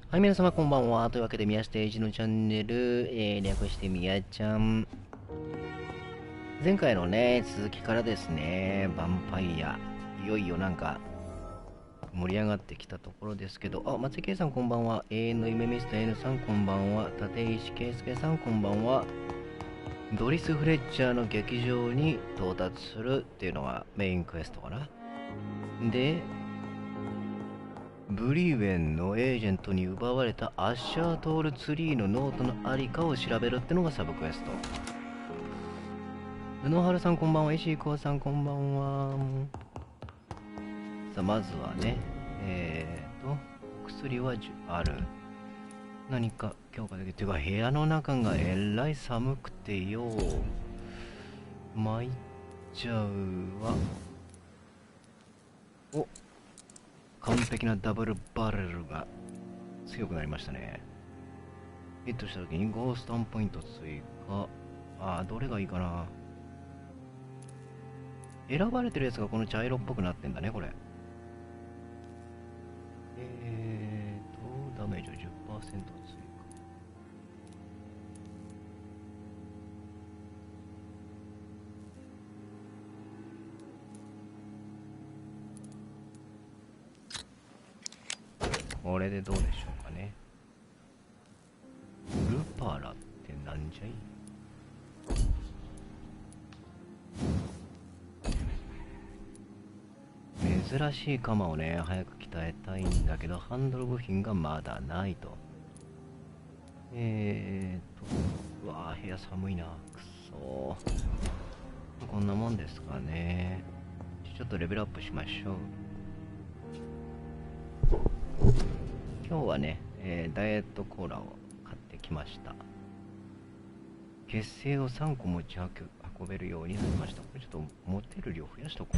はい、皆様こんばんは。というわけで、宮下栄治のチャンネル、略してみやちゃん。前回のね、続きからですね、ヴァンパイア、いよいよなんか、盛り上がってきたところですけど、あ、松井圭さんこんばんは。永遠の夢ミスター N さんこんばんは。立石圭介さんこんばんは。ドリス・フレッチャーの劇場に到達するっていうのがメインクエストかな。で、ブリーウェンのエージェントに奪われたアッシャートールツリーのノートのありかを調べるってのがサブクエスト。宇野春さんこんばんは。石井光さんこんばんは。さあまずはね、薬はある。何か強化できる。てか部屋の中がえらい寒くてよ。参っちゃうわ。お、完璧なダブルバレルが強くなりましたね。ヒットした時にゴースタンポイント追加。ああ、どれがいいかな。選ばれてるやつがこの茶色っぽくなってんだね、これ。ダメージを 10% 追加。これでどうでしょうかね。ルパラってなんじゃい。珍しい鎌をね、早く鍛えたいんだけど、ハンドル部品がまだないと。うわぁ、部屋寒いな。くそー。こんなもんですかね。ちょっとレベルアップしましょう。今日はね、ダイエットコーラを買ってきました。血清を3個持ち運べるようになりました。これちょっと持てる量増やしとこう。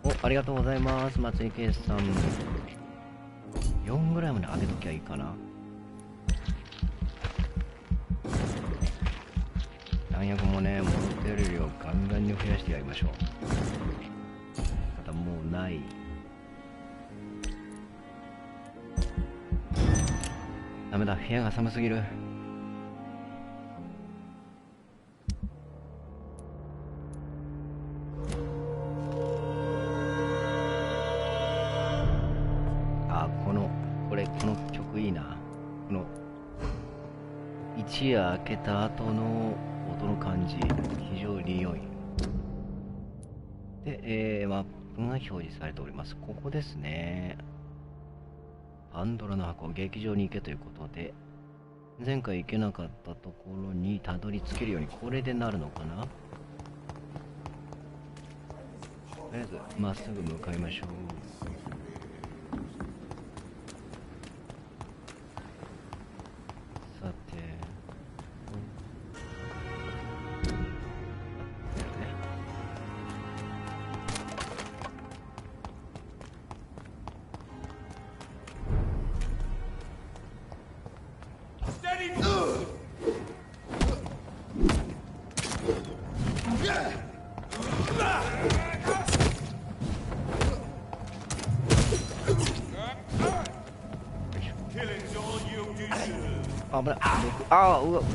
お、ありがとうございます。松井圭さん。4グラムで上げときゃいいかな。弾薬もね、持てる量ガンガンに増やしてやりましょう。ただもうない。ダメだ、部屋が寒すぎる。あ、この曲いいな。この一夜明けた後の音の感じ、非常に良い。で、マップが表示されております。ここですね。パンドラの箱、劇場に行けということで、前回行けなかったところにたどり着けるようにこれでなるのかな。とりあえずまっすぐ向かいましょう。さて、あ、危ない。ああ、うわ。よ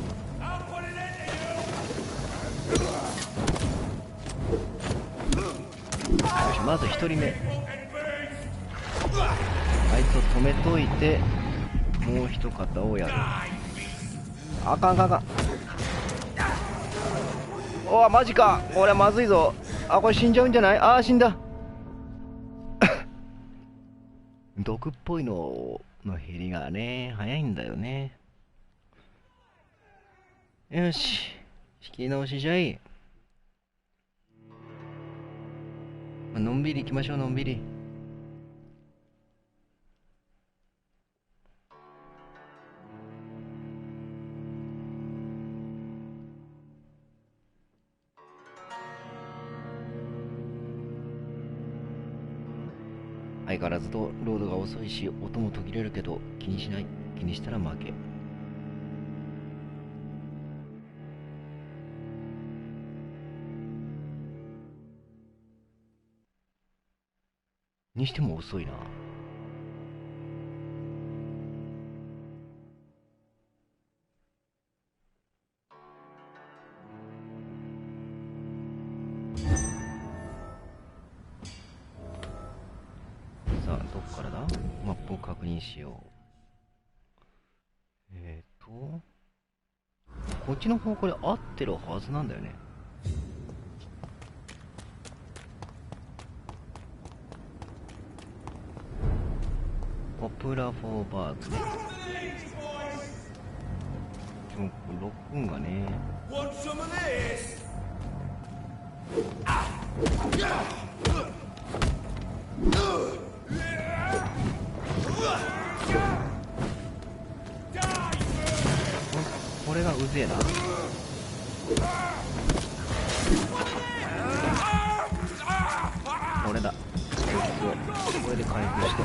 し、まず1人目。あいつを止めといて、もう一方をやる。あかんあかんあかん。おわ、マジか。これはまずいぞ。あ、これ死んじゃうんじゃない。ああ、死んだ。毒っぽいのの減りがね、早いんだよね。よし、引き直しじゃい。のんびり行きましょう、のんびり。相変わらずとロードが遅いし、音も途切れるけど気にしない。気にしたら負け。にしても遅いな。さあ、どっからだ？マップを確認しよう。こっちの方向で合ってるはずなんだよね。ポプラフォーバーグね。でもロックンがね。これがうぜえな。これだ。これで回復して。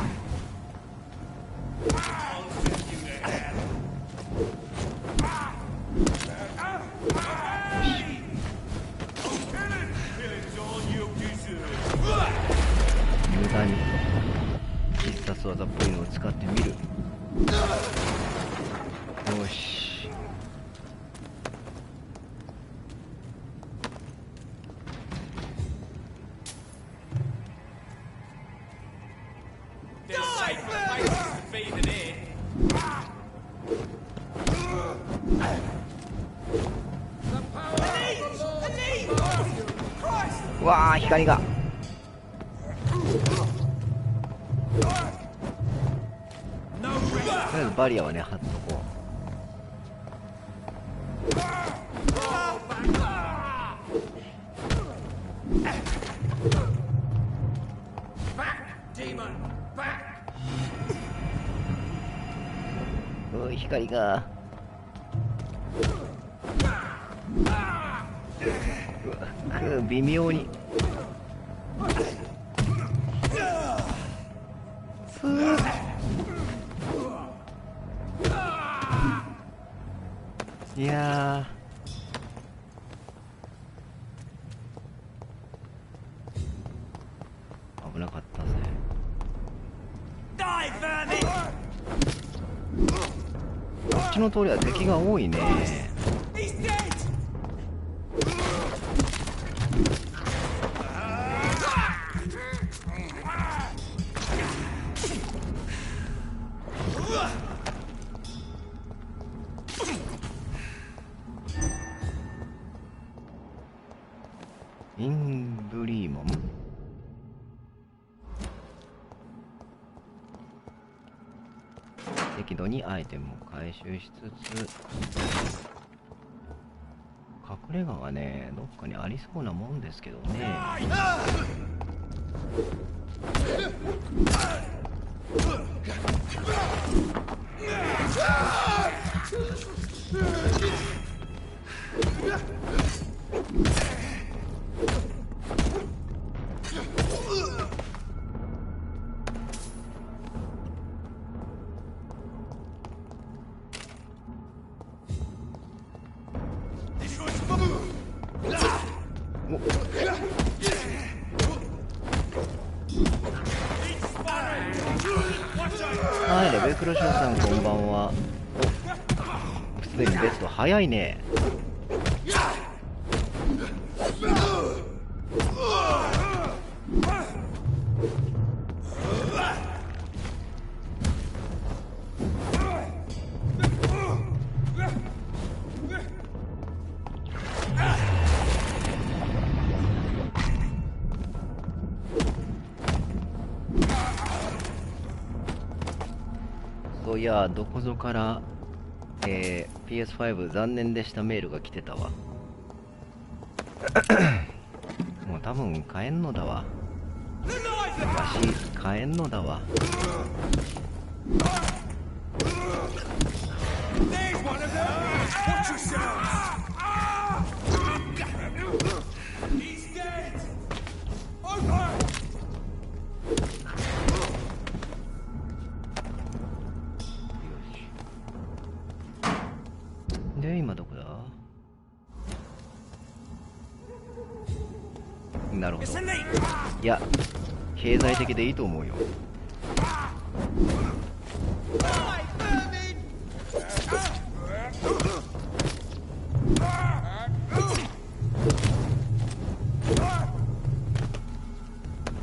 無駄に必殺技っぽいのを使ってみる。よし。わあ、光が。とりあえずバリアはね、貼っとこう。おい、光が。微妙に。いやー、危なかったぜ。こっちの通りは敵が多いね。インブリーモン。適度にアイテムを回収しつつ、隠れ家がね、どっかにありそうなもんですけどね。はい、レベルクロショウさんこんばんは。お、すでにベスト早いね。そういや、どこぞから、PS5 残念でしたメールが来てたわ。もう多分買えんのだわ。わし買えんのだわ。で、今どこだ？なるほど。いや、経済的でいいと思うよ。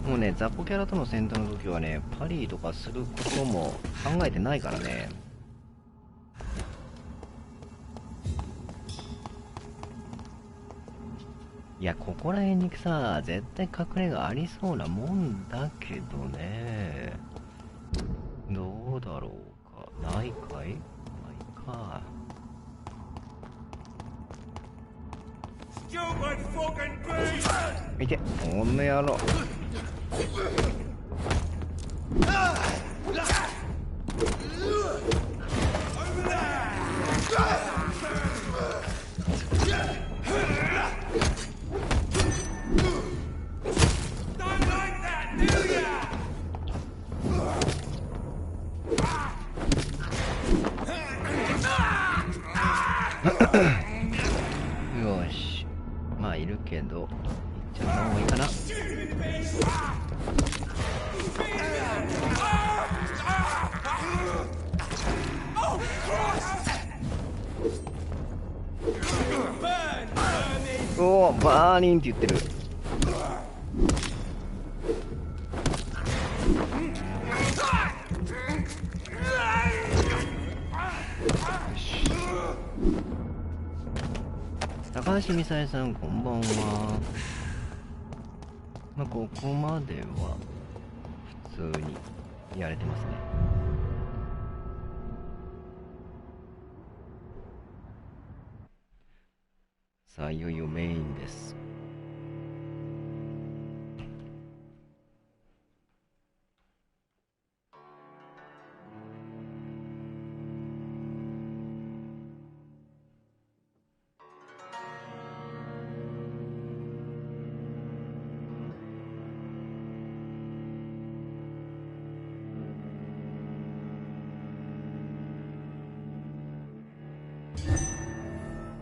もうね、雑魚キャラとの戦闘の時はね、パリーとかすることも考えてないからね。いや、ここら辺にさ、絶対隠れがありそうなもんだけどね。どうだろうか。ないかい？ないか。見て、こんな野郎。よし、まあいるけど、行っちゃった方がいいかな。おお、バーニンって言ってる。高橋美沙さん、こんばんは。まあ、ここまでは普通にやれてますね。さあ、いよいよメインです。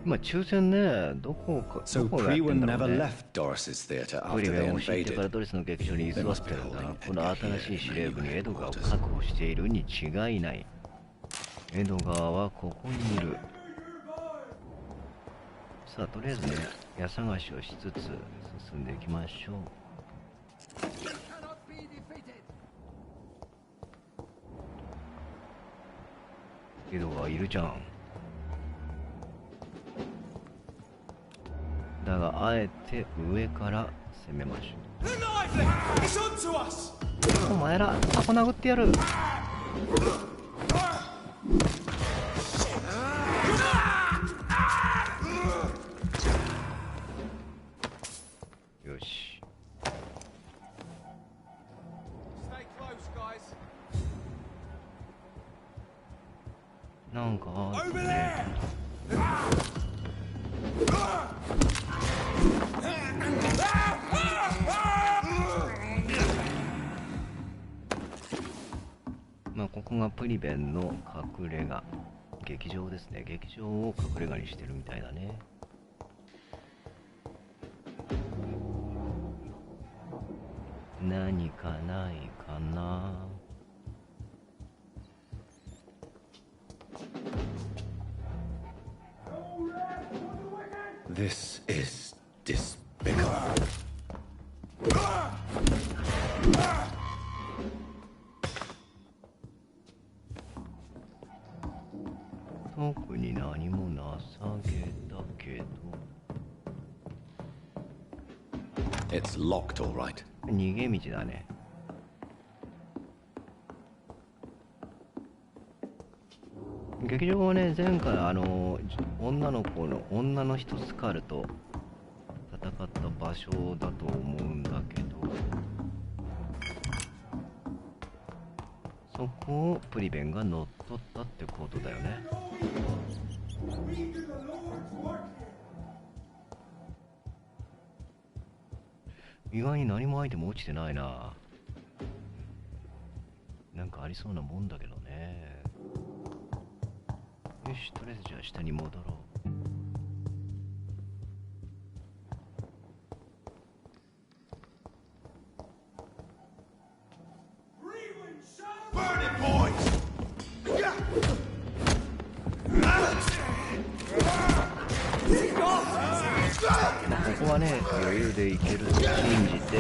今抽選ね、どこがやってんだろうね。プリベンを知ってからドレスの劇場に居座ってるんだな。この新しい司令部にエドガーを確保しているに違いない。エドガーはここにいる。さあ、とりあえずね、矢探しをしつつ進んでいきましょう。エドガーいるじゃん。だがあえて上から攻めましょう。お前らタコ殴ってやる。よし、なんかあるね。まあここがプリベンの隠れ家、劇場ですね。劇場を隠れ家にしてるみたいだね。何かないかな。This is despicable. 特に何もなさげだけど。It's locked, all right. 逃げ道だね。劇場はね、前回女の人スカルと戦った場所だと思うんだけど、そこをプリベンが乗っ取ったってことだよね。意外に何もアイテム落ちてないな。なんかありそうなもんだけどね。よし、とりあえずじゃあ下に戻ろう。はね余裕でいけると信じて、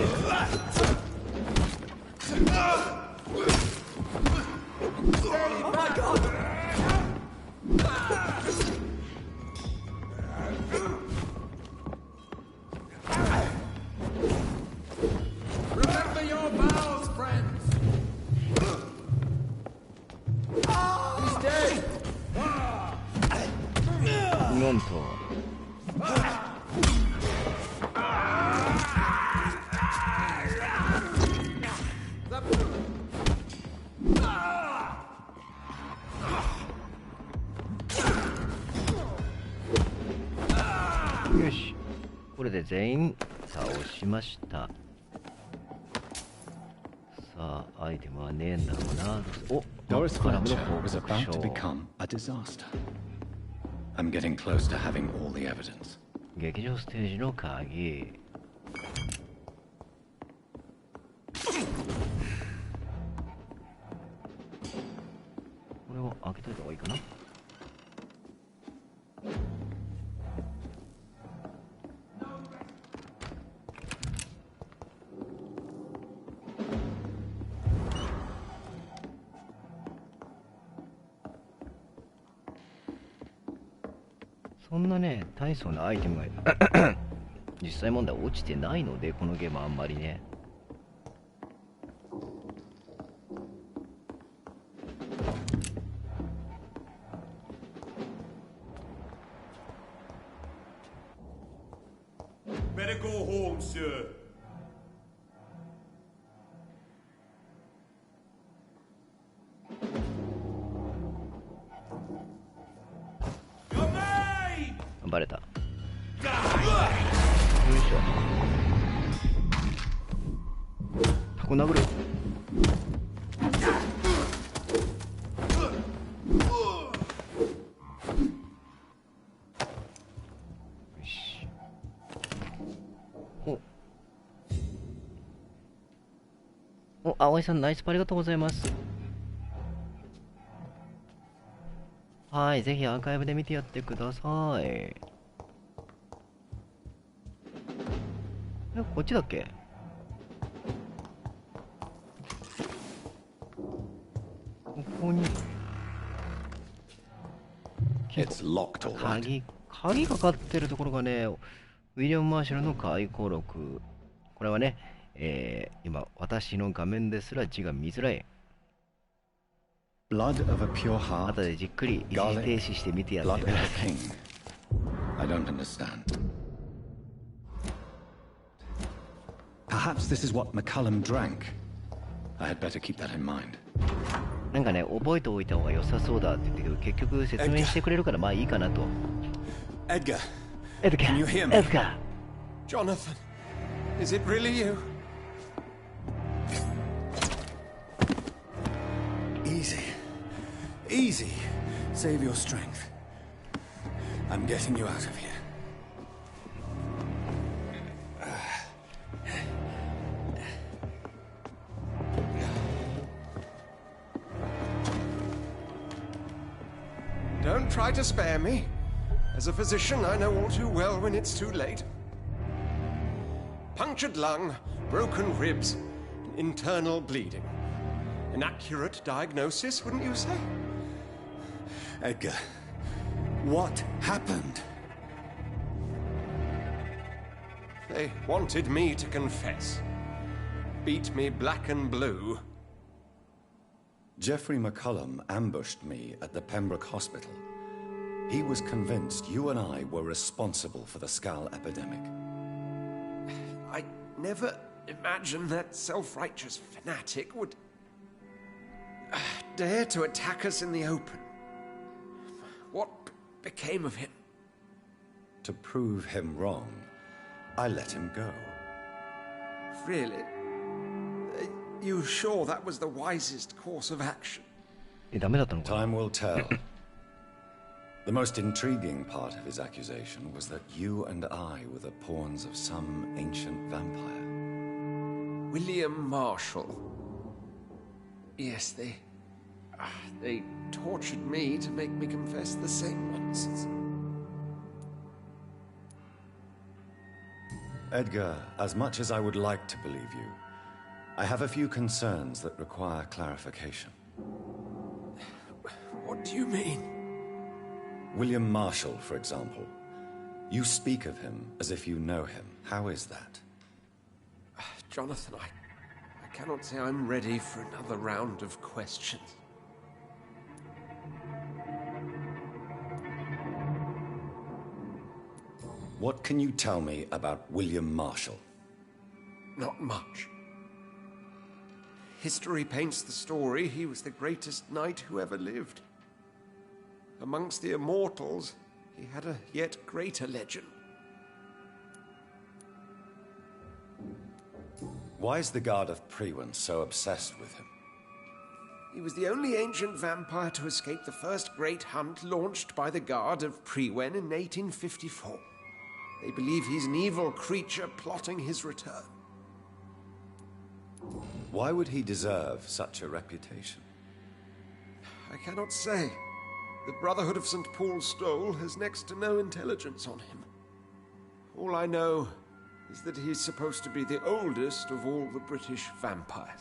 なんとよし、これで全員倒しました。さあ、アイテムはねえんだろうな。お、Doris Fletcher was about to become a disaster. I'm getting close to having all the evidence. 劇場ステージの鍵。これを開けといた方がいいかな。そんなね、大層なアイテムが実際問題落ちてないので、このゲームあんまりね。Better go home, sir. Your name! バレた。よいしょ。タコ殴る。よし。お、葵さんナイスパありがとうございます。はい、ぜひアーカイブで見てやってください。こっちだっけ？ここに It's locked, all right. 鍵かかってるところがね、ウィリアム・マーシャルの回顧録。これはね、今私の画面ですら字が見づらい。Blood of a pure heart. 後でじっくり一時停止して見てやってください。 I don't understand. Perhaps this is what McCullum drank. I had better keep that in mind. なんかね、覚えておいた方が良さそうだって言ってけど、結局説明してくれるからまあいいかなと。Edgar, エドガ can you hear me? エドガ Jonathan, is it really you? Easy. Easy. Save your strength. I'm getting you out of here. Don't try to spare me. As a physician, I know all too well when it's too late. Punctured lung, broken ribs, internal bleeding. An accurate diagnosis, wouldn't you say? Edgar, what happened? They wanted me to confess. Beat me black and blue. Jeffrey McCullum ambushed me at the Pembroke Hospital. He was convinced you and I were responsible for the Skal epidemic. I never imagined that self-righteous fanatic would dare to attack us in the open. What became of him? To prove him wrong, I let him go. Really? Are you sure that was the wisest course of action? ダメだったのかな。 Time will tell. The most intriguing part of his accusation was that you and I were the pawns of some ancient vampire. William Marshall. Yes, they tortured me to make me confess the same nonsense. Edgar, as much as I would like to believe you, I have a few concerns that require clarification. What do you mean? William Marshall, for example. You speak of him as if you know him. How is that? Jonathan, I cannot say I'm ready for another round of questions. What can you tell me about William Marshall? Not much. History paints the story he was the greatest knight who ever lived. Amongst the immortals, he had a yet greater legend. Why is the Guard of Priwen so obsessed with him? He was the only ancient vampire to escape the first great hunt launched by the Guard of Priwen in 1854. They believe he's an evil creature plotting his return. Why would he deserve such a reputation? I cannot say. The Brotherhood of St. Paul's Stole has next to no intelligence on him. All I know is that he's supposed to be the oldest of all the British vampires.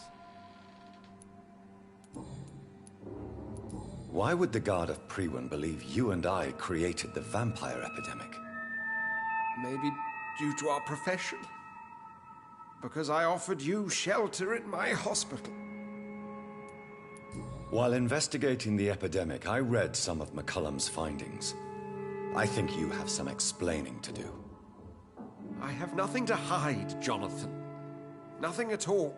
Why would the Guard of Priwen believe you and I created the vampire epidemic? Maybe due to our profession. Because I offered you shelter in my hospital. While investigating the epidemic, I read some of McCullum's findings. I think you have some explaining to do. I have nothing to hide, Jonathan. Nothing at all.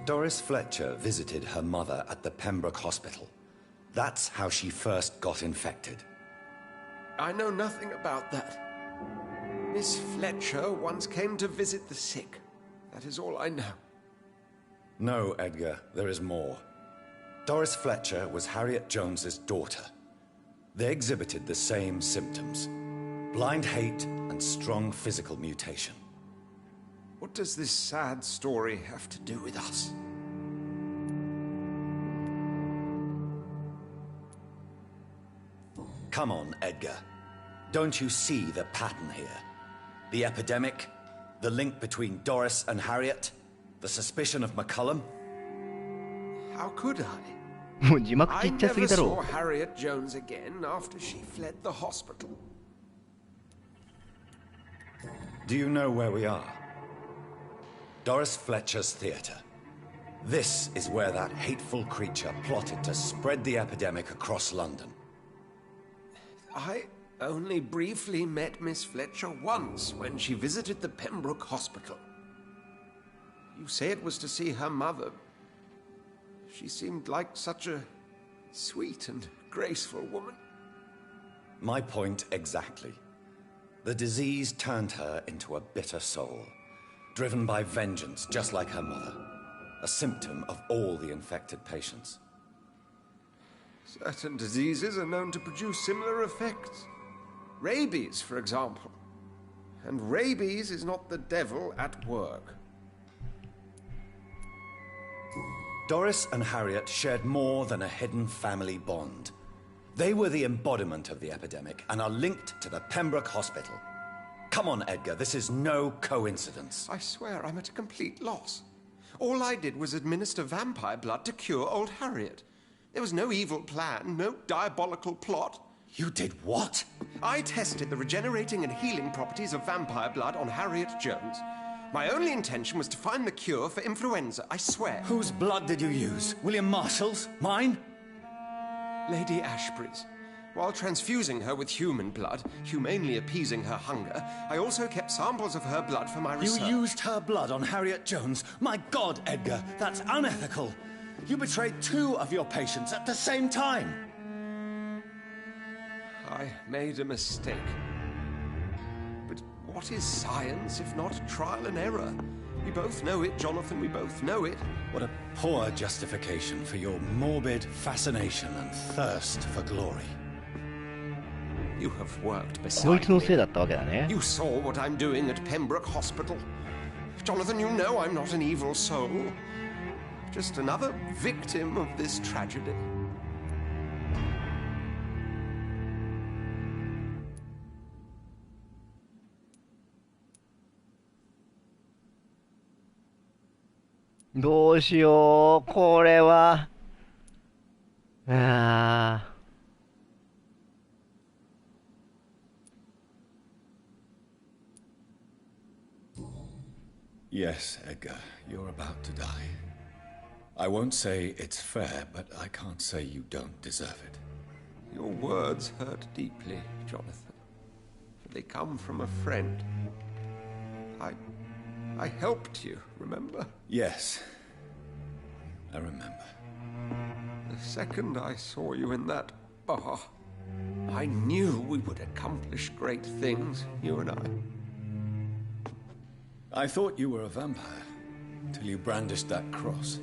Doris Fletcher visited her mother at the Pembroke Hospital. That's how she first got infected. I know nothing about that. Miss Fletcher once came to visit the sick. That is all I know. No, Edgar, there is more. Doris Fletcher was Harriet Jones's daughter. They exhibited the same symptoms: blind hate and strong physical mutation. What does this sad story have to do with us? Come on, Edgar. Don't you see the pattern here? The epidemic, the link between Doris and Harriet, the suspicion of McCullum. How could I? もう字幕ち I っちゃすぎ never だ saw ろ Harriet Jones again after she fled the hospital. Do you know where we are? Doris Fletcher's theatre. This is where that hateful creature plotted to spread the epidemic across London. I only briefly met Miss Fletcher once when she visited the Pembroke Hospital. You say it was to see her mother. She seemed like such a sweet and graceful woman. My point exactly. The disease turned her into a bitter soul, driven by vengeance just like her mother, a symptom of all the infected patients. Certain diseases are known to produce similar effects. Rabies, for example. And rabies is not the devil at work. Doris and Harriet shared more than a hidden family bond. They were the embodiment of the epidemic and are linked to the Pembroke Hospital. Come on, Edgar, this is no coincidence. I swear I'm at a complete loss. All I did was administer vampire blood to cure old Harriet. There was no evil plan, no diabolical plot. You did what? I tested the regenerating and healing properties of vampire blood on Harriet Jones. My only intention was to find the cure for influenza, I swear. Whose blood did you use? William Marshall's? Mine? Lady Ashbury's. While transfusing her with human blood, humanely appeasing her hunger, I also kept samples of her blood for my research. You used her blood on Harriet Jones? My God, Edgar, that's unethical. You betrayed 2 of your patients at the same time. I made a mistake. But what is science if not trial and error? We both know it, Jonathan, we both know it. What a poor justification for your morbid fascination and thirst for glory. You have worked こい beside つのせい me. だったわけだね You saw what I'm doing at Pembroke Hospital. Jonathan, you know I'm not an evil soul. Just another victim of this tragedy. どうしよう、これは。ああ。Yes, Edgar, you're about to die. I won't say it's fair, but I can't say you don't deserve it. Your words hurt deeply, Jonathan. They come from a friend. I helped you, remember? Yes, I remember. The second I saw you in that bar, I knew we would accomplish great things, you and I thought you were a vampire, till you brandished that cross.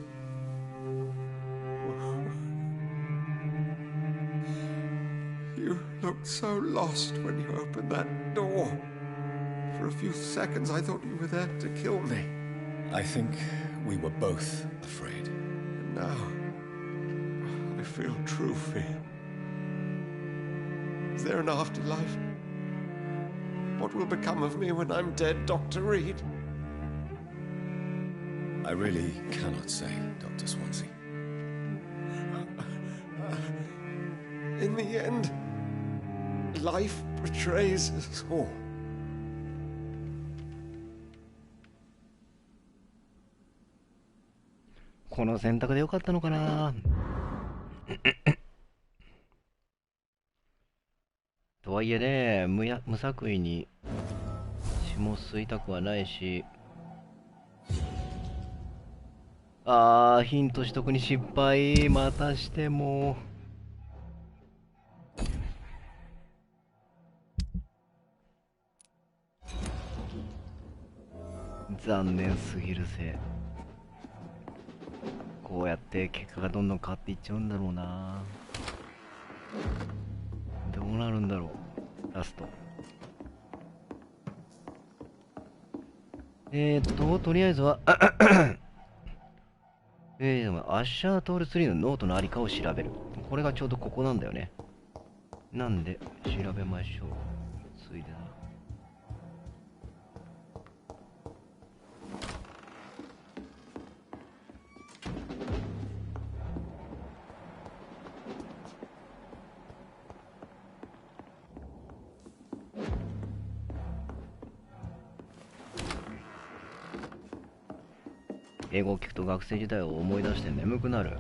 You looked so lost when you opened that door. For a few seconds, I thought you were there to kill me. I think we were both afraid. And now, I feel true fear. Is there an afterlife? What will become of me when I'm dead, Dr. Reed? I really cannot say, Dr. Swansea. In the end, life betrays us all. この選択でよかったのかな。とはいえね、無作為に血も吸いたくはないし、ヒント取得に失敗、またしても。残念すぎるぜ。こうやって結果がどんどん変わっていっちゃうんだろうな。どうなるんだろう、ラスト。とりあえずはアッシャートール3のノートのありかを調べる。これがちょうどここなんだよね。なんで調べましょう。ついでだ。英語を聞くと学生時代を思い出して眠くなる。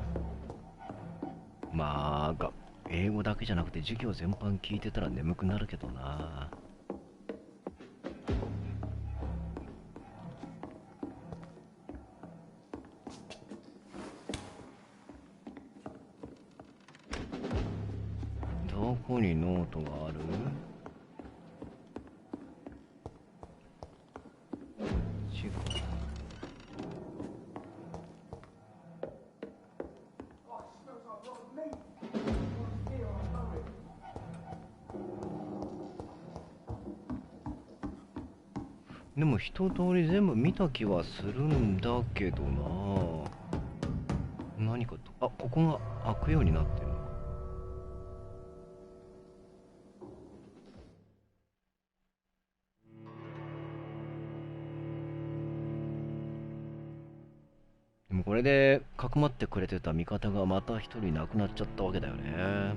まあ、英語だけじゃなくて授業全般聞いてたら眠くなるけどな。どこにノートがある？でも一通り全部見た気はするんだけどな。何かと、ここが開くようになってるのか。でもこれでかくまってくれてた味方がまた一人亡くなっちゃったわけだよね。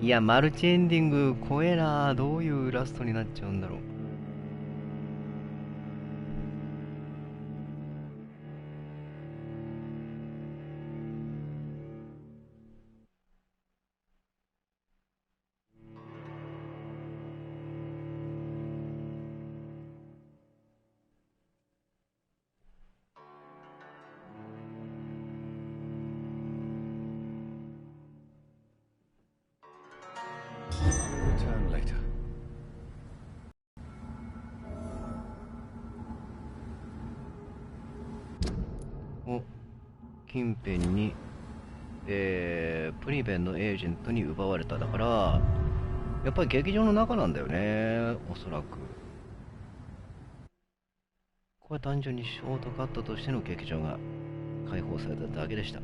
いや、マルチエンディング怖えな。どういうラストになっちゃうんだろう。Return later. 近辺に、プリベンのエージェントに奪われた。だからやっぱり劇場の中なんだよね、おそらく。これは単純にショートカットとしての劇場が開放されただけでした。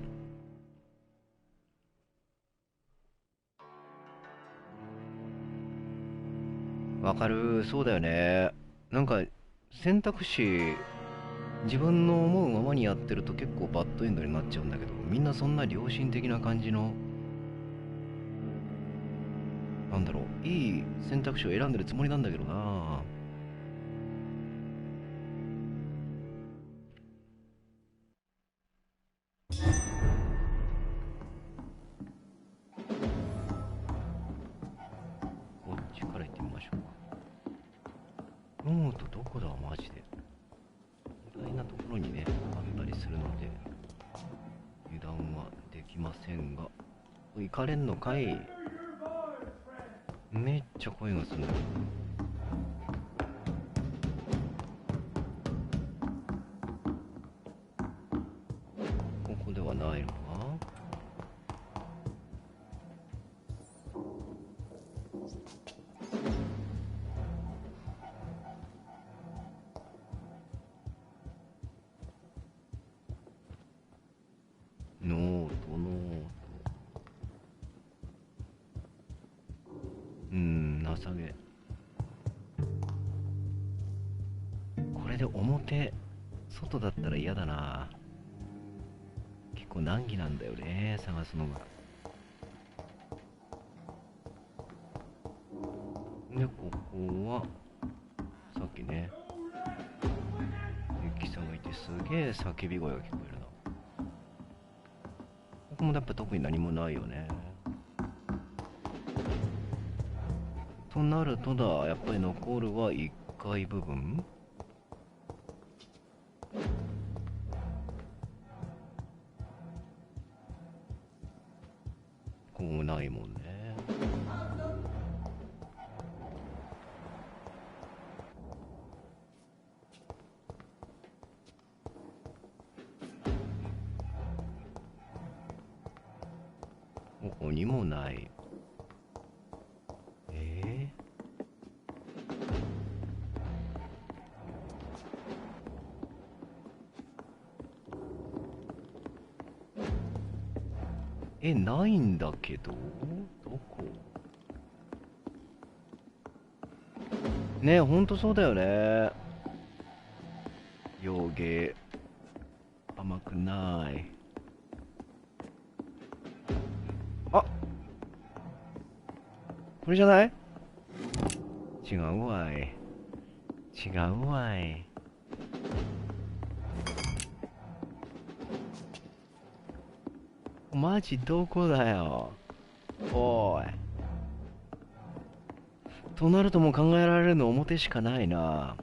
わかる、そうだよね。なんか選択肢自分の思うままにやってると結構バッドエンドになっちゃうんだけど、みんなそんな良心的な感じの、なんだろう、いい選択肢を選んでるつもりなんだけどな。こっちから行ってみましょうか。ノートどこだマジで。意外なところにねあったりするので油断はできませんが。行かれんのかい。めっちゃ声がするんだよ。ここではないのか。ノート情け。これで表外だったら嫌だな。結構難儀なんだよね探すのが。でここはさっきねゆきさんがいてすげえ叫び声が聞こえるな。ここもやっぱ特に何もないよね。となるとだ、やっぱり残るは1階部分。こうないもんね。ここにもない。ないんだけど、どこね。ほんとそうだよね。洋芸甘くない。あ、これじゃない？違うわい。違うわい。マジどこだよ。おい。となるともう考えられるの表しかないな。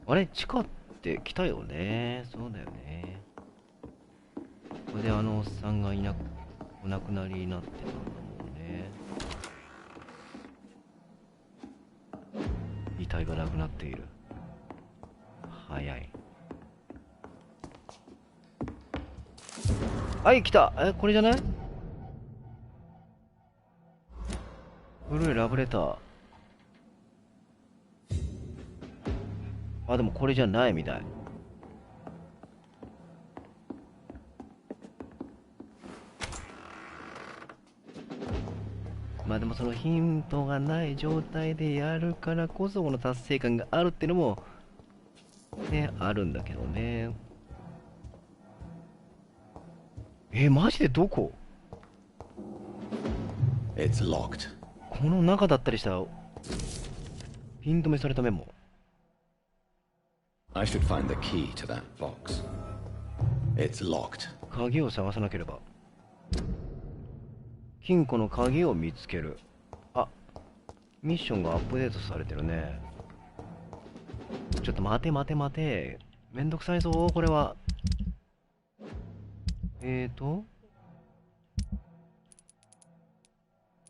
あれ地下って来たよね。そうだよね。ここであのおっさんがお亡くなりになってたんだもんね。遺体がなくなっている。早い。はい、来た。これじゃない？古いラブレター。あ、でもこれじゃないみたい。まあでもそのヒントがない状態でやるからこそこの達成感があるってのもね、あるんだけどね。マジでどこ？ It's locked. この中だったりしたらピン止めされたメモ。I should find the key to that box. It's locked. 鍵を探さなければ。金庫の鍵を見つける。あ、ミッションがアップデートされてるね。ちょっと待て待て待て。めんどくさいぞこれは。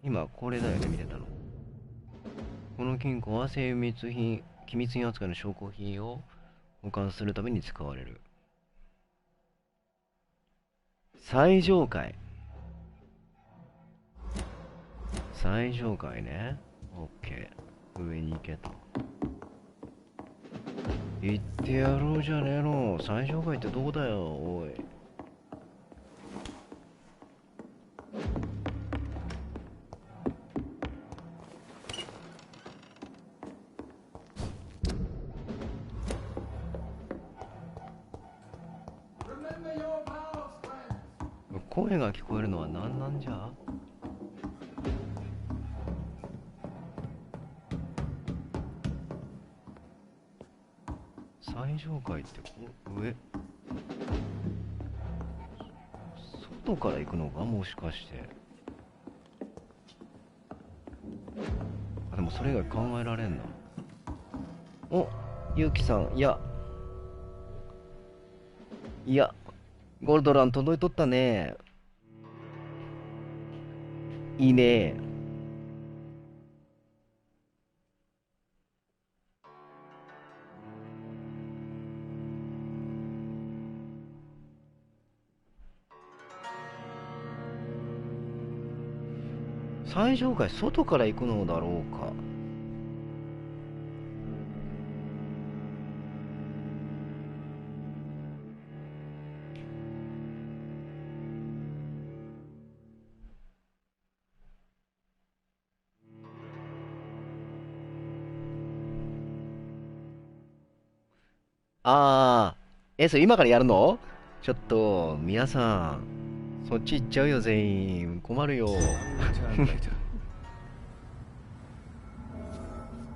今これだよね、見てたの。この金庫は精密品、機密品扱いの証拠品を保管するために使われる。最上階。最上階ね。オッケー。上に行けと。言ってやろうじゃねえの。最上階ってどこだよ、おい。声が聞こえるのは何なんじゃ。最上階って上、外から行くのか、もしかして。あ、でもそれ以外考えられんな。お、ゆうきさん、いやゴールドラン届いとったね。いいね。最上階外から行くのだろうか。それ今からやるの？ちょっと皆さんそっち行っちゃうよ、全員困るよ。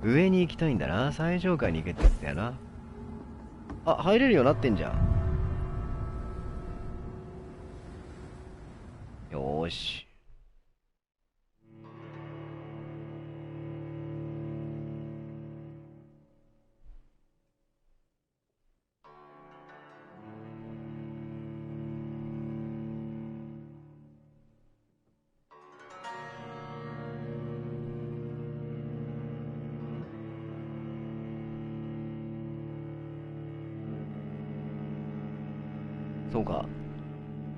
上に行きたいんだな。最上階に行けってやつだよな。あ、入れるようになってんじゃん。よーし。そうか。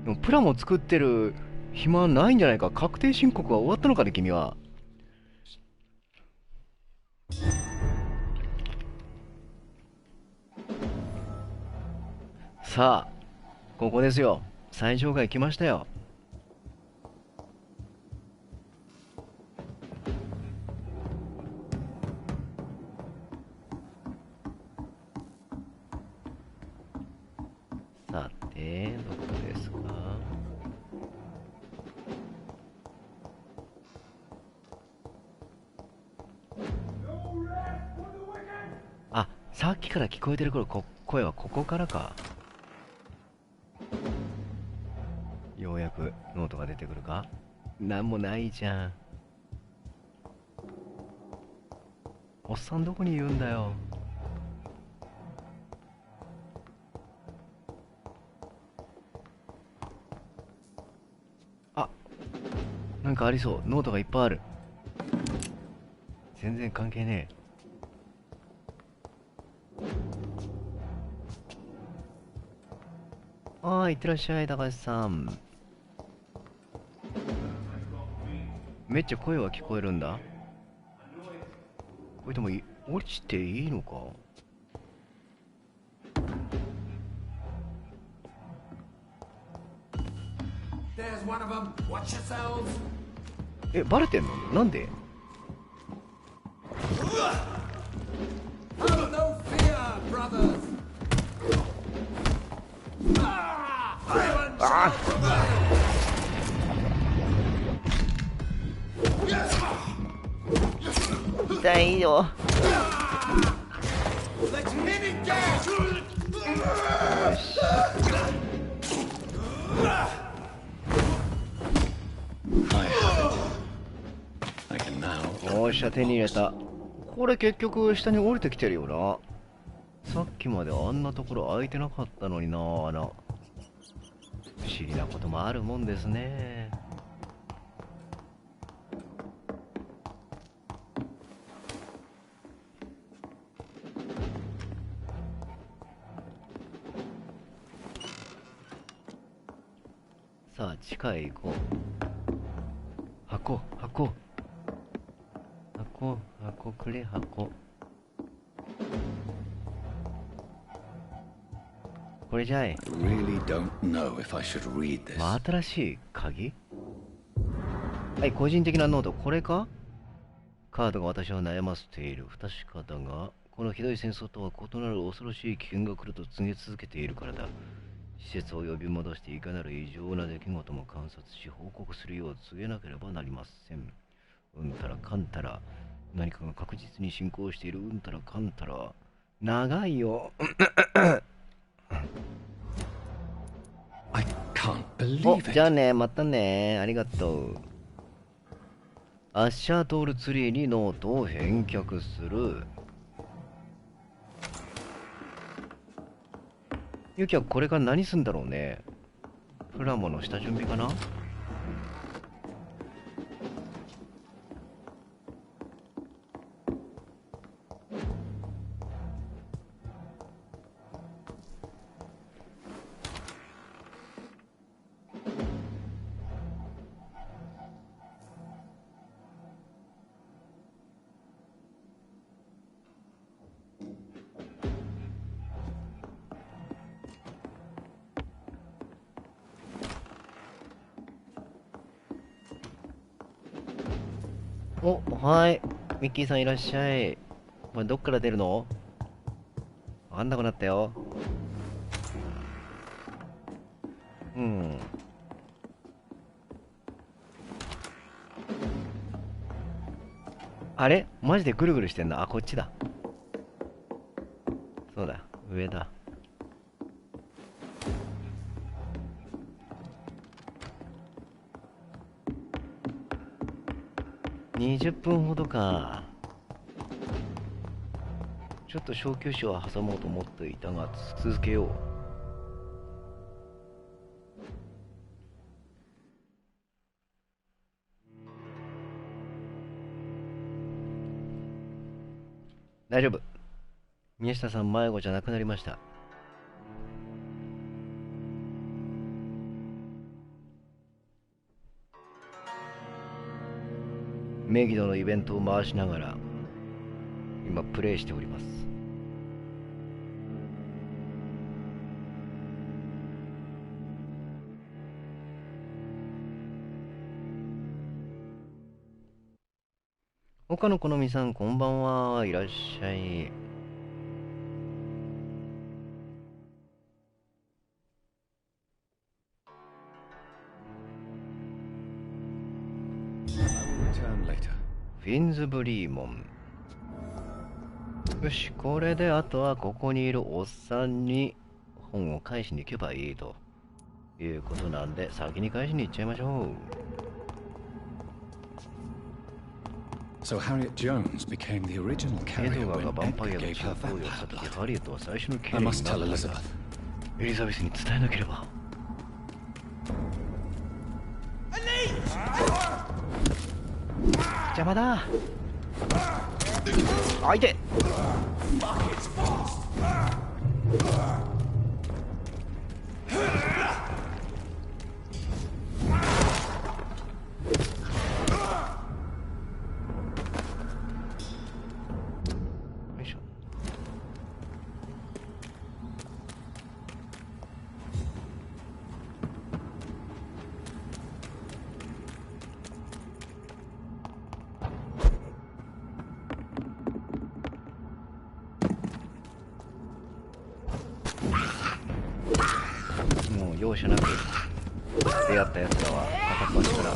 でもプラモ作ってる暇ないんじゃないか。確定申告は終わったのかね、君は。さあ、ここですよ。最上階来ましたよ。さて、どこですか？あ、さっきから聞こえてる声はここからか。ようやくノートが出てくるか？なんもないじゃん。おっさんどこにいるんだよ。あ、なんかありそう。ノートがいっぱいある。全然関係ねえ。いってらっしゃい、高橋さん。めっちゃ声は聞こえるんだ。これでも降りていいのか？え、バレてんの？なんで？痛いよ。よし。おっしゃ、手に入れた。これ結局下に降りてきてるよな。さっきまであんなところ空いてなかったのにな。不思議なこともあるもんですね。さあ、地下へ行こう。箱くれ、箱。これじゃい。 really don't know if I should read this. 新しい鍵。はい、個人的なノート。これか。カードが私を悩ませている。不確かだが、このひどい戦争とは異なる恐ろしい危険が来ると告げ続けているからだ。施設を呼び戻していかなる異常な出来事も観察し報告するよう告げなければなりません。うんたらかんたら、何かが確実に進行している。うんたらかんたら。長いよ。I can't お、 believe it. じゃあね、またね。ありがとう。アッシャートールツリーにノートを返却する。ユキはこれから何すんだろうね。プラモの下準備かな。お、はい。ミッキーさんいらっしゃい。お前どっから出るの？わかんなくなったよ。うん。あれ？マジでぐるぐるしてんの？あ、こっちだ。そうだ、上だ。20分ほどか。ちょっと小休止を挟もうと思っていたが、続けよう。大丈夫。宮下さん迷子じゃなくなりました。メギドのイベントを回しながら今プレイしております。岡野好みさんこんばんは。いらっしゃい。フィンズブリーモン。よし、これであとはここにいるおっさんに本を返しに行けばいいということなんで、先に返しに行っちゃいましょう。So Harriet Jones became the original エ carrier ドガー when がヴァンパイ Edgar アの gave 血 her を行為をした vampire とき、 blood. ハリエットは最初の刑 I にな must った tell んだ。 Elizabeth. エリザベスに伝えなければ。邪魔だ。相手。容赦なく出会ったやつらは片っ端から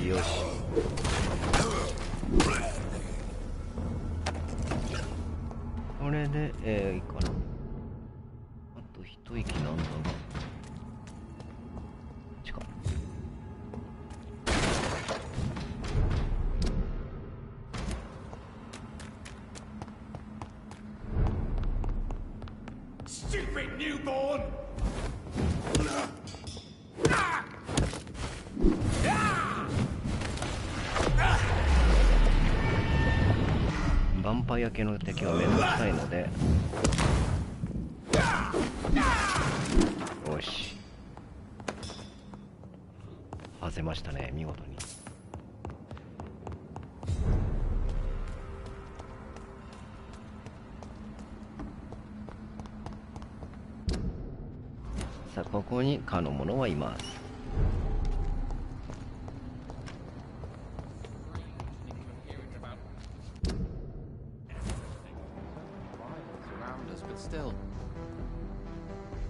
よし。これでいいかな。あと一息なんだがヴァンパイア系の敵はめんどくさいのでよし、外せましたね、見事に。さあ、ここにかの者はいます。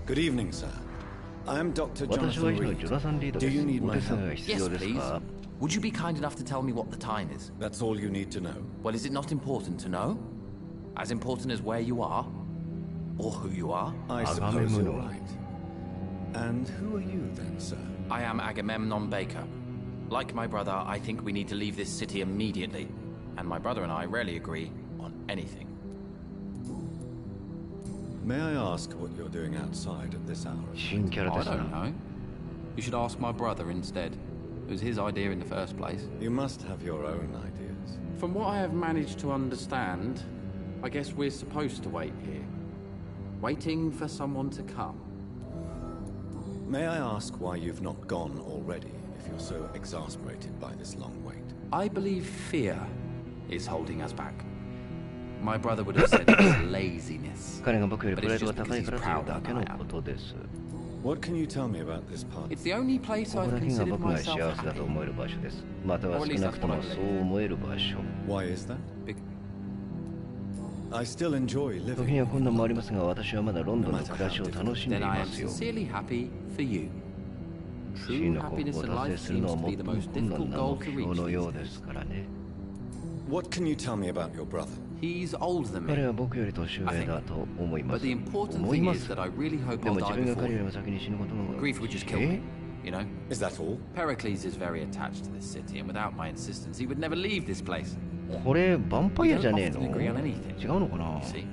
Good evening, sir. I am Dr. 私は Jonathan ジ Reed. ョナサン・リードで Do す。 you need お my 手伝い help? が必 Yes, 要です please. か？ Would you be kind enough to tell me what the time is? That's all you need to know. Well, is it not important to know? As important as where you are? Or who you are? I suppose you're right. And who are you then, sir? I am Agamemnon Baker. Like my brother, I think we need to leave this city immediately. And my brother and I rarely agree on anything. May I ask what you're doing outside at this hour? 新キャラ I ですな。 don't know. You should ask my brother instead. It was his idea in the first place. You must have your own ideas. From what I have managed to understand, I guess we're supposed to wait here. Waiting for someone to come. May I ask why you've not gone already, if you're so exasperated by this long wait? I believe fear is holding us back. My brother would have said it was laziness. 彼が僕よりプライドが高いからというだけのことです。What can you tell me about this party? It's the only place ここ I've だけが considered 僕が myself 幸せだと happy. 思える場所です。または少なくともそう思える場所。 Why is that? Be- I still enjoy 時 living. には困難もありますが、私はまだロンドンの暮らしを楽しんでい Then I ま am すよ。 sincerely happy for you. 真 True の幸 happiness 福を in 達成 life するのは seems to 最 be も the most 困難 difficult な goal 目 to 標 reach の these ようで days. すからね。What can you tell me about your brother? He's older than 彼 me. は僕より年上だと思いま But す。 the important 思い thing ま is す。 that I really hope で I'll も自 die 分が彼 before より him. も先に死ぬことが Grief would just kill me, you know? Is that all? Pericles is very attached to this city, and without my insistence, he would never leave this place. これ、ヴァンパイアじゃねえの？ We don't often agree on anything. 違うのかな？ You see?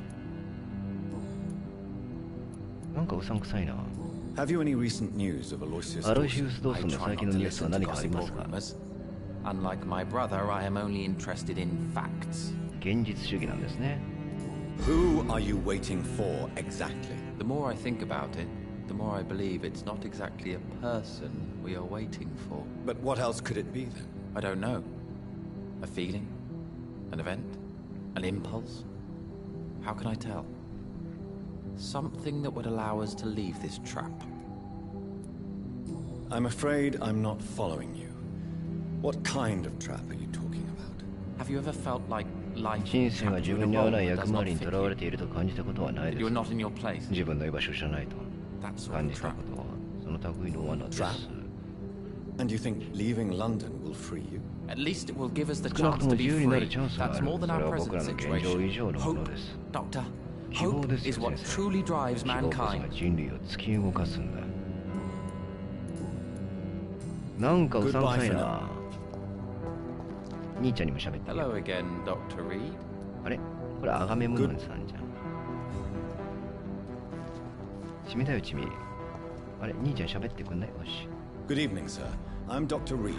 なんかうさんくさいな。 Have you any recent news of Aloysius アロイシ Dawson? ウス・ドー I ソン try の最 not 近の to ニュースは listen to 何かあり gossip ま or すか？ rumors. Unlike my brother, I am only interested in facts. 現実主義なんですね。 Who are you waiting for exactly? The more I think about it, the more I believe it's not exactly a person we are waiting for. But what else could it be then? I don't know. A feeling? An event? An impulse? How can I tell? Something that would allow us to leave this trap. I'm afraid I'm not following you. What kind of trap are you talking about? Have you ever felt like life 人生が trapped 自 you in 分 a に合わ role ない that 役 does 回 not りに fit とらわれ you? ていると感じたことはない That で you're す。 not in your place? 自分の居場所じゃないと That sort 感 of じた trap. ことはその類の罠です。 Trap? And you think leaving London will free you? At least it will give us the 少なく chance とも to 自 be 由になる free. チャンスがあ That's る。 more そ than れ our は僕 present らの現状以 situation. 上のもの Hope, です。 Doctor, 希望 hope ですよ is what 先生。 truly drives 希望こそが mankind. 人類を突き動かすんだ。なんかうさんくさいな。兄ちゃんにも喋ってるよ。 Hello again, Dr. Reed. あれこれアガメムノンさんじゃん。チミだよチミ。あれ兄ちゃん喋ってくんないよし。 Good evening, sir. I'm Dr. Reed.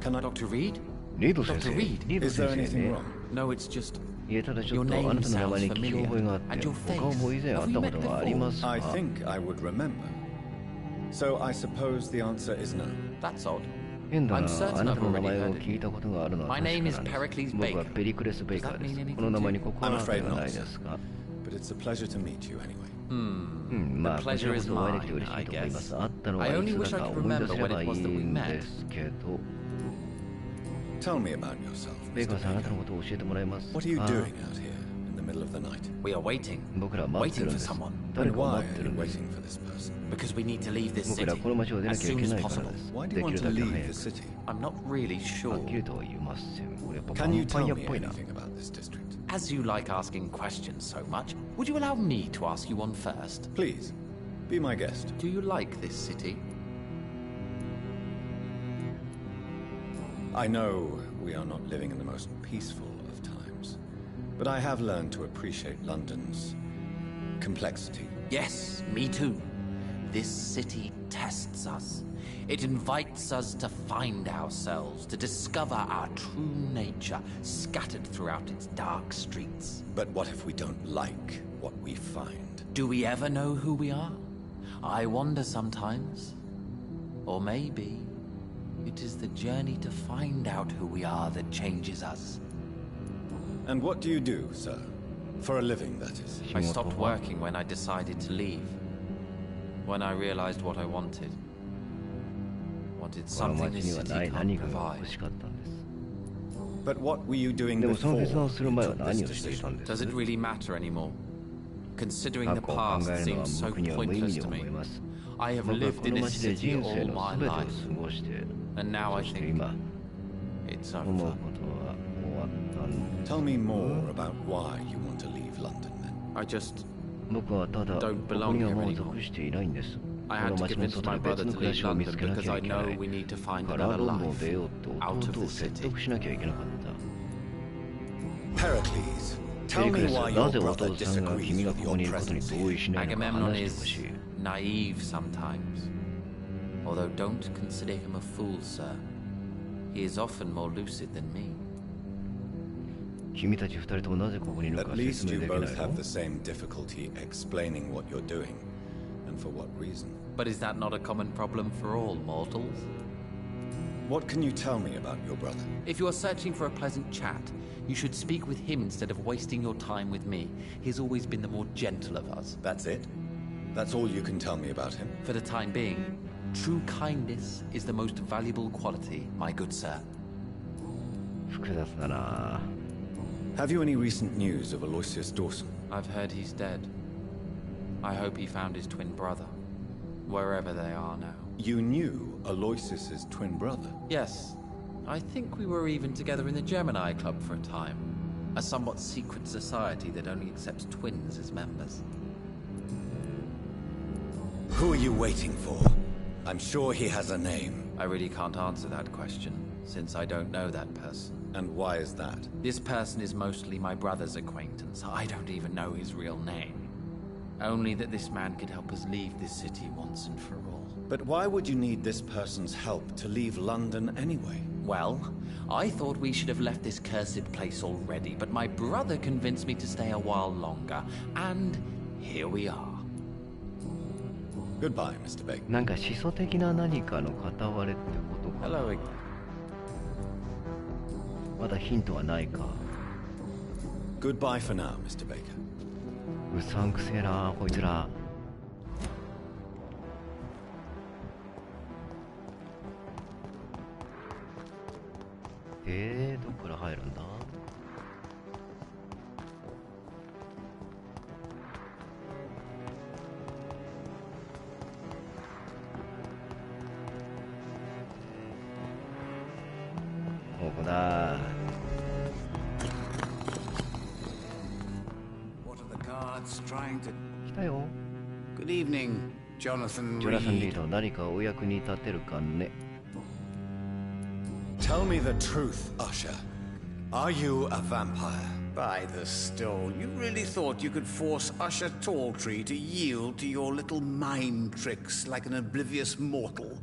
Can I... Dr. Reed? リード先 Dr. 生。 Reed? リード Is there 先生 anything ね。 wrong? No, it's just いえ、ただちょっ Your と name あなたの名 sounds 前に聞き familiar. 覚えがあって And your お顔も以前会ったことがありますが I think I would remember. So I suppose the answer is no. that's odd. 変だ I'm な、 certain あな I've たの名 already 前 heard を it. 聞いたことがあるのは My 確か name なん is です。 Pericles 僕は Baker. ペリクレス・ベイカーで Does that す mean anything。この名前に心 I'm 当たり afraid はない not, で sir. すか？ But it's a pleasure to meet you anyway. うん、まあ、 The こちら pleasure こ is そお会いできて mine, 嬉しいと思います。 I guess. 会ったのは I い only つ wish だ I か could 思い出 remember せ when ばい it い was that we ん met. ですけど、 Tell me about yourself, ベイ Mr. カーさん、あなた Baker. のことを教えてもらえますか？ What are you doing out here in the middle of the night? We are waiting. 僕らは待ってるん Waiting で for す。 someone. 誰 And かを why 待って are る you んです。 waiting for this person? Because we need to leave this 僕 city らこの街を出な as きゃい soon け as ないから possible. です。 Why do で you き want る to だけ leave 早 the く。 city? I'm not really はっき sure. りとは言いません。これやっぱヴ Can you ァンパイ tell アっ me ぽいな。 anything about this district? As you like asking questions so much, would you allow me to ask you one first? Please, be my guest. Do you like this city? I know we are not living in the most peaceful of times, but I have learned to appreciate London's complexity. Yes, me too. This city tests us. It invites us to find ourselves, to discover our true nature scattered throughout its dark streets. But what if we don't like what we find? Do we ever know who we are? I wonder sometimes. Or maybe it is the journey to find out who we are that changes us. And what do you do, sir? For a living, that is. I stopped working when I decided to leave. When I realized what I wanted. Wanted この something 町 this には city ない can't 何かが provide. 欲しかったんです。 But what were you doing でもその before 決断をする you 前は took 何 this をしていた decision? んです Does it really matter anymore? Considering 過 the 去を考 past えるのは seems so 僕には無意味 pointless に to 思い me. ます。 I have 僕は lived こ in の this 町で city 人生 all の my 全てを過 life. ごして、 And now I そして think 今、 it's 思うこ over. とは終わったんです Tell me more about why you want to leave London, then. I just... 僕はただ、こ Don't こ belong には here もう anymore. 属していないんです。 I この had to 町の convince 外 my で別 brother の to 暮ら leave しを見 London つけな because きゃ I いけない。 know we need to find だから another ロンドンを life 出ようと out of 弟を the 説 city. 得しなきゃいけなかった。 Pericles, ペ tell リク me レス、 why な your ぜ brother 弟さんが disagrees 君が with ここ your にいることに presence 同 here. 意しないのか Agamemnon 話して is ほしい。 naive sometimes. Although don't consider him a fool, sir. He is often more lucid than me. 君たち二人ともなぜここにいるの At か least 説明 you できない both の have the same difficulty explaining what you're doing, and for what reason. But is that not a common problem for all mortals? What can you tell me about your brother? If you are searching for a pleasant chat, you should speak with him instead of wasting your time with me. He has always been the more gentle of us. That's it? That's all you can tell me about him? For the time being, true kindness is the most valuable quality, my good sir. 複雑だな。 Have you any recent news of Aloysius Dawson? I've heard he's dead. I hope he found his twin brother, wherever they are now. You knew Aloysius's twin brother? Yes, I think we were even together in the Gemini Club for a time. A somewhat secret society that only accepts twins as members. Who are you waiting for? I'm sure he has a name. I really can't answer that question, since I don't know that person. And why is that? This person is mostly my brother's acquaintance. I don't even know his real name. Only that this man could help us leave this city once and for all. But why would you need this person's help to leave London anyway? Well, I thought we should have left this cursed place already, but my brother convinced me to stay a while longer. And here we are. Goodbye, Mr. Baker. なんか始祖的な何かの片割れってことかな。 Hello again. まだヒントはないか。 Goodbye for now, Mr. Baker. うさんくせえなこいつら。どっから入るんだ？ここだ。 What are the guards trying to... 来たよ。 Good evening, Jonathan ジョナサン・リー Reed. ド、何かお役に立てるかね。 Tell me the truth, Usher. Are you a vampire? By the stole, you really thought you could force Usher Talltree to yield to your little mind tricks like an oblivious mortal?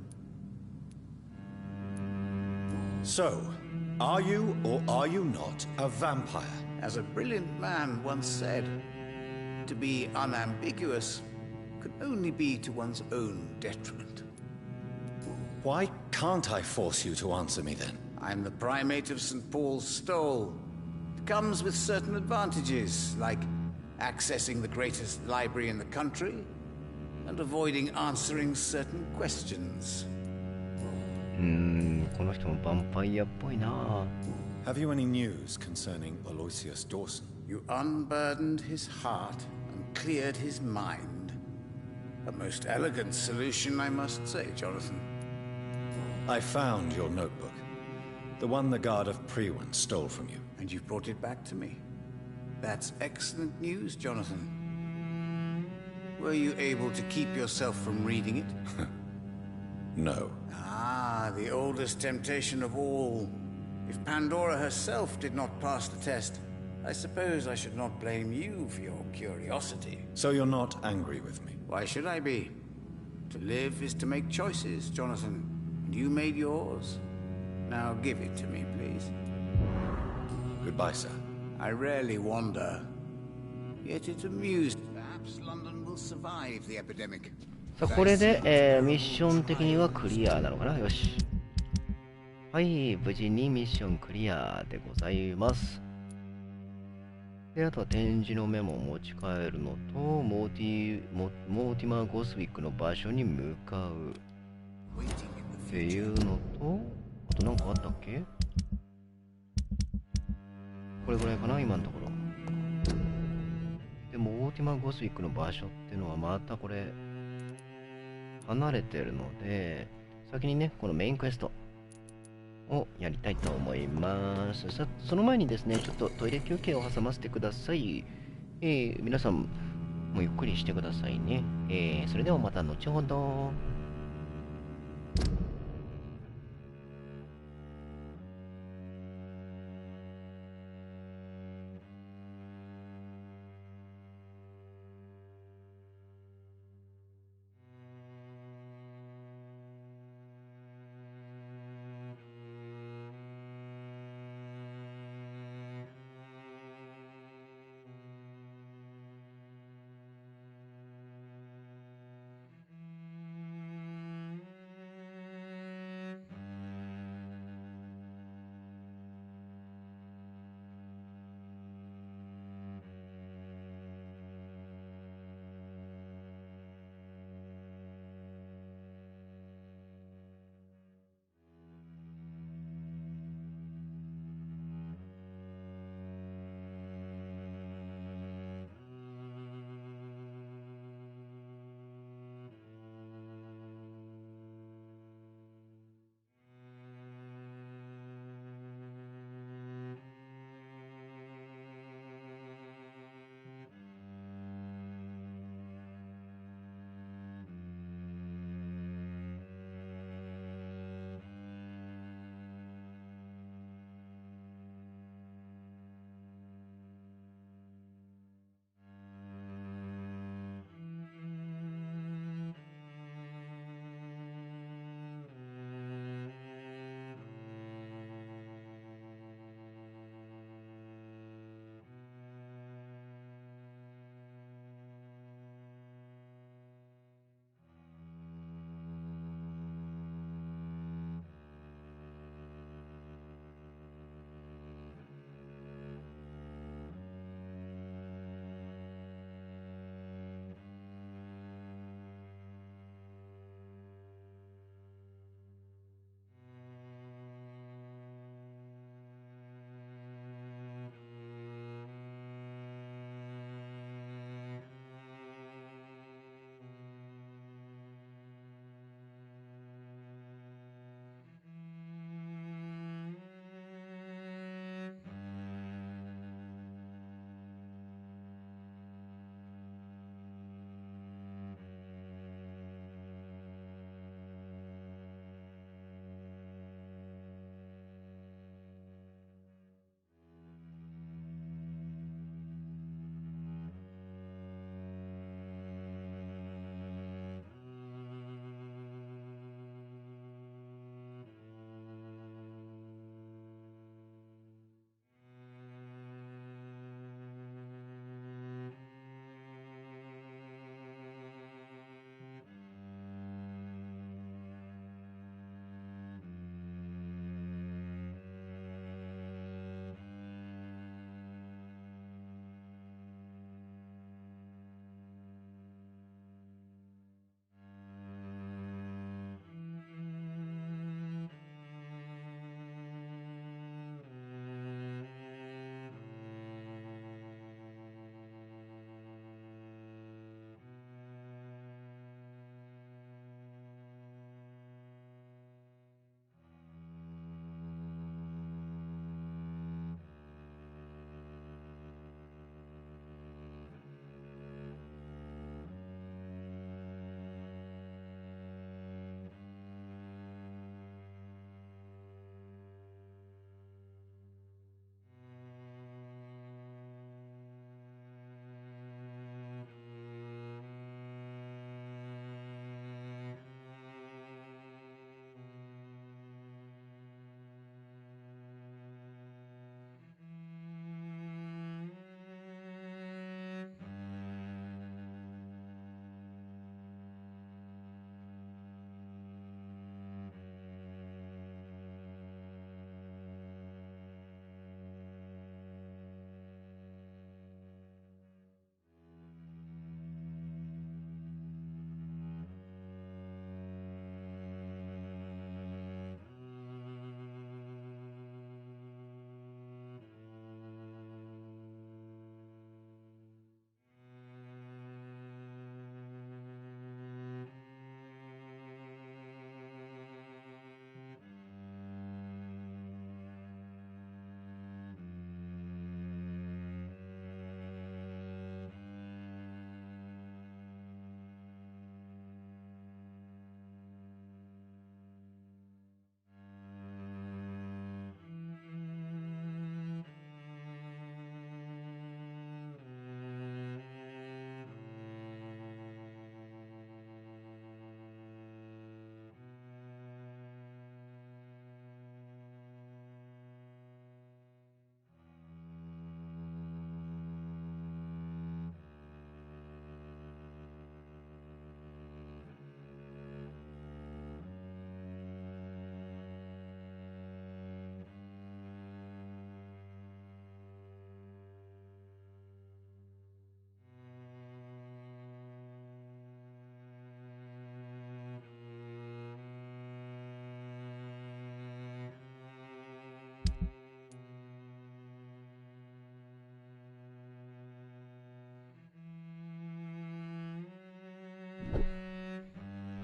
So, are you or are you not a vampire? As a brilliant man once said, to be unambiguous could only be to one's own detriment. Why can't I force you to answer me then? I'm the primate of St. Paul's Stole. It comes with certain advantages, like accessing the greatest library in the country and avoiding answering certain questions. この人もヴァンパイアっぽいな。 Have you any news concerning Aloysius Dawson? You unburdened his heart and cleared his mind. A most elegant solution, I must say, Jonathan. I found your notebook. The one the guard of Prewen stole from you. And you brought it back to me. That's excellent news, Jonathan. Were you able to keep yourself from reading it? No. Ah, the oldest temptation of all. If Pandora herself did not pass the test, I suppose I should not blame you for your curiosity. So you're not angry with me? Why should I be? To live is to make choices, Jonathan. And you made yours. Now give it to me, please. Goodbye, sir. I rarely wander. Yet it amused. perhaps London will survive the epidemic. さあこれで、ミッション的にはクリアなのかな。よし。はい、無事にミッションクリアでございます。で、あとは展示のメモを持ち帰るのと、モーティマー・ゴスウィックの場所に向かうっていうのと、あと何かあったっけ？これぐらいかな、今のところ。でも、モーティマー・ゴスウィックの場所っていうのはまたこれ、離れてるので、先にね、このメインクエストをやりたいと思います。その前にですね、ちょっとトイレ休憩を挟ませてください。皆さんもゆっくりしてくださいね。それではまた後ほど。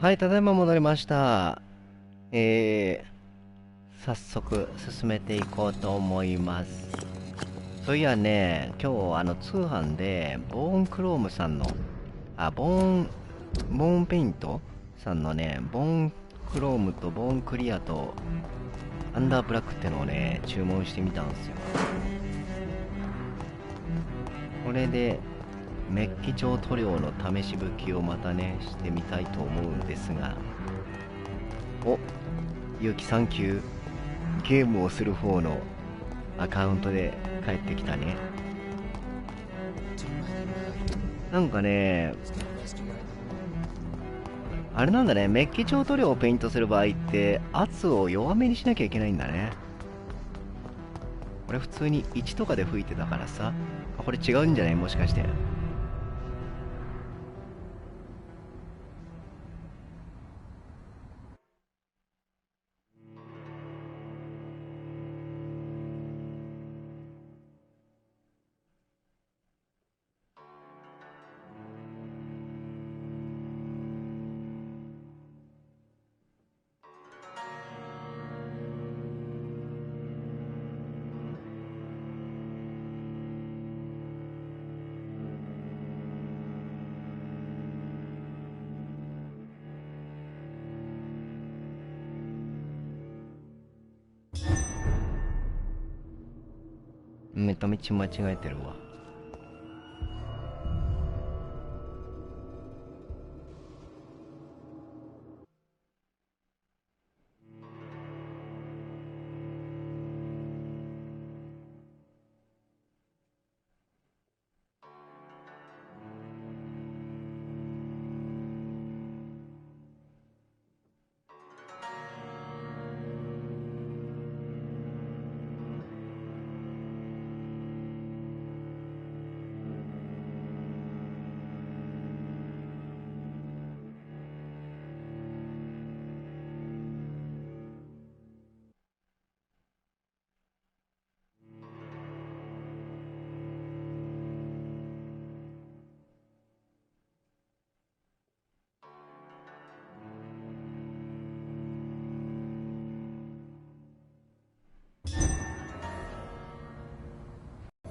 はい、ただいま戻りました。早速進めていこうと思います。そういやね、今日通販でボーンクロームさんのボーンペイントさんのね、ボーンクロームとボーンクリアとアンダーブラックってのをね、注文してみたんですよ。これでメッキ帳塗料の試し吹きをまたね、してみたいと思うんですが、お、ゆうきサンキュー。ゲームをする方のアカウントで帰ってきたね。なんかね、あれなんだね、メッキ帳塗料をペイントする場合って圧を弱めにしなきゃいけないんだね。これ普通に1とかで吹いてたからさ、これ違うんじゃない、もしかして。めためち間違えてるわ。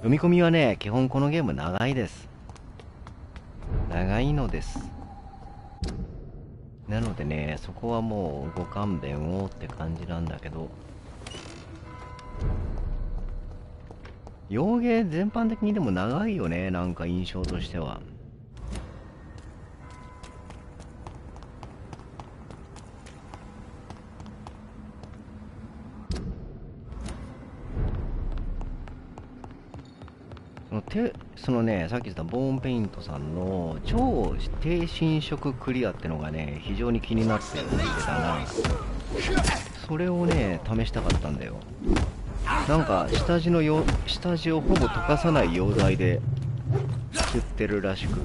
読み込みはね、基本このゲーム長いです。長いのです。なのでね、そこはもうご勘弁をって感じなんだけど、洋ゲー全般的にでも長いよね、なんか印象としては。そのね、さっき言ったボーンペイントさんの超低侵食クリアってのがね、非常に気になってるんだが、それをね、試したかったんだよ。なんか下地をほぼ溶かさない溶剤で作ってるらしく。っ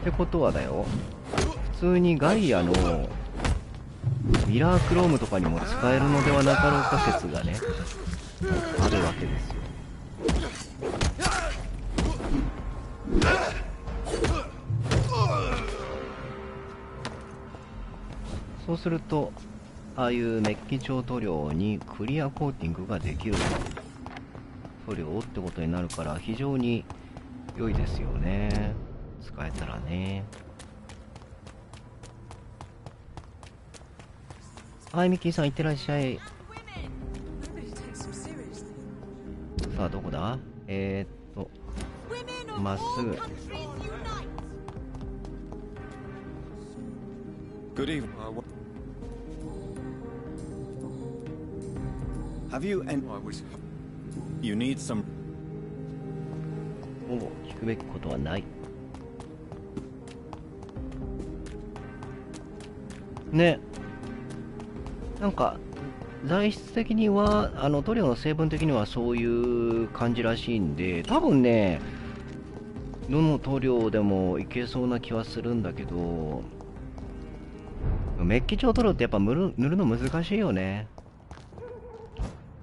てことはだよ、普通にガイアのミラークロームとかにも使えるのではなかろうか説がね、あるわけですよ。そうすると、ああいうメッキ帳塗料にクリアコーティングができる塗料ってことになるから非常に良いですよね。使えたらね。はい、ミッキーさんいってらっしゃい。さあ、どこだ？まっすぐ。Good evening. Have you and you need some ほぼ聞くべきことはない。ね。なんか材質的には塗料の成分的にはそういう感じらしいんで、多分ね、どの塗料でもいけそうな気はするんだけど、メッキ帳塗料ってやっぱ塗るの難しいよね。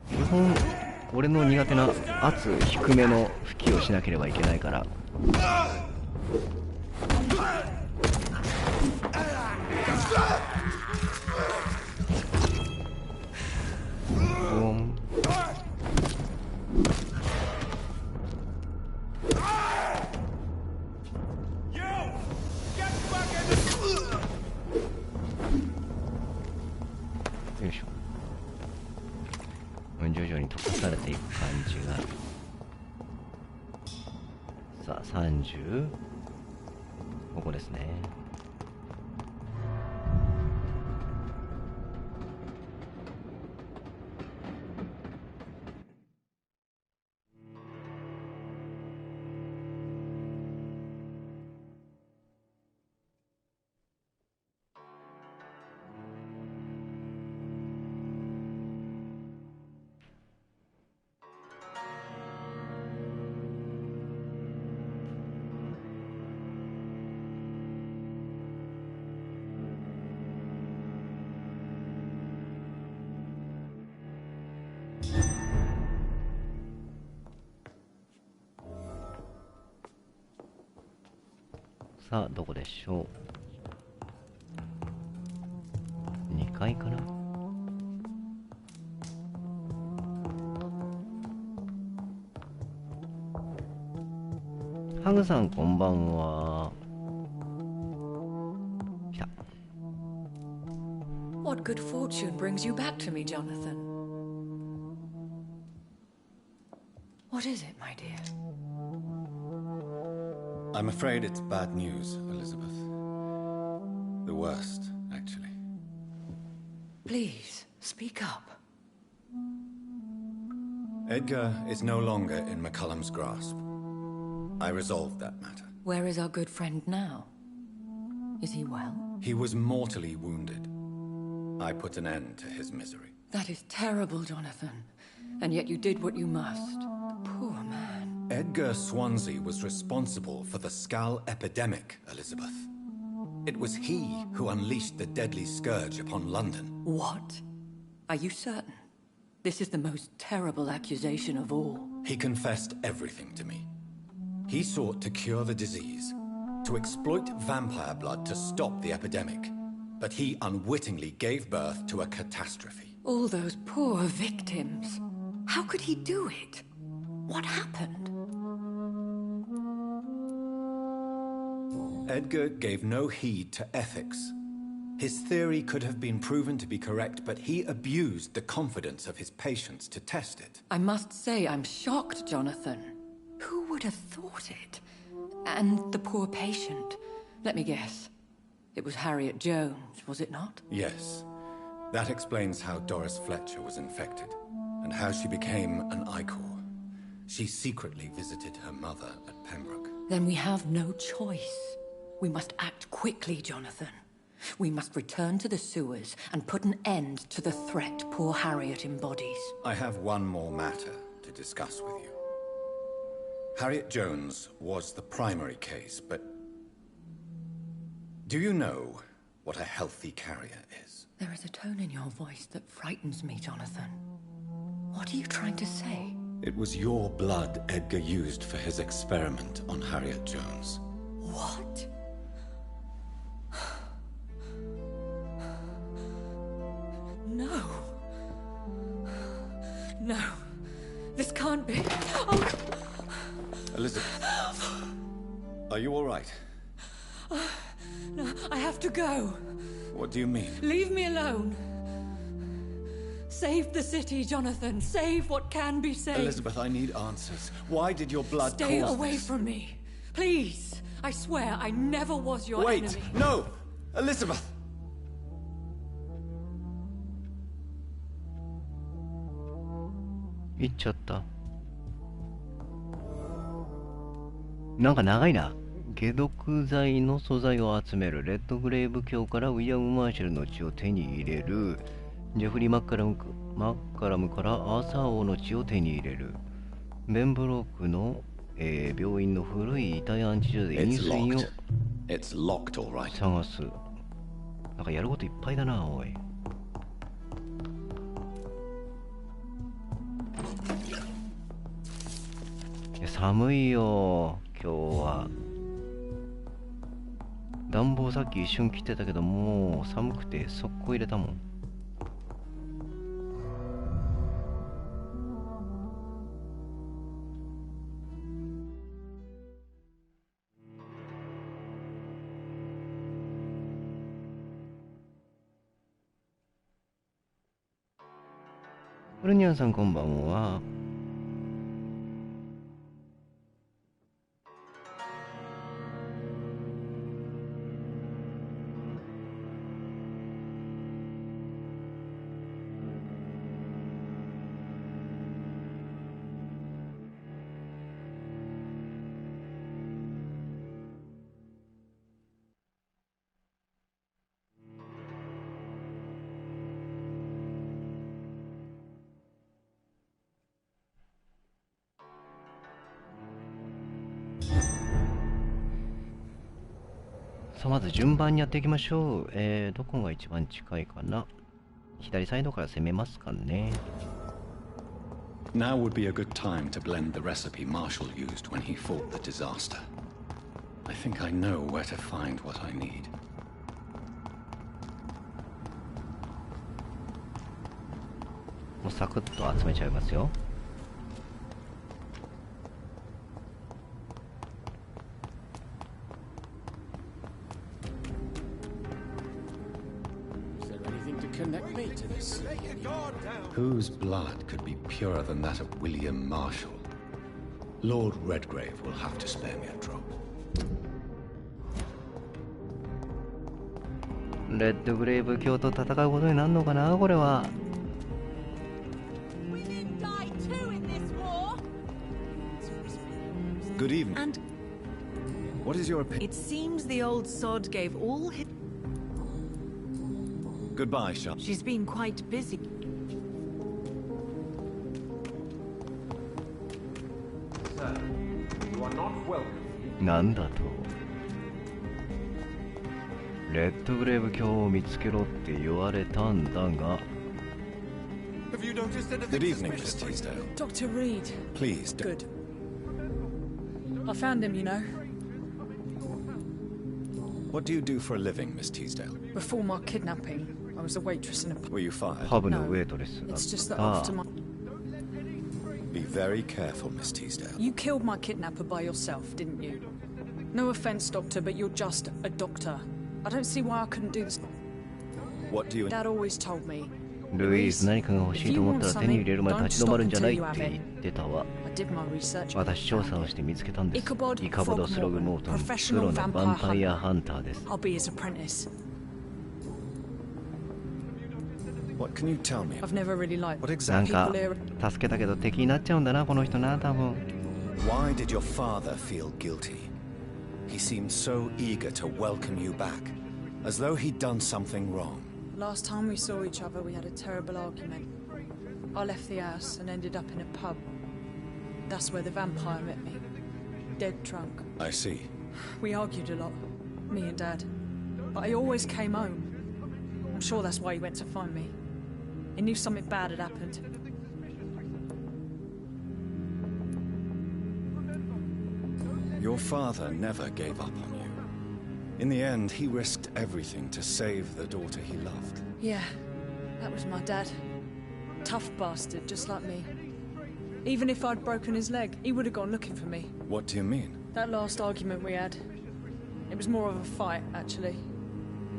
基本俺の苦手な圧低めの吹きをしなければいけないから。よいしょ。徐々に溶かされていく感じが。さあ、30。ここですね。さあ、どこでしょう。2階かな。ハグさん、こんばんは。来た。What good fortune brings you back to me, Jonathan? What is it, my dear? I'm afraid it's bad news, Elizabeth. The worst, actually. Please, speak up. Edgar is no longer in McCullum's grasp. I resolved that matter. Where is our good friend now? Is he well? He was mortally wounded. I put an end to his misery. That is terrible, Jonathan. And yet you did what you must. Poor man. Edgar Swansea was responsible for the Skull epidemic, Elizabeth. It was he who unleashed the deadly scourge upon London. What? Are you certain? This is the most terrible accusation of all. He confessed everything to me. He sought to cure the disease, to exploit vampire blood to stop the epidemic. But he unwittingly gave birth to a catastrophe. All those poor victims. How could he do it? What happened? Edgar gave no heed to ethics. His theory could have been proven to be correct, but he abused the confidence of his patients to test it. I must say I'm shocked, Jonathan. Who would have thought it? And the poor patient. Let me guess. It was Harriet Jones, was it not? Yes. That explains how Doris Fletcher was infected, and how she became an Icor. She secretly visited her mother at Pembroke. Then we have no choice. We must act quickly, Jonathan. We must return to the sewers and put an end to the threat poor Harriet embodies. I have one more matter to discuss with you. Harriet Jones was the primary case, but do you know what a healthy carrier is? There is a tone in your voice that frightens me, Jonathan. What are you trying to say? It was your blood Edgar used for his experiment on Harriet Jones. What? No. No. This can't be. Oh. Elizabeth, are you all right? No, I have to go. What do you mean? Leave me alone. Save the city, Jonathan. Save what can be saved. Elizabeth, I need answers. Why did your blood Stay cause away this? from me. Please. I swear I never was your Wait! enemy. No! Elizabeth! 行っちゃった。なんか長いな。解毒剤の素材を集める。レッドグレイブ卿からウィリアム・マーシャルの血を手に入れる。ジェフリー・マッカラムからアーサー王の血を手に入れる。ベンブロークの、病院の古い遺体安置所で飲水を探す。なんかやることいっぱいだな、おい。寒いよ今日は。暖房さっき一瞬切ってたけど、もう寒くて速攻入れたもん。ブルニャンさんこんばんは。さあまず順番にやっていきましょう。どこが一番近いかな。左サイドから攻めますかね。Now would be a good time to blend the recipe Marshall used when he fought the disaster. I think I know where to find what I need. もうサクッと集めちゃいますよ。Whose blood could be purer than that of William Marshall? Lord Redgrave will have to spare me a drop. レッドグレイブ卿と戦うことになるのかな、これは。Good evening. And What is your opinion? it seems the old sod gave all his... Goodbye, Sharp. She's been quite busy. なんだと。レッドグレイブ卿を見つけろって言われたんだが。Good evening, Miss Teasdale. Dr. Reed. Please, Good. I found him, you know. What do you do for a living, Miss Teasdale? Before my kidnapping, I was a waitress in a pub. Were you fired? パブのウェイトレスだった。 It's just that after my... Be very careful, Miss Teasdale. You killed my kidnapper by yourself, didn't you? No offense, Doctor, but you're just a doctor. I don't see why I couldn't do this. What do you... Dad always told me. ルイーズ、何かが欲しいと思ったら手に入れるまで立ち止まるんじゃないって言ってたわ。 I did my research. 私調査をして見つけたんです。イカボド・スログモートン、プ professional ロのヴァンパイアハンターです。 I'll be his apprentice. What can you tell me? I've never really liked What なん exactly? か people here. 助けたけど敵になっちゃうんだな、この人な、多分。 Why did your father feel guilty? He seemed so eager to welcome you back, as though he'd done something wrong. Last time we saw each other, we had a terrible argument. I left the house and ended up in a pub. That's where the vampire met me. Dead drunk. I see. We argued a lot, me and Dad. But I always came home. I'm sure that's why he went to find me. He knew something bad had happened. Your father never gave up on you. In the end, he risked everything to save the daughter he loved. Yeah, that was my dad. Tough bastard, just like me. Even if I'd broken his leg, he would have gone looking for me. What do you mean? That last argument we had, it was more of a fight, actually.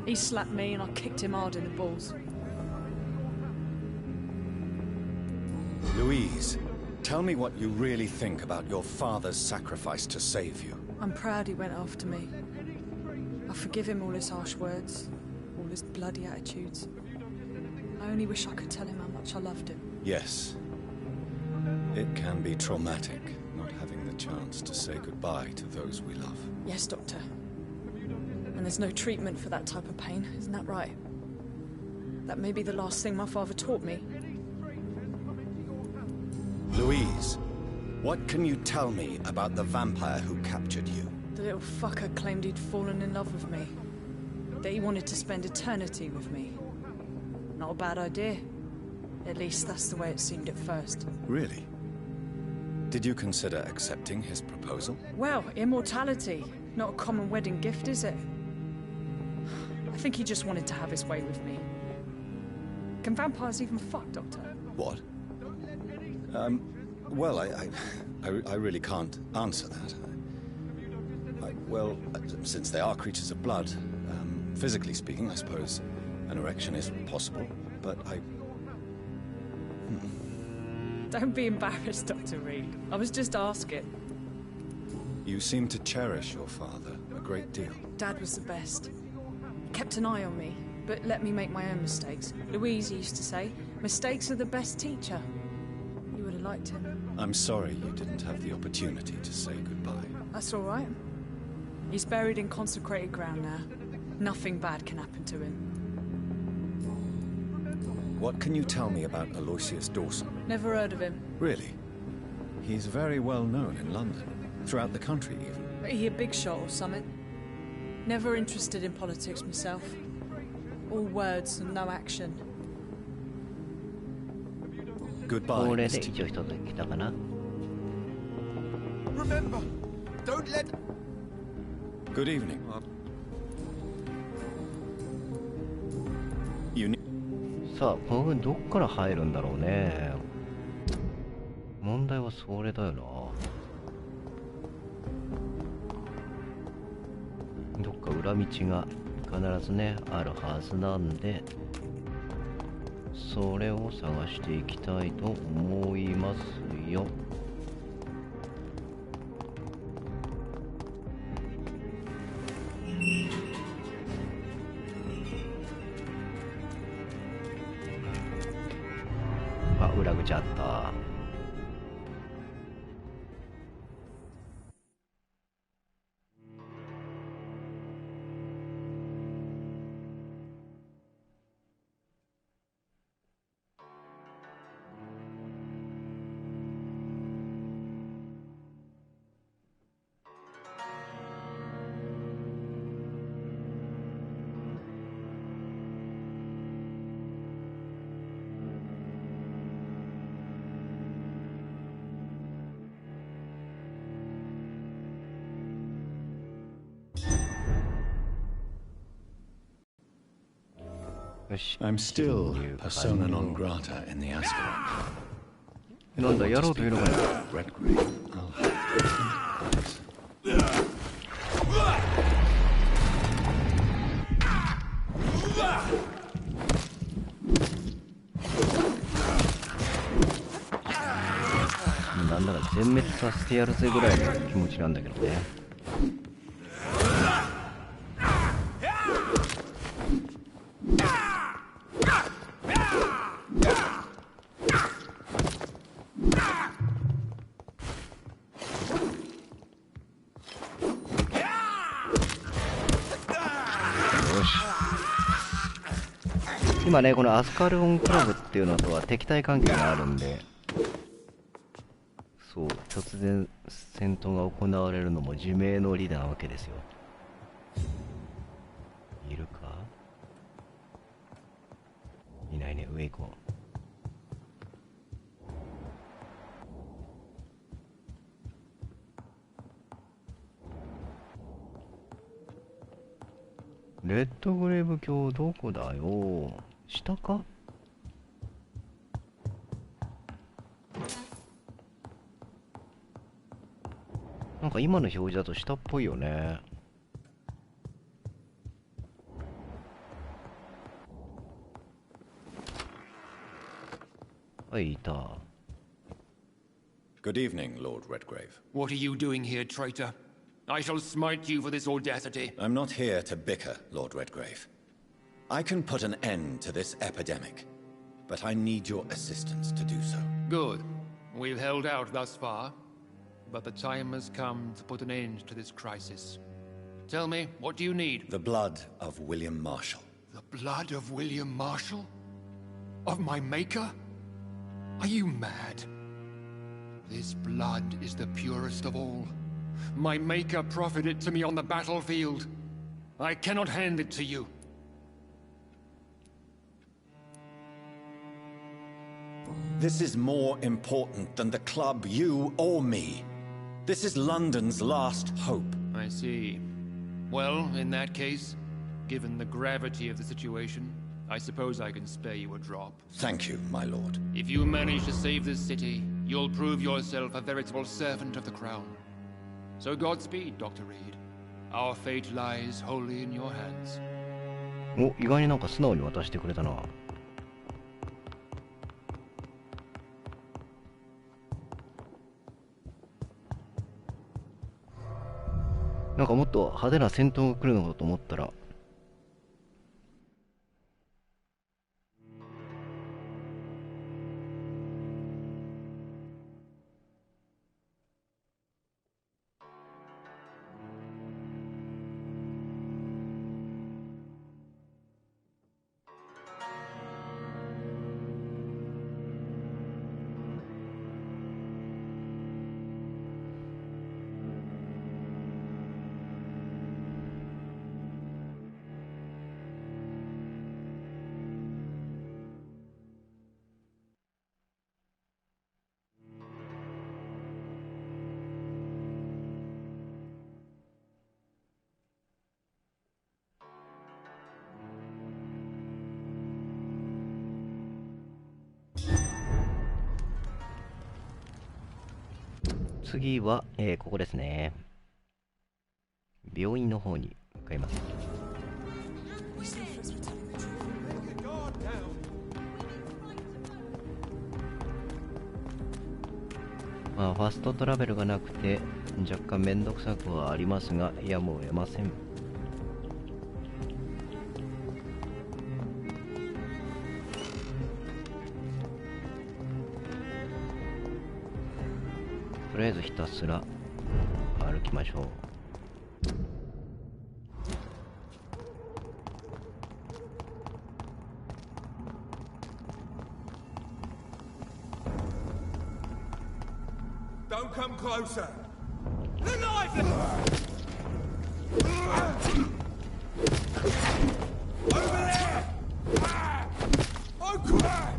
He slapped me and I kicked him hard in the balls. Louise, tell me what you really think about your father's sacrifice to save you. I'm proud he went after me. I forgive him all his harsh words, all his bloody attitudes. I only wish I could tell him how much I loved him. Yes. It can be traumatic, not having the chance to say goodbye to those we love. Yes, Doctor. And there's no treatment for that type of pain, isn't that right? That may be the last thing my father taught me. Louise, what can you tell me about the vampire who captured you? The little fucker claimed he'd fallen in love with me. That he wanted to spend eternity with me. Not a bad idea. At least that's the way it seemed at first. Really? Did you consider accepting his proposal? Well, immortality. Not a common wedding gift, is it? think he just wanted to have his way with me. Can vampires even fuck, Doctor? What? Well, I really can't answer that. Well, since they are creatures of blood, physically speaking, I suppose an erection is possible, but Don't be embarrassed, Dr. Reed. I was just asking. You seem to cherish your father a great deal. Dad was the best. He kept an eye on me, but let me make my own mistakes. Louise used to say, mistakes are the best teacher. You would have liked him. I'm sorry you didn't have the opportunity to say goodbye. That's all right. He's buried in consecrated ground now. Nothing bad can happen to him. What can you tell me about Aloysius Dawson? Never heard of him. Really? He's very well known in London, throughout the country even. He a big shot or something? Never interested in politics myself. All words and no action. Goodbye. これで一応一つ来たかな。 Remember, don't let... Good evening. You need... さあ、このどっから入るんだろうね。問題はそれだよな。どっか裏道が必ずね、あるはずなんで、それを探していきたいと思いますよ。あ、裏口あった。I'm still persona non grata in the Ashbury. なんだ、やろうというのかね。なんなら全滅させてやるぜぐらいの気持ちなんだけどね。今ね、このアスカルオンクラブっていうのとは敵対関係があるんで、そう、突然戦闘が行われるのも自明の理なわけですよ。いるか？いないね、上行こう。レッドグレーブ卿どこだよ？下か？なんか今の表示だと下っぽいよね。はい、いた。Good evening, Lord Redgrave. What are you doing here, traitor? I shall smite you for this audacity. I'm not here to bicker, Lord Redgrave. I can put an end to this epidemic, but I need your assistance to do so. Good. We've held out thus far, but the time has come to put an end to this crisis. Tell me, what do you need? The blood of William Marshall. The blood of William Marshall? Of my maker? Are you mad? This blood is the purest of all. My maker proffered it to me on the battlefield. I cannot hand it to you. This is more important than the club, you or me. This is London's last hope. I see. Well, in that case, given the gravity of the situation, I suppose I can spare you a drop. Thank you, my lord. If you manage to save this city, you'll prove yourself a veritable servant of the crown. So Godspeed, Dr. Reed. Our fate lies wholly in your hands. お、意外になんか素直に渡してくれたな。なんかもっと派手な戦闘が来るのかと思ったら、次は、ここですね。病院の方に向かいます。まあ、ファストトラベルがなくて若干めんどくさくはありますが、やむを得ません。とりあえずひたすら歩きましょう。Don't come closer. The knife! Over there! Oh, God!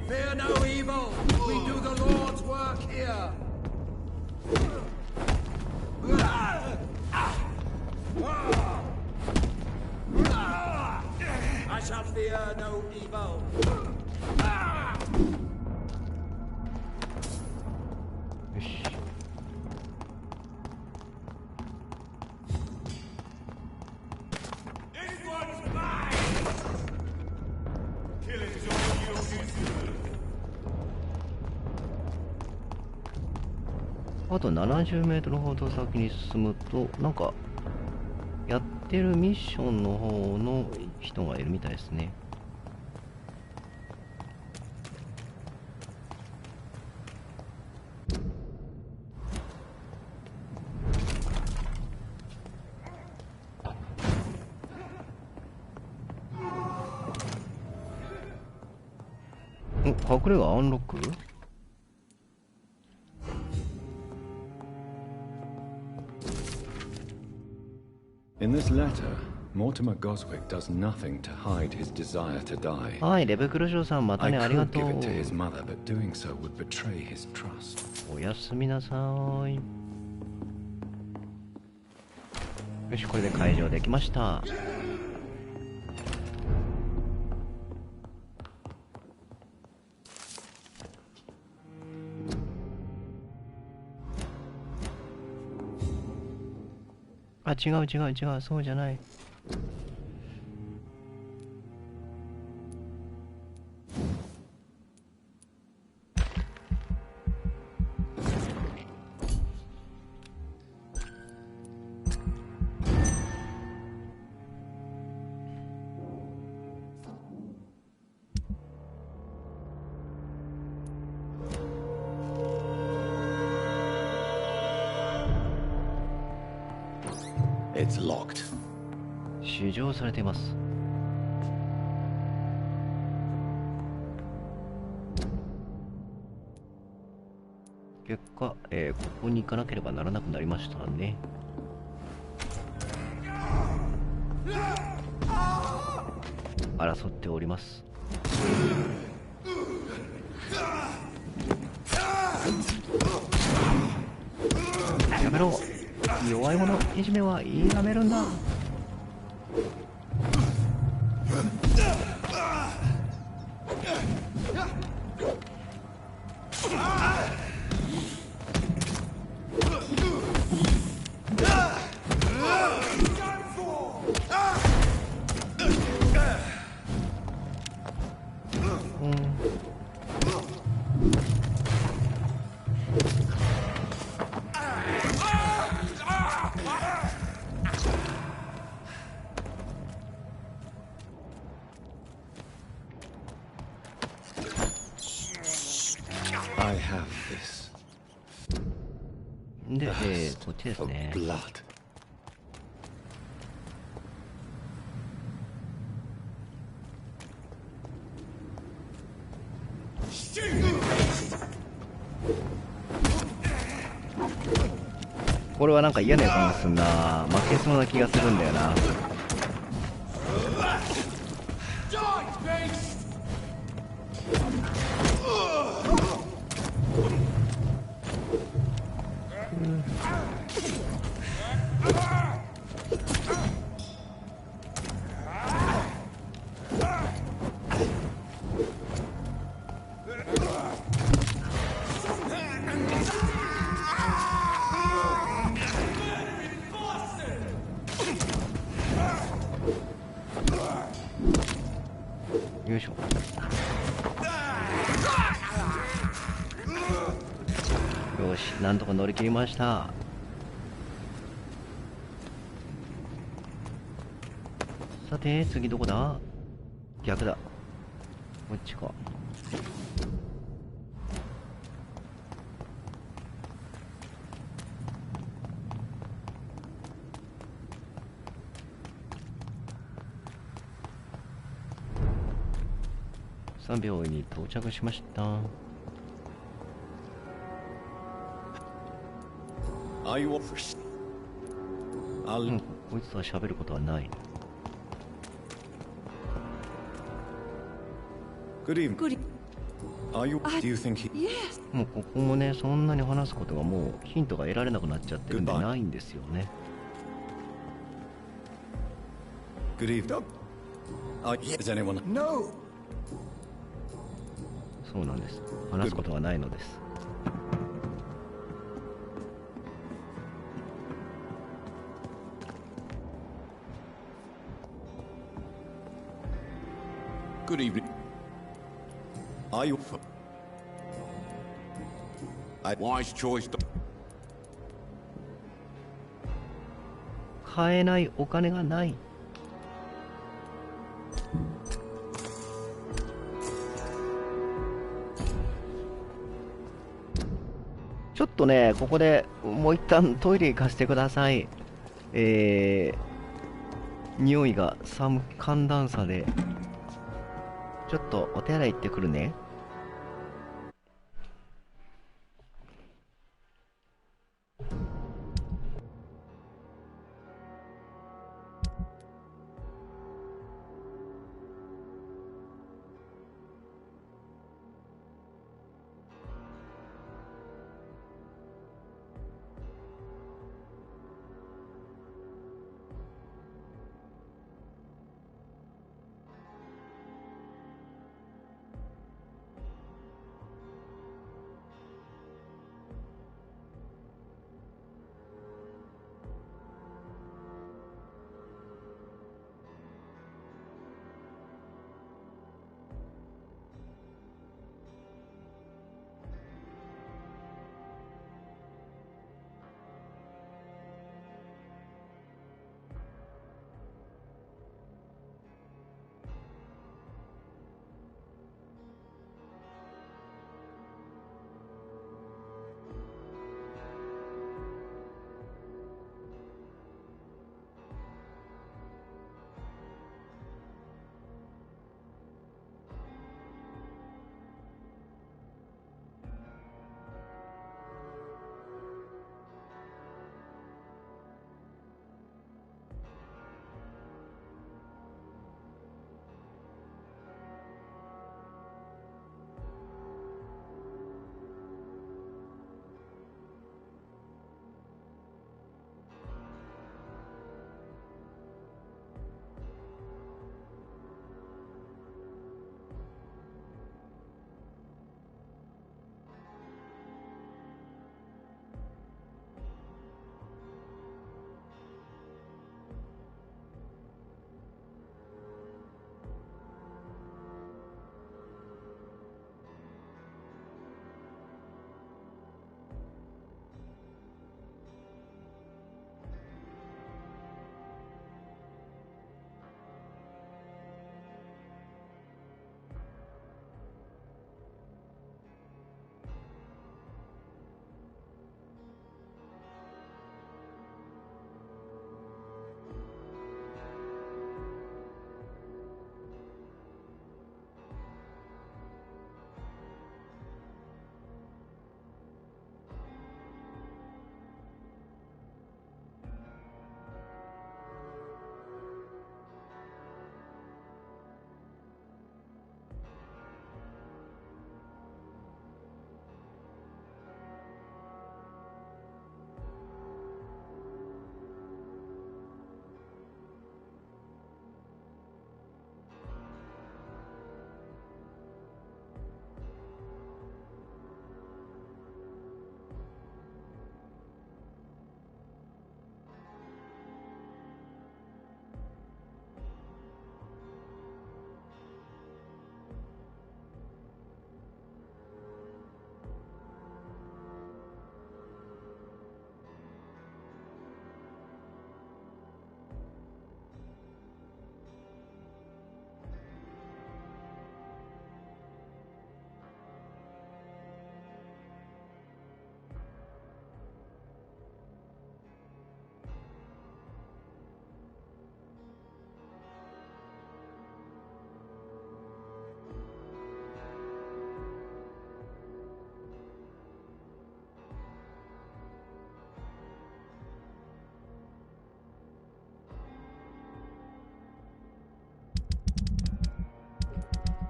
Fear no evil. We do the Lord's work here. I shall fear no evil. This one's mine. Kill it, John. あと70メートルほど先に進むと、なんかやってるミッションの方の人がいるみたいですね。隠れ家アンロック？In this letter, Mortimer Goswick does nothing to hide his desire to die. はい、レベクルショーさん、またね、ありが I と could う。 give it to his mother, but doing so would betray his trust. おやすみなさい。よし、これで解錠できました。あ、違う、そうじゃない。It's locked. 施錠されています。結果、ここに行かなければならなくなりましたね。争っております。やめろ。弱い者いじめはやめるんだ。I have this. で、こっちですね。Blood. これはなんか嫌な予感がするな。負けそうな気がするんだよな。よいしょ。よし、なんとか乗り切りました。さて次どこだ。逆だ。こっちか。3秒に到着しました。こいつとは喋ることはない。もうここもね、そんなに話すことがもうヒントが得られなくなっちゃってるんでないんですよね。そうなんです。話すことはないのです。Good evening. Are you? Wise choice. 買えないお金がない。ちょっとね、ここでもう一旦トイレ行かせてください。匂いが寒暖差で。ちょっとお手洗い行ってくるね。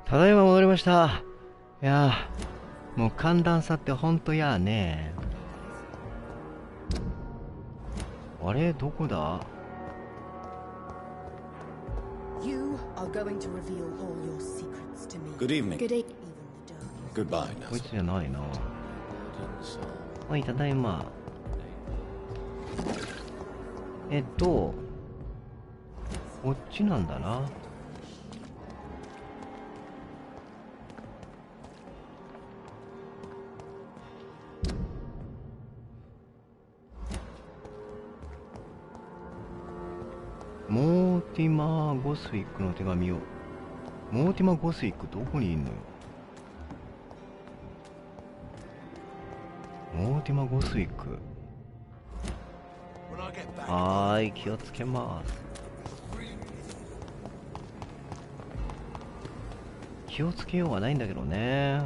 ただいま戻りました。いやー、もう寒暖差ってほんとやーね。あれどこだ？ You are going to reveal all your secrets to me. Good evening. Good evening. Goodbye, こい Nessa. つじゃないな。はい、ただいま。こっちなんだな。モーティマー・ゴスウィックの手紙を。モーティマー・ゴスウィックどこにいんのよ。モーティマー・ゴスウィック。はーい、気をつけます。気をつけようがないんだけどね。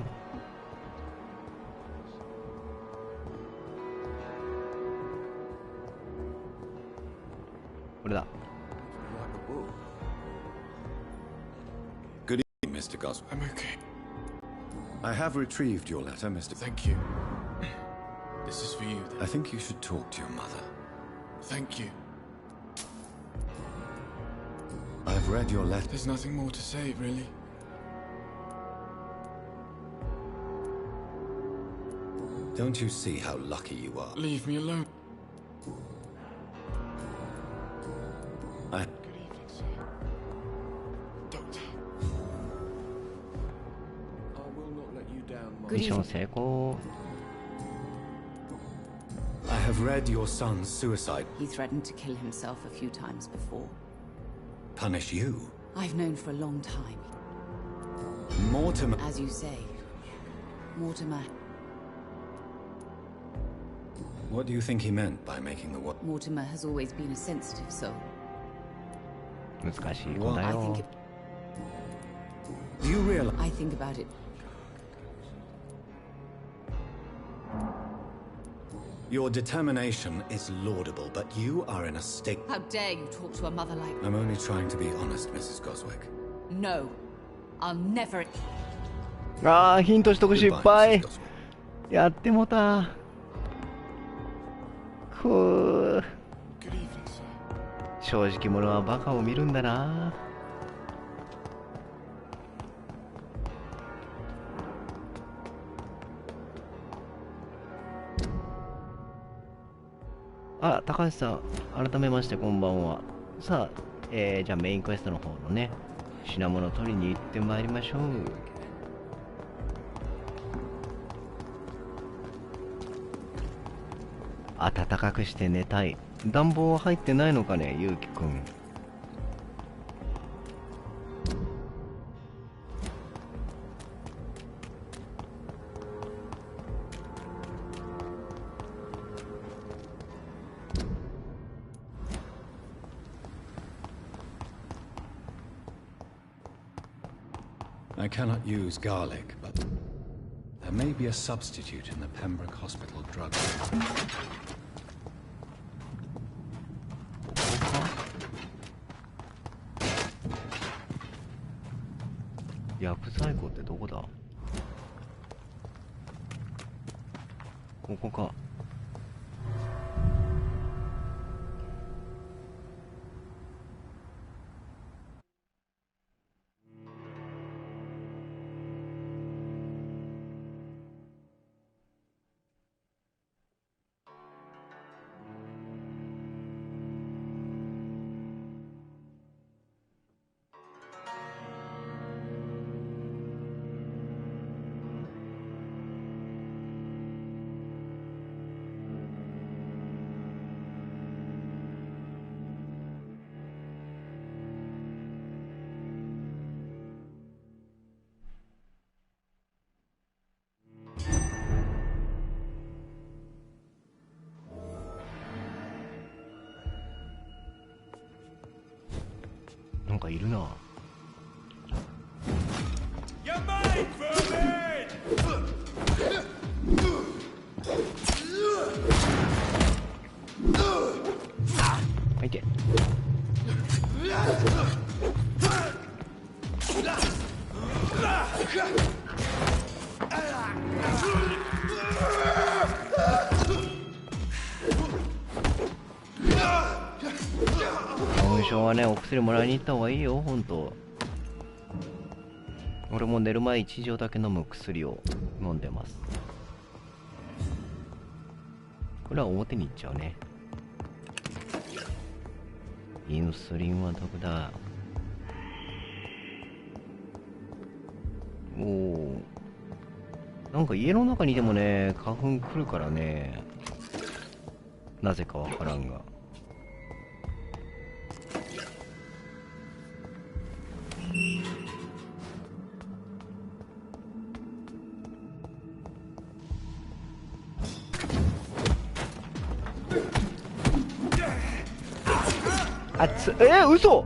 これだ。Good evening, Mr. Goswell. I'm okay. I have retrieved your letter, Mr. Thank you. This is for you, then. I think you should talk to your mother. Thank you. I've read your letter. There's nothing more to say, really. Don't you see how lucky you are? Leave me alone. I... Good evening, sir. Doctor. I will not let you down, ミッション成功。I have read your son's suicide. He threatened to kill himself a few times before. Punish you? I've known for a long time. Mortimer... As you say, Mortimer... What do you think he meant by making the what? Mortimer has always been a sensitive soul. 難しい子だ I よ think it, Do you realize... I think about it. Your determination is laudable, but you are in a state... How dare you talk to a mother like... I'm only trying to be honest, Mrs. Goswick. No. I'll never... ああ、ヒントしとく失 Goodbye, 敗 Mrs. Goswick. やってもた。くー。 Good evening, sir. 正直者はバカを見るんだな。あ、高橋さん、改めましてこんばんは。さあ、じゃあメインクエストの方のね、品物取りに行ってまいりましょう。暖かくして寝たい。暖房は入ってないのかね、ゆうきくん。I cannot use garlic, but there may be a substitute in the Pembroke Hospital drug. 薬剤庫ってどこだ？ここか。なんかいるな。入って。症はね、お薬もらいに行った方がいいよ、ほんと。俺も寝る前1錠だけ飲む薬を飲んでます。これは表に行っちゃうね。インスリンはどこだ。おお、なんか家の中にでもね、花粉来るからね、なぜかわからんが。あつ、嘘。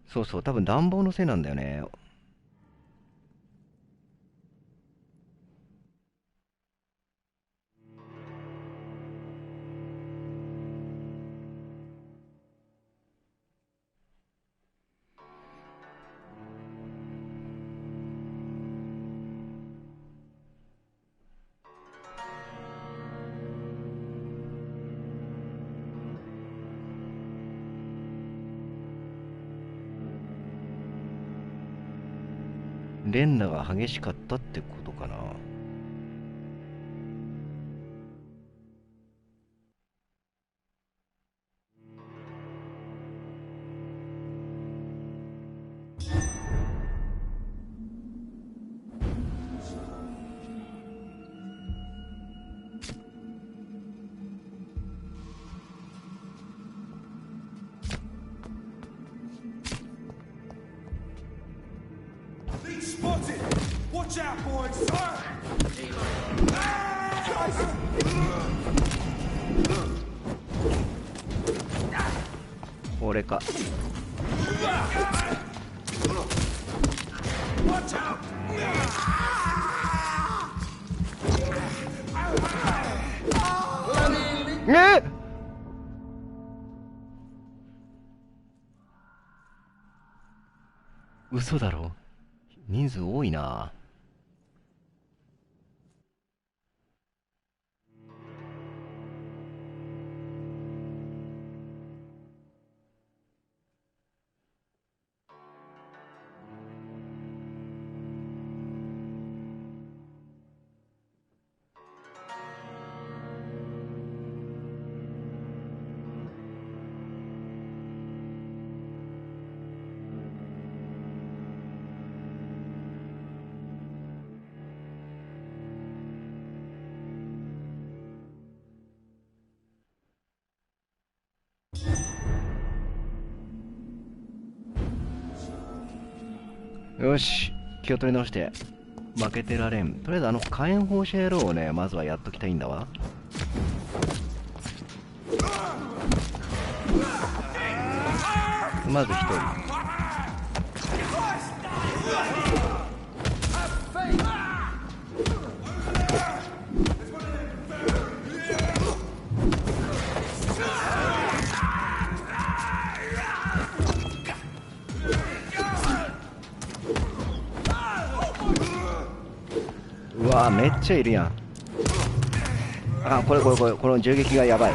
そうそう、多分暖房のせいなんだよね。連打が激しかったってことかな。これか。嘘だろ。人数多いな。よし、気を取り直して負けてられん。とりあえず火炎放射野郎をね、まずはやっときたいんだわ。まず一人。うわめっちゃいるやん。この銃撃がやばい。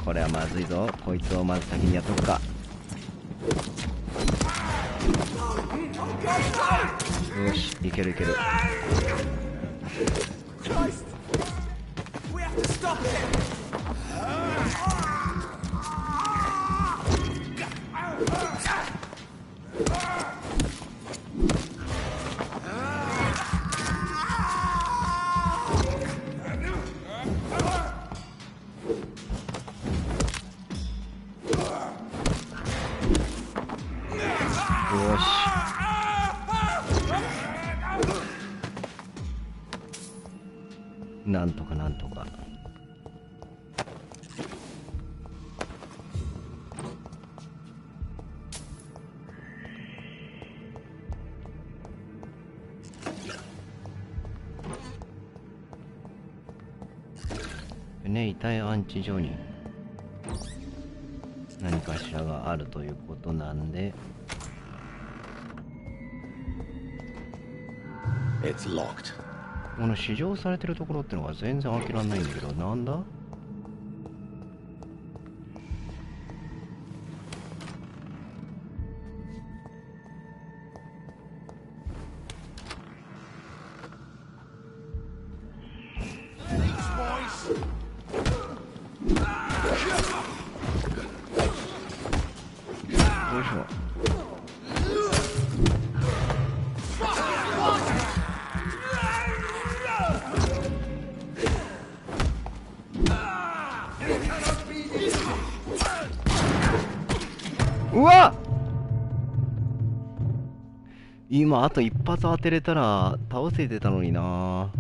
これはまずいぞ。こいつをまず先にやっとくか。よし、いけるいける。なんとかなんとか。ね、遺体安置所に何かしらがあるということなんで。It's locked. この試乗されてるところってのが全然開けらんないんだけど、なんだ？よいしょ。うわっ！今あと一発当てれたら倒せてたのにな。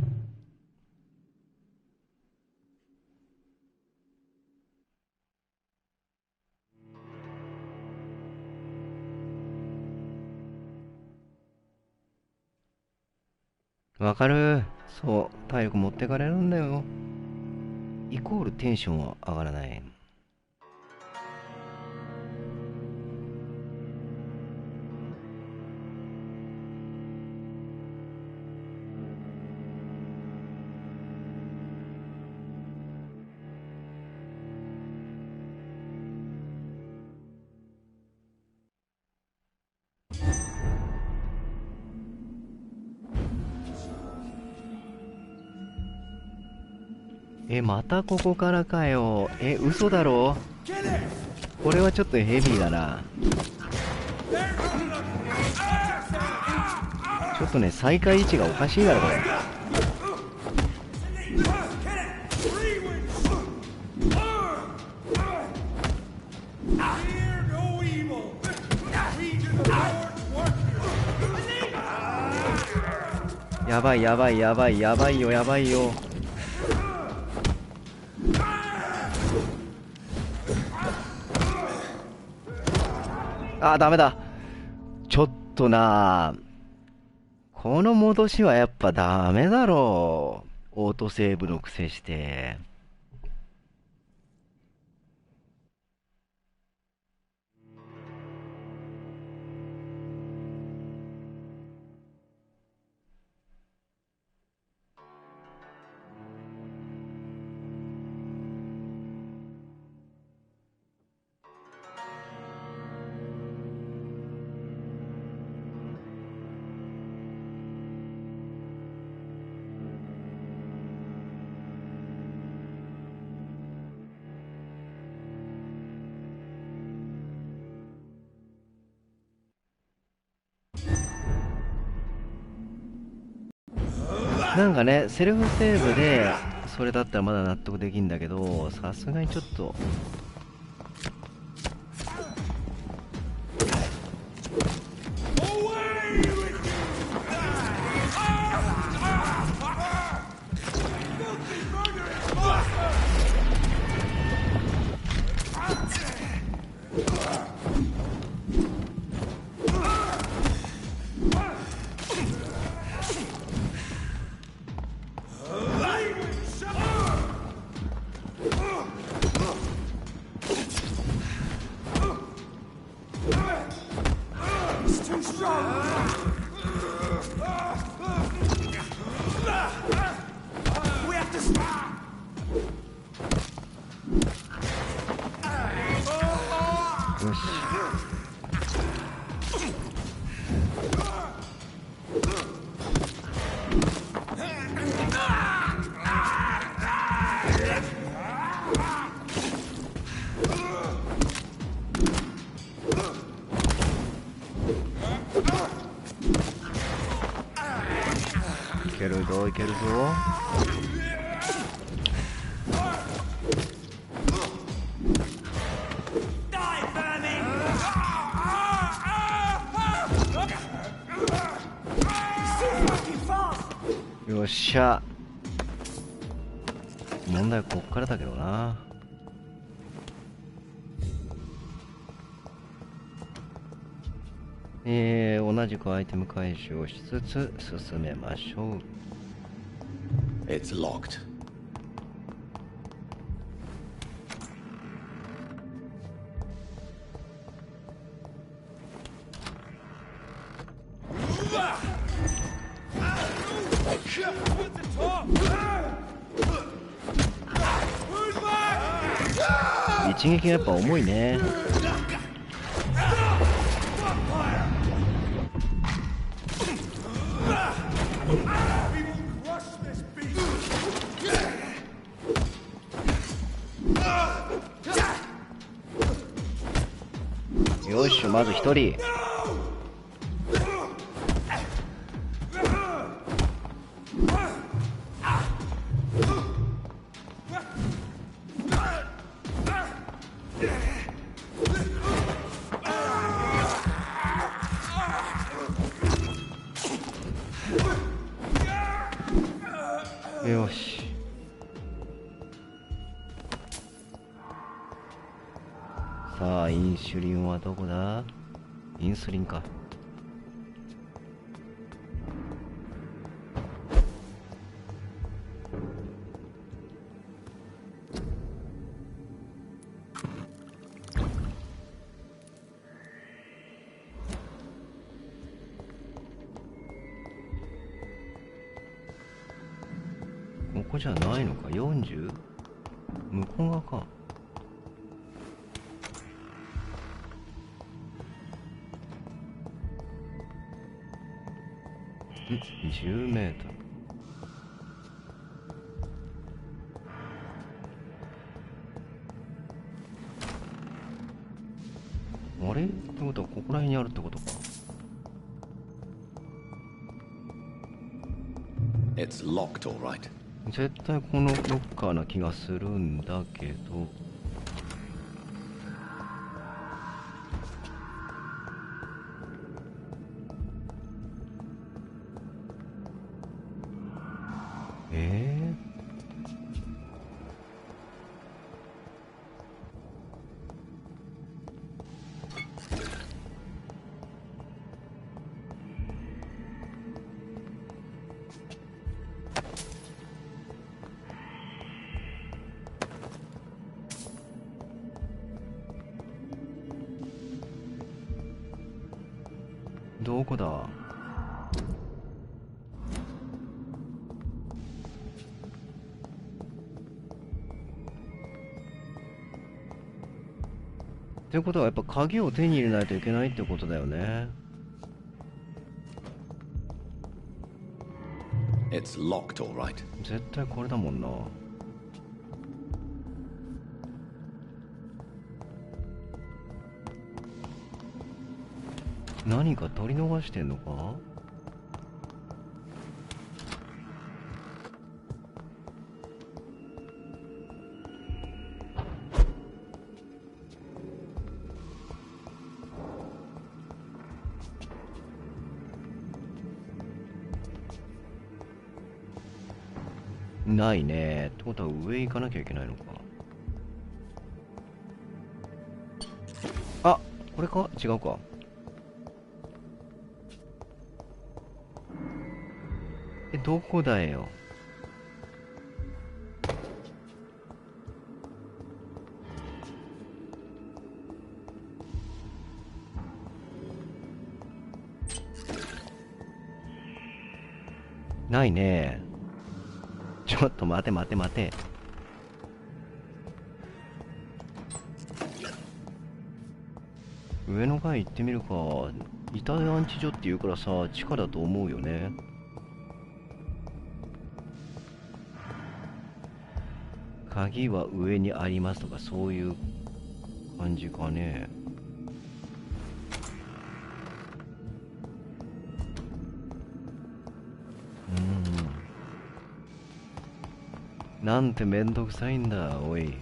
わかる。そう、体力持ってかれるんだよ。イコールテンションは上がらない。またここからかよ。嘘だろ。これはちょっとヘビーだな。ちょっとね、再開位置がおかしいだろこれ。やばいやばいやばいやばいよやばいよ。あー、ダメだ。ちょっとな、この戻しはやっぱダメだろう。オートセーブの癖して。なんかね、セルフセーブでそれだったらまだ納得できんだけど、さすがにちょっといけるぞ。よっしゃ。問題はこっからだけどな。同じくアイテム回収をしつつ進めましょう。It's locked. 一撃がやっぱ重いね。よし、まず一人。よし。さあ、インシュリンはどこだ？インスリンか。ここじゃないのか。 40？ 向こう側か。10メートル。あれってことはここら辺にあるってことか。It's locked, all right. 絶対このロッカーな気がするんだけど。どこだ？ってことはやっぱ鍵を手に入れないといけないってことだよね。It's locked, all right. 絶対これだもんな。何か取り逃してんのか？ないね。ってことは上行かなきゃいけないのか。あ、これか？違うか。どこだよ。ないね。ちょっと待て待て待て。上の階行ってみるか。遺体安置所って言うからさ、地下だと思うよね。鍵は上にありますとかそういう感じかね。なんてめんどくさいんだ、おい。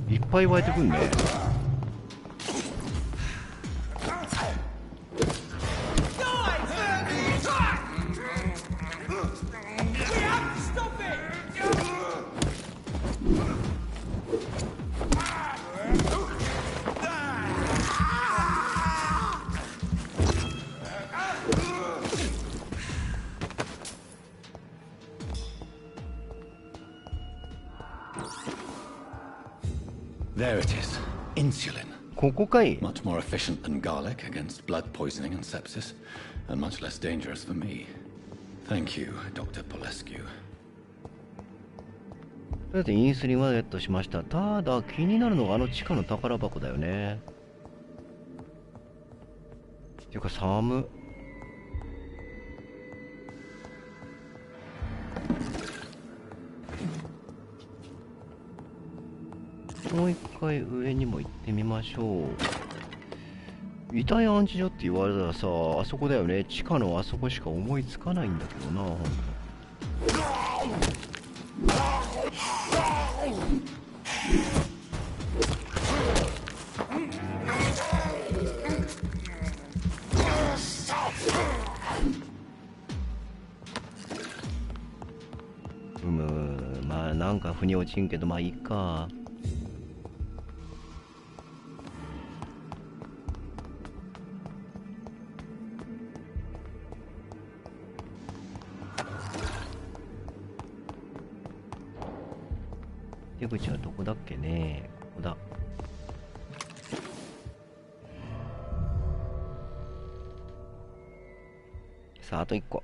いっぱい湧いてくんね。There it is. Insulin. ここかい。 Much more efficient than garlic against blood poisoning and sepsis, and much less dangerous for me. Thank you, Dr. Polescu. とりあえずインスリンはゲットしました。ただ気になるのがあの地下の宝箱だよね。っていうか寒。もう一回上にも行ってみましょう。遺体安置所って言われたらさ、あそこだよね。地下のあそこしか思いつかないんだけどな、ほんと。まあなんか腑に落ちんけど、まあいいか。出口はどこだっけね。ここだ。さあ、あと1個。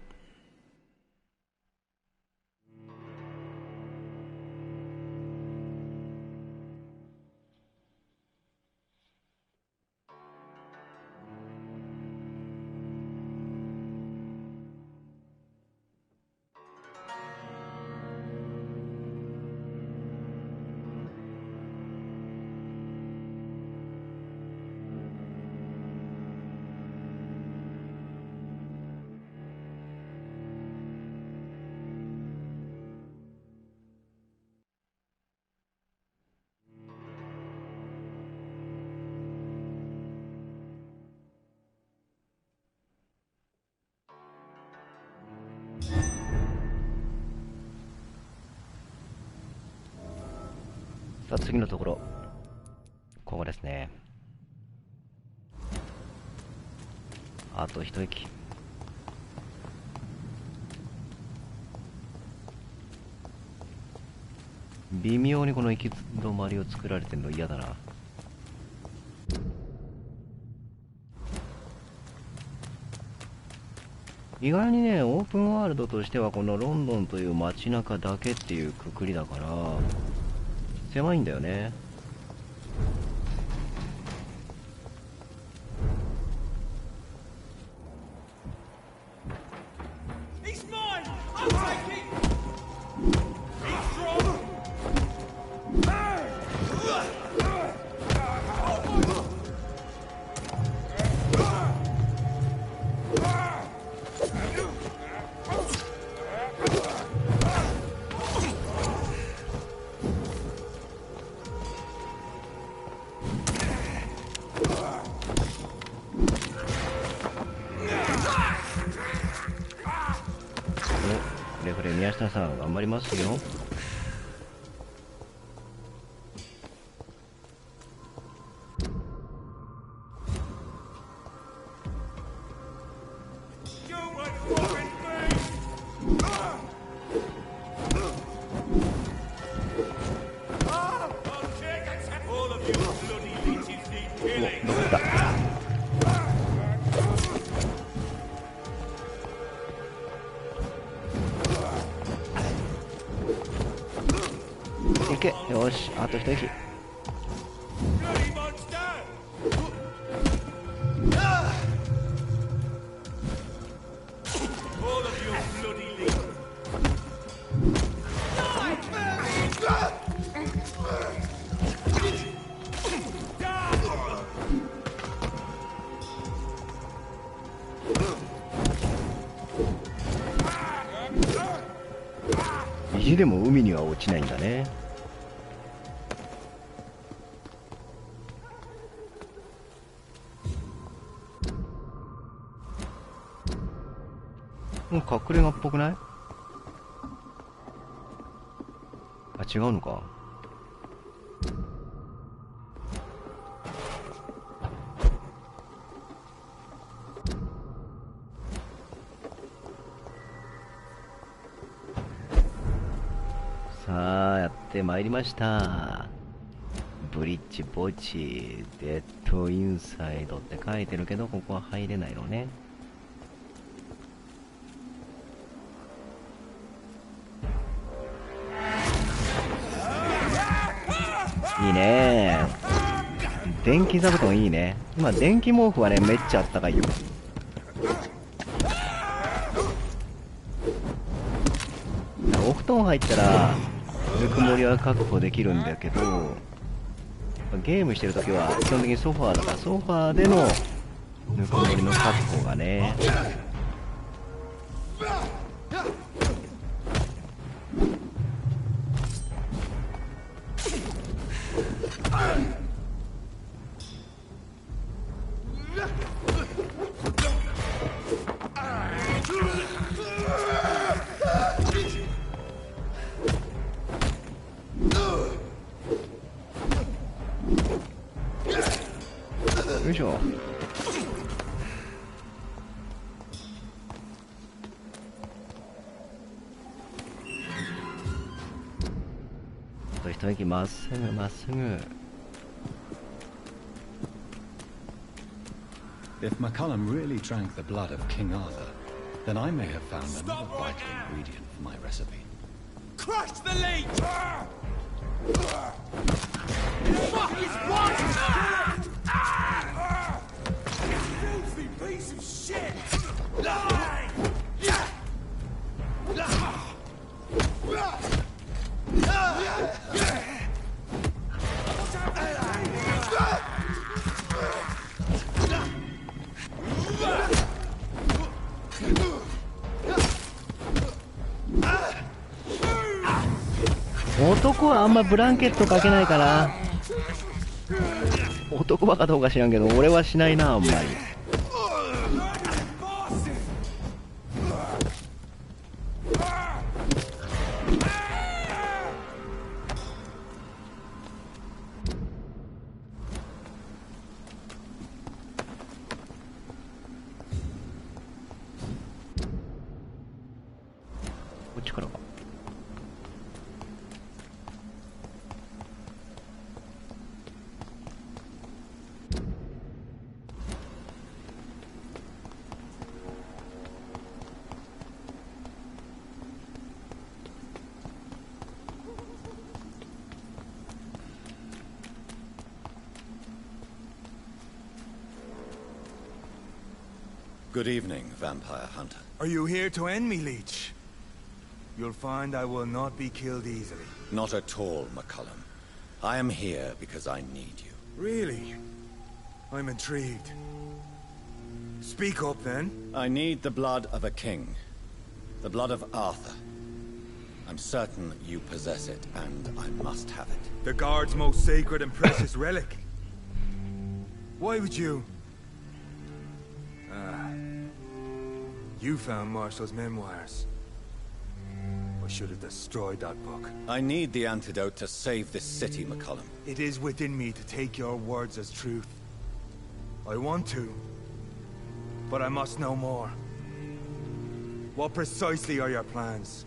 さあ次のところ、ここですね。あと一息。微妙にこの行き止まりを作られてるの嫌だな。意外にね、オープンワールドとしてはこのロンドンという街中だけっていうくくりだから狭いんだよね。これ宮下さん頑張りますよ。どこだ。いけ、よし、あと一息。意地でも海には落ちないんだね。隠れ家っぽくない？あ、違うのか。さあ、やってまいりました。ブリッジ墓地、デッドインサイドって書いてるけど、ここは入れないのね。いいねー。電気座布団いいね。今電気毛布はね、めっちゃあったかいよ。お布団入ったらぬくもりは確保できるんだけど、ゲームしてるときは基本的にソファーだから、ソファーでのぬくもりの確保がね。よいしょ。一息まっすぐまっすぐ。If McCullum really drank the blood of King Arthur, then I may have found another vital ingredient for my recipe. Crush the leech! Fuck is what? Filthy piece of shit!男はあんまブランケットかけないかな。男はかどうか知らんけど、俺はしないな、あんまり。こっちからか。Good evening, vampire hunter. Are you here to end me, Leech? You'll find I will not be killed easily. Not at all, McCullum. I am here because I need you. Really? I'm intrigued. Speak up, then. I need the blood of a king. The blood of Arthur. I'm certain you possess it, and I must have it. The Guard's most sacred and precious relic. Why would you... You found Marshall's memoirs. I should have destroyed that book. I need the antidote to save this city, McCullum. It is within me to take your words as truth. I want to, but I must know more. What precisely are your plans?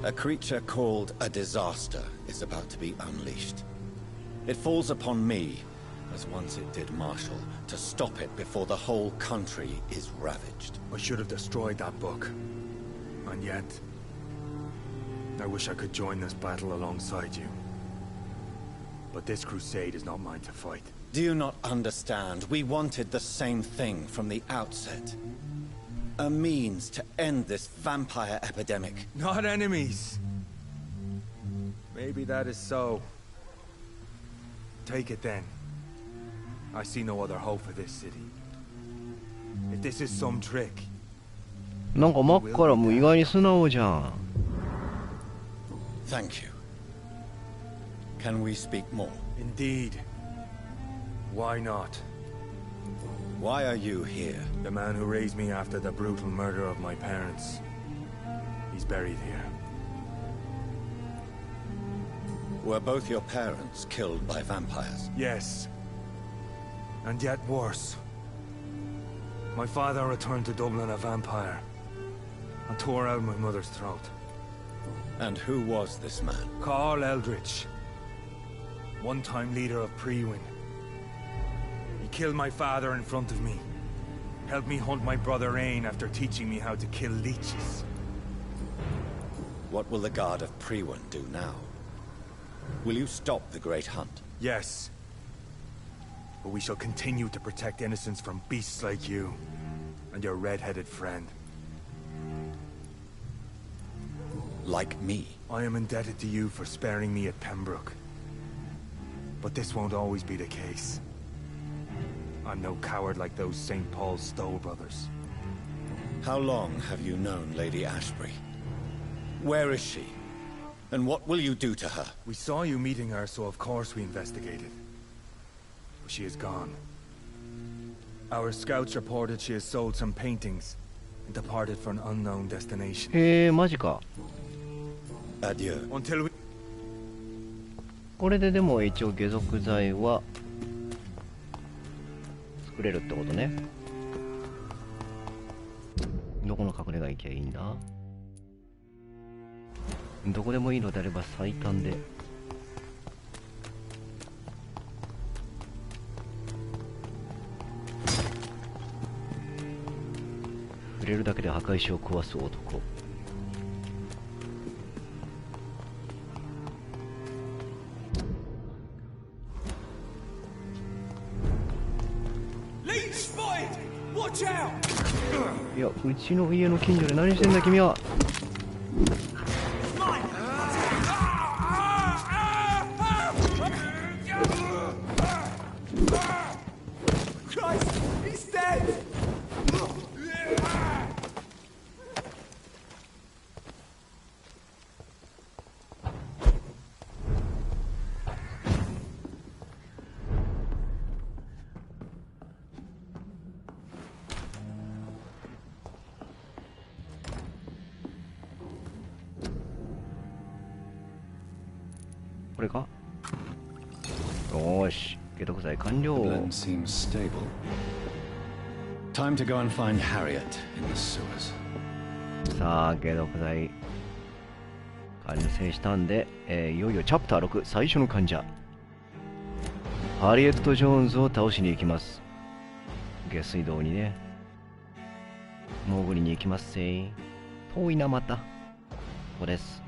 A creature called a disaster is about to be unleashed. It falls upon me, as once it did Marshall, to stop it before the whole country is ravaged. I should have destroyed that book. And yet, I wish I could join this battle alongside you. But this crusade is not mine to fight. Do you not understand? We wanted the same thing from the outset. A means to end this vampire epidemic. Not enemies. Maybe that is so. Take it then. I see no other hope for this city. If this is some trick... なんかマッカラも意外に素直じゃん。Thank you. Can we speak more? Indeed. Why not? Why are you here? The man who raised me after the brutal murder of my parents. He's buried here. Were both your parents killed by vampires? Yes. And yet worse. My father returned to Dublin a vampire and tore out my mother's throat. And who was this man? Carl Eldritch. One-time leader of Prewin. He killed my father in front of me. Helped me hunt my brother Ain after teaching me how to kill leeches. What will the Guard of Prewin do now? Will you stop the Great Hunt? Yes. But we shall continue to protect innocents from beasts like you and your red-headed friend. Like me? I am indebted to you for sparing me at Pembroke. But this won't always be the case. I'm no coward like those St. Paul Stowe brothers. How long have you known Lady Ashbury? Where is she? And what will you do to her? We saw you meeting her, so of course we investigated. But she is gone. Our scouts reported she has sold some paintings and departed for an unknown destination. マジか。 Adieu. Until we... これででも一応下属剤は作れるってことね。どこの隠れ家行きゃいいんだ？どこでもいいのであれば最短で。触れるだけで墓石を壊す男。いや、うちの家の近所で何してんだ君は。これか。よーし、解毒剤完了。 Blend seems stable. Time to go and find Harriet in the sewers. さあ、解毒剤完成したんで、いよいよチャプター6最初の患者ハリエット・ジョーンズを倒しに行きます。下水道にね潜りに行きますぜ。遠いな。またここです。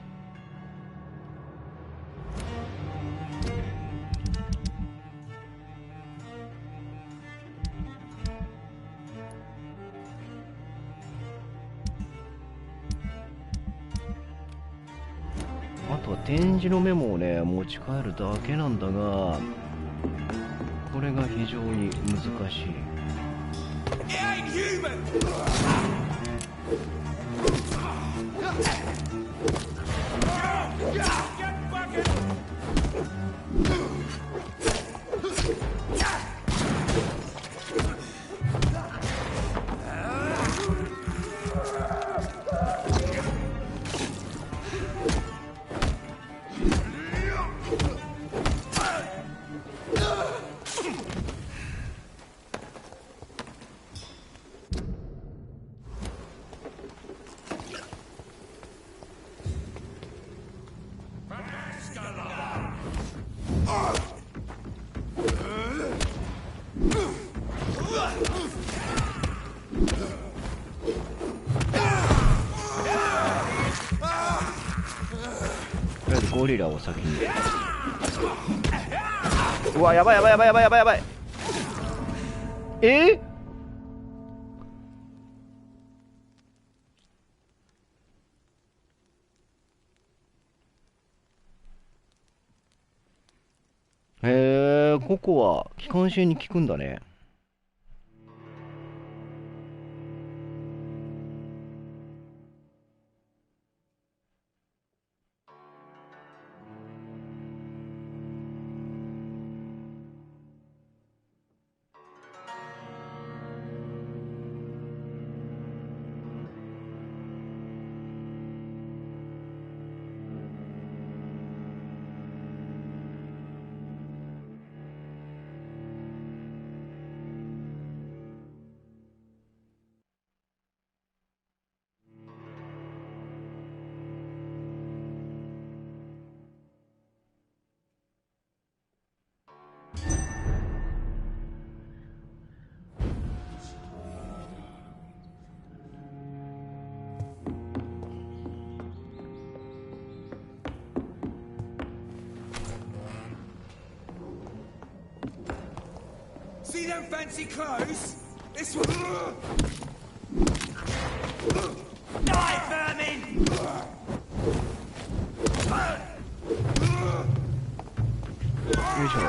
あとは展示のメモをね持ち帰るだけなんだが、これが非常に難しい。ゴリラを先に。うわ、やばいやばいやばいやばいやばいやばい。ここは機関銃に効くんだね。See them fancy clothes? This one. Die, vermin! よいしょ。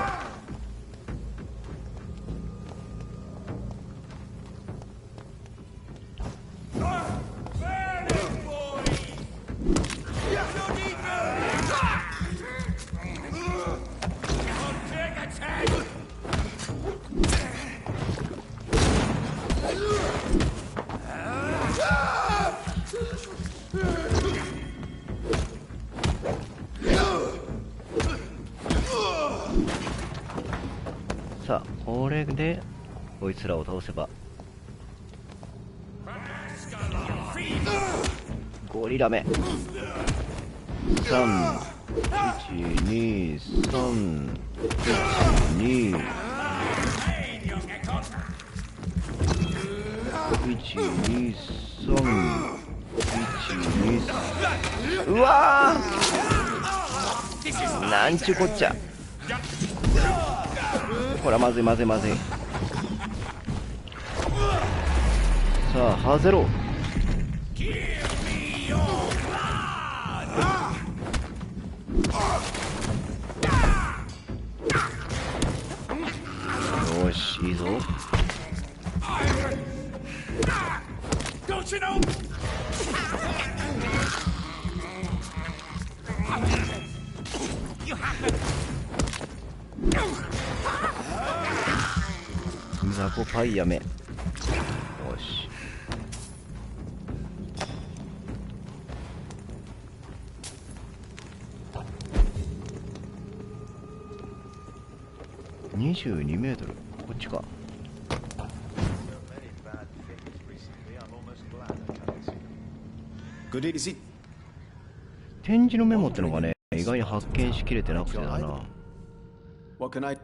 さあ、これでこいつらを倒せばゴリラめ3 1 2 3 1 2 1 2 3 1 2 うわー、なんちゅうこっちゃ。ほら、まずいまずいまずい。さあ、はぜろ。よし、いいぞ。雑魚パイやめ。よし。22メートル、こっちか。展示のメモってのがね、意外に発見しきれてなくてだな。What can I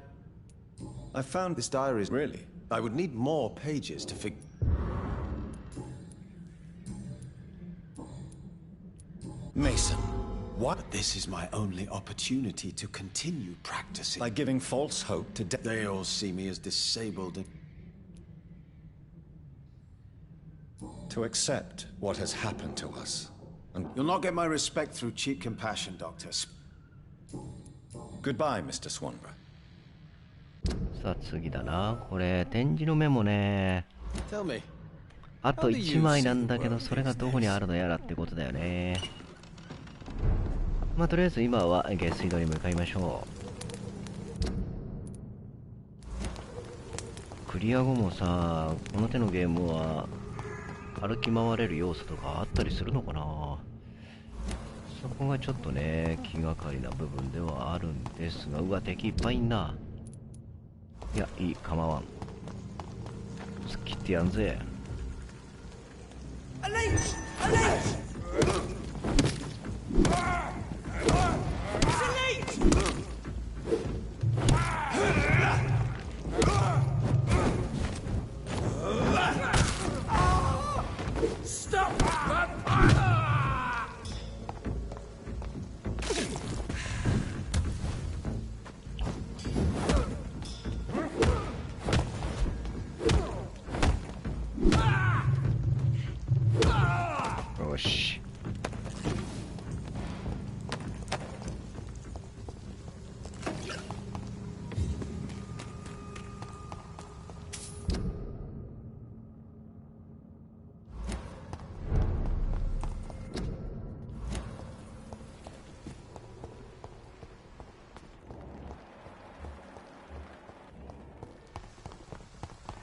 found this diary. Really? I would need more pages to figure. Mason, what? But this is my only opportunity to continue practicing. By giving false hope to They all see me as disabled and... to accept what has happened to us. And You'll not get my respect through cheap compassion, Doctor. Goodbye, Mr. Swanborough. さあ次だな。これ展示のメモね、 Tell me. あと1枚なんだけど、それがどこにあるのやらってことだよね。まあとりあえず今は下水道に向かいましょう。クリア後もさ、この手のゲームは歩き回れる要素とかあったりするのかな。そこがちょっとね気がかりな部分ではあるんですが、うわ敵いっぱいいんな。いや、いい、構わん。突っ切ってやんぜ。よし。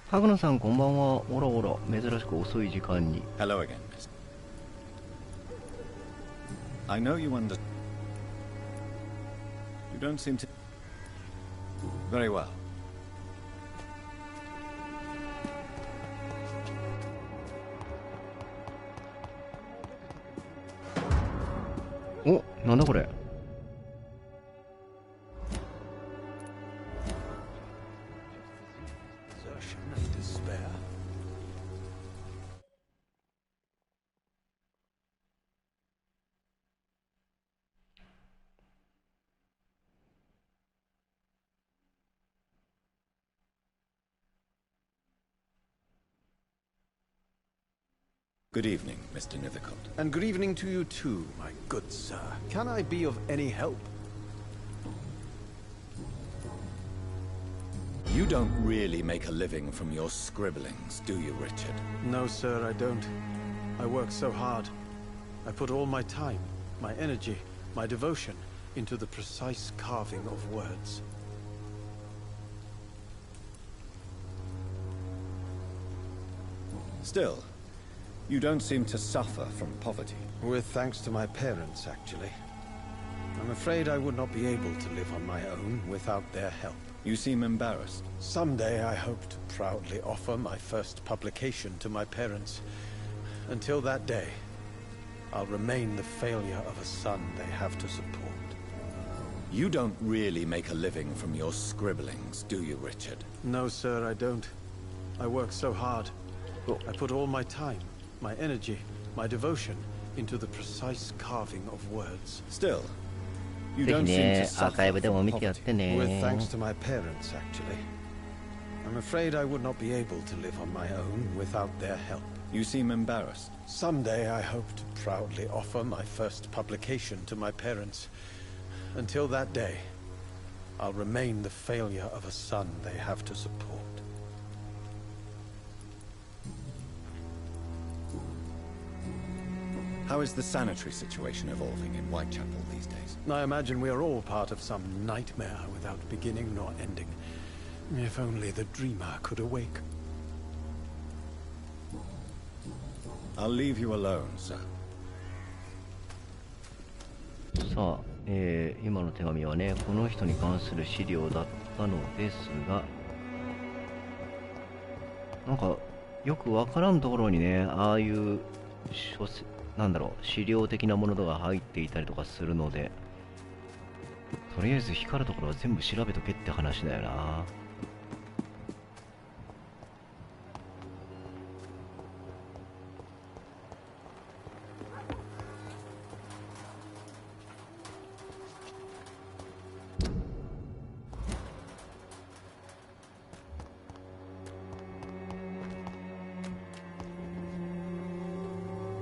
ハグナさんこんばんは。おらおら、珍しく遅い時間に。 Hello again, Miss. I know you under... You don't seem to... Very well. お、なんだこれ。Good evening, Mr. Nivicott. And good evening to you too, my good sir. Can I be of any help? You don't really make a living from your scribblings, do you, Richard? No, sir, I don't. I work so hard. I put all my time, my energy, my devotion into the precise carving of words. Still, you don't seem to suffer from poverty. With thanks to my parents, actually. I'm afraid I would not be able to live on my own without their help. You seem embarrassed. Someday I hope to proudly offer my first publication to my parents. Until that day, I'll remain the failure of a son they have to support. You don't really make a living from your scribblings, do you, Richard? No, sir, I don't. I work so hard. I put all my time, my energy, my devotion into the precise carving of words. Still, you ぜひ don't seem ね to、アーカイ suffer ブでも from 見てやっ poverty. てね。 With thanks to my parents, actually. I'm afraid I would not be able to live on my own without their help. You seem embarrassed. Someday I hope to proudly offer my first publication to my parents. Until that day, I'll remain the failure of a son they have to support. How is the sanitary situation evolving in Whitechapel these days? I imagine we are all part of some nightmare without beginning nor ending. If only the dreamer could awake. I'll leave you alone, sir. さあ、今の手紙はね、この人に関する資料だったのですが、なんかよくわからんところにね、ああいうなんだろう、資料的なものが入っていたりとかするので、とりあえず光るところは全部調べとけって話だよな。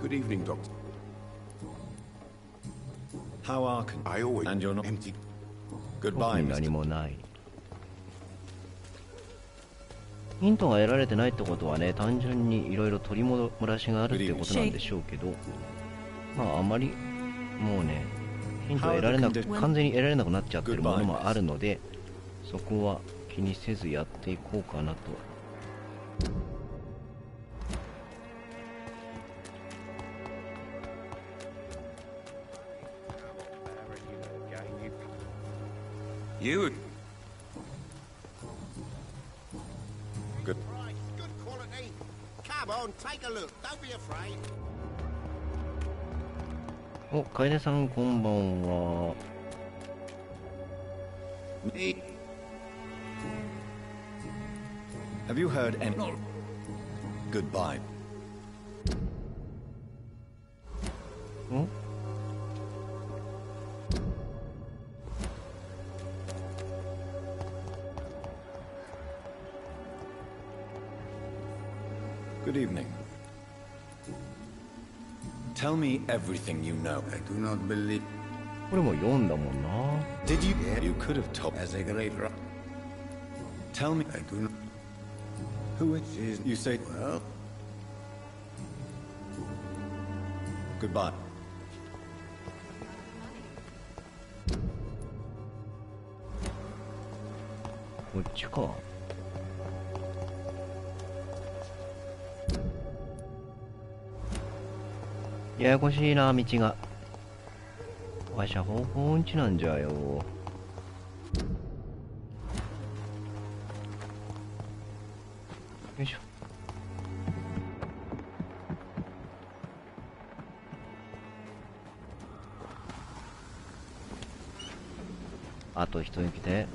Good evening, Doctor. How are I always and you're not empty. 特 Goodbye, に Mr. 何もない。ヒントが得られてないってことはね、単純にいろいろ取り漏らしがあるってことなんでしょうけど、まああまりもうね、ヒントが完全に得られなくなっちゃってるものもあるので、そこは気にせずやっていこうかなと。You. Good. Right, good quality. Come on, take a look. Don't be afraid. お、楓さんこんばんは。Me. Have you heard any? Goodbye. んGood evening. Tell me everything you know. I do not believe. これも読んだもんな。 Did you? You could have told. As a great rock. Tell me. I do not. Who it is? You say. Well. Goodbye. こっちか。ややこしいな、道が。わしゃ方向音痴なんじゃよ。よいしょ。あと一息で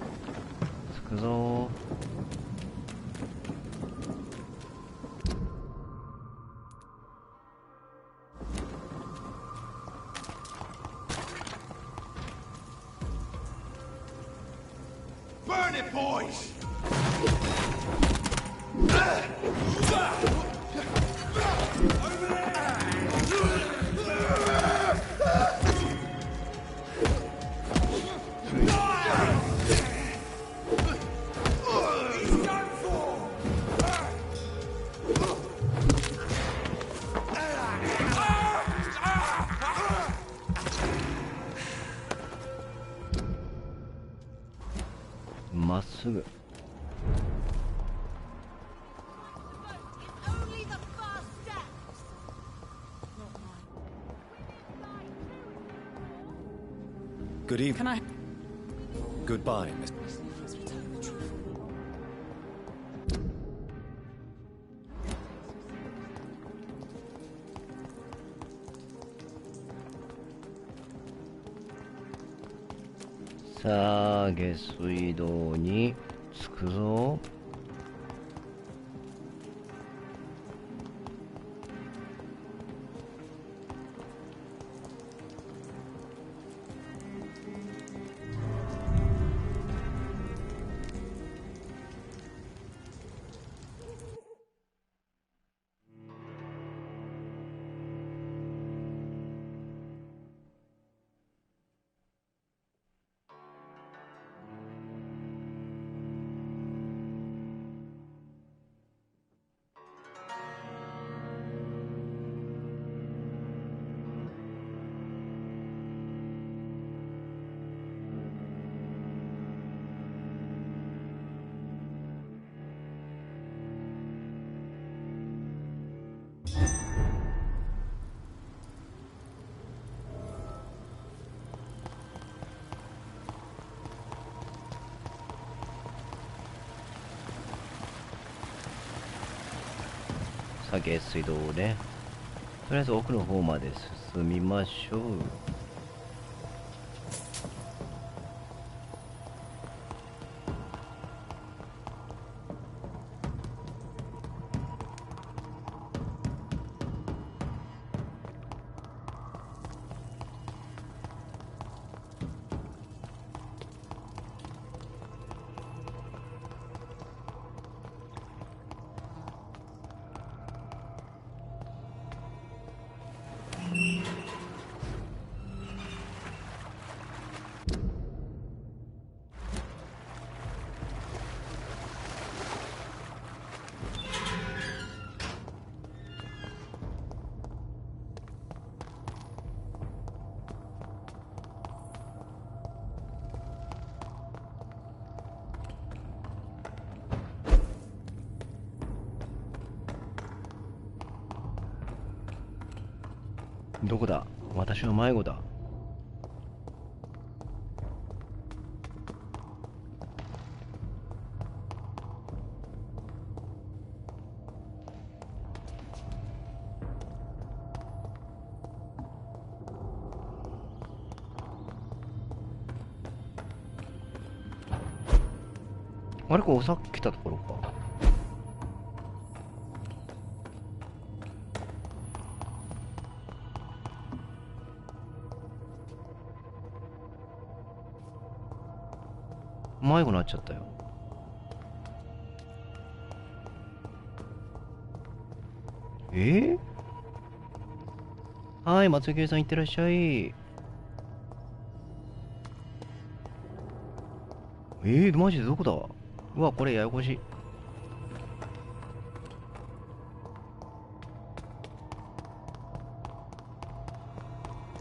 着くぞー。Burn it, boys! Over there! まっすぐ。Good evening. Can I? Goodbye, Miss. .さあ、下水道に着くぞ。さあ、下水道をね、とりあえず奥の方まで進みましょう。どこだ？私は迷子だ。あれ、これさっき来たところか。迷子になっちゃったよ。はい、松井さんいってらっしゃい。マジでどこだ？うわ、これややこしい。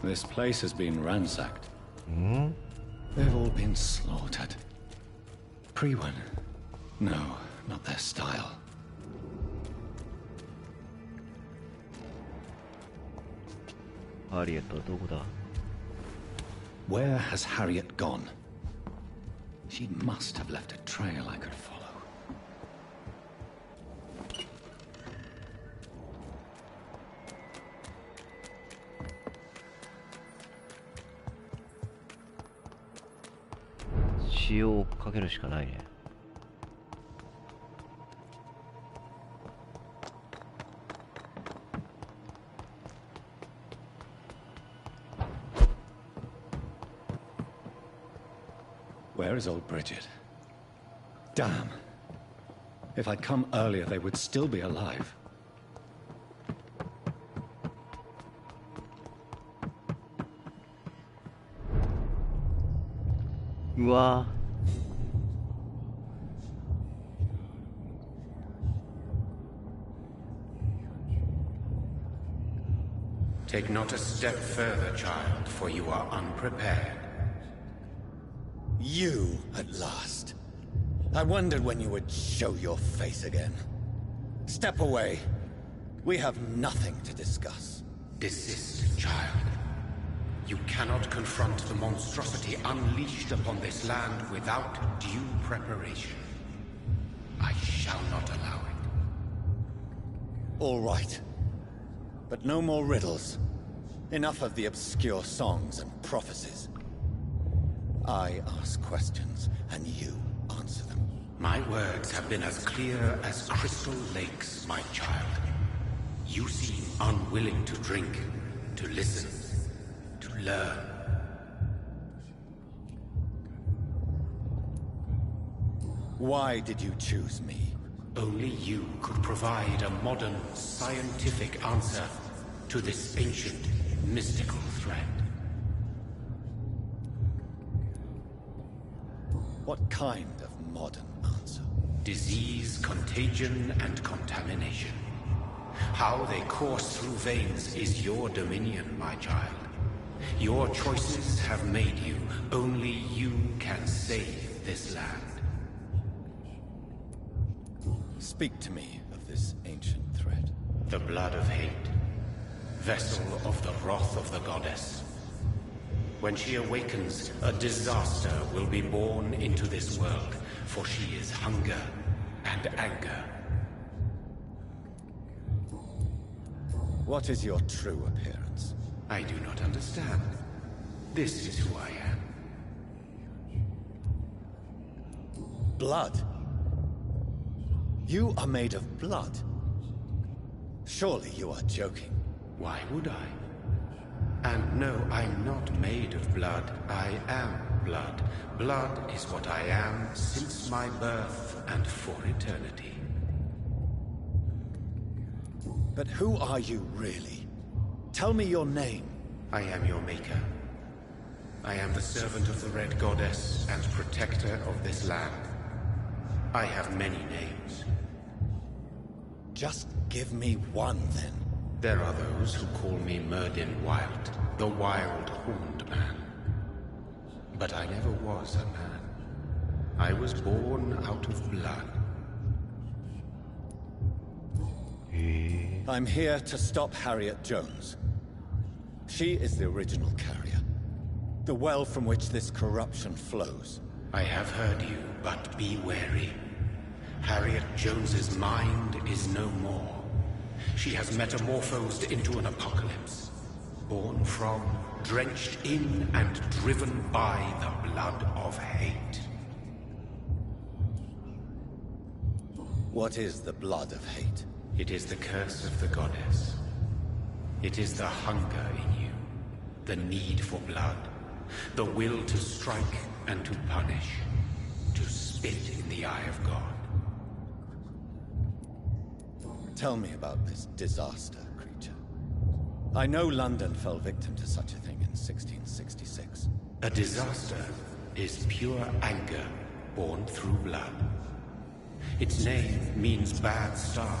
This place has been ransacked. Hmm? They've all been slaughtered. Pre-one? No, not their style. Harriet はどこだ? Where has Harriet gone? She must have left a trail I could follow. Sheを追っかけるしかないね。Where is old Bridget? Damn. If I'd come earlier, they would still be alive. Wow. Take not a step further, child, for you are unprepared. You, at last. I wondered when you would show your face again. Step away. We have nothing to discuss. Desist, child. You cannot confront the monstrosity unleashed upon this land without due preparation. I shall not allow it. All right. But no more riddles. Enough of the obscure songs and prophecies. I ask questions, and you answer them. My words have been as clear as crystal lakes, my child. You seem unwilling to drink, to listen, to learn. Why did you choose me? Only you could provide a modern, scientific answer to this ancient, mystical threat. What kind of modern answer? Disease, contagion, and contamination. How they course through veins is your dominion, my child. Your choices have made you. Only you can save this land. Speak to me of this ancient threat. The blood of hate. Vessel of the wrath of the goddess. When she awakens, a disaster will be born into this world, for she is hunger and anger. What is your true appearance? I do not understand. This is who I am. Blood? You are made of blood. Surely you are joking. Why would I? And no, I'm not made of blood. I am blood. Blood is what I am since my birth and for eternity. But who are you really? Tell me your name. I am your maker. I am the servant of the Red Goddess and protector of this land. I have many names. Just give me one, then. There are those who call me Myrddin Wild, the Wild Horned Man. But I never was a man. I was born out of blood. I'm here to stop Harriet Jones. She is the original carrier. The well from which this corruption flows. I have heard you, but be wary. Harriet Jones's mind is no more. She has metamorphosed into an apocalypse. Born from, drenched in, and driven by the blood of hate. What is the blood of hate? It is the curse of the goddess. It is the hunger in you, the need for blood, the will to strike and to punish, to spit in the eye of God. Tell me about this disaster, creature. I know London fell victim to such a thing in 1666. A disaster is pure anger born through blood. Its name means bad star,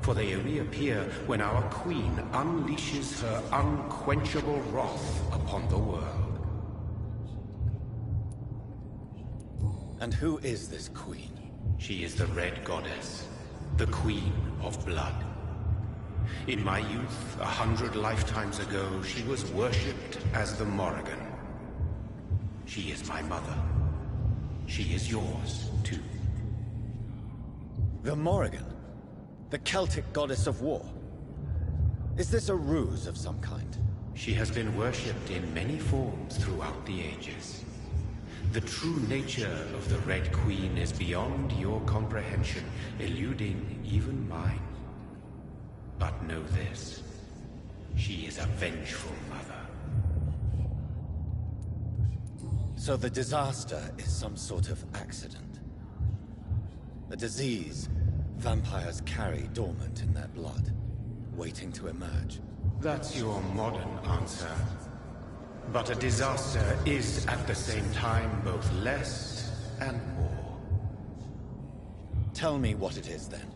for they only appear when our queen unleashes her unquenchable wrath upon the world. And who is this queen? She is the Red Goddess, the Queen of Blood. In my youth, 100 lifetimes ago, she was worshipped as the Morrigan. She is my mother. She is yours, too. The Morrigan? The Celtic goddess of war? Is this a ruse of some kind? She has been worshipped in many forms throughout the ages. The true nature of the Red Queen is beyond your comprehension, eluding even mine. But know this. She is a vengeful mother. So the disaster is some sort of accident. A disease vampires carry dormant in their blood, waiting to emerge. That's your modern answer. But a disaster is at the same time both less and more. Tell me what it is then,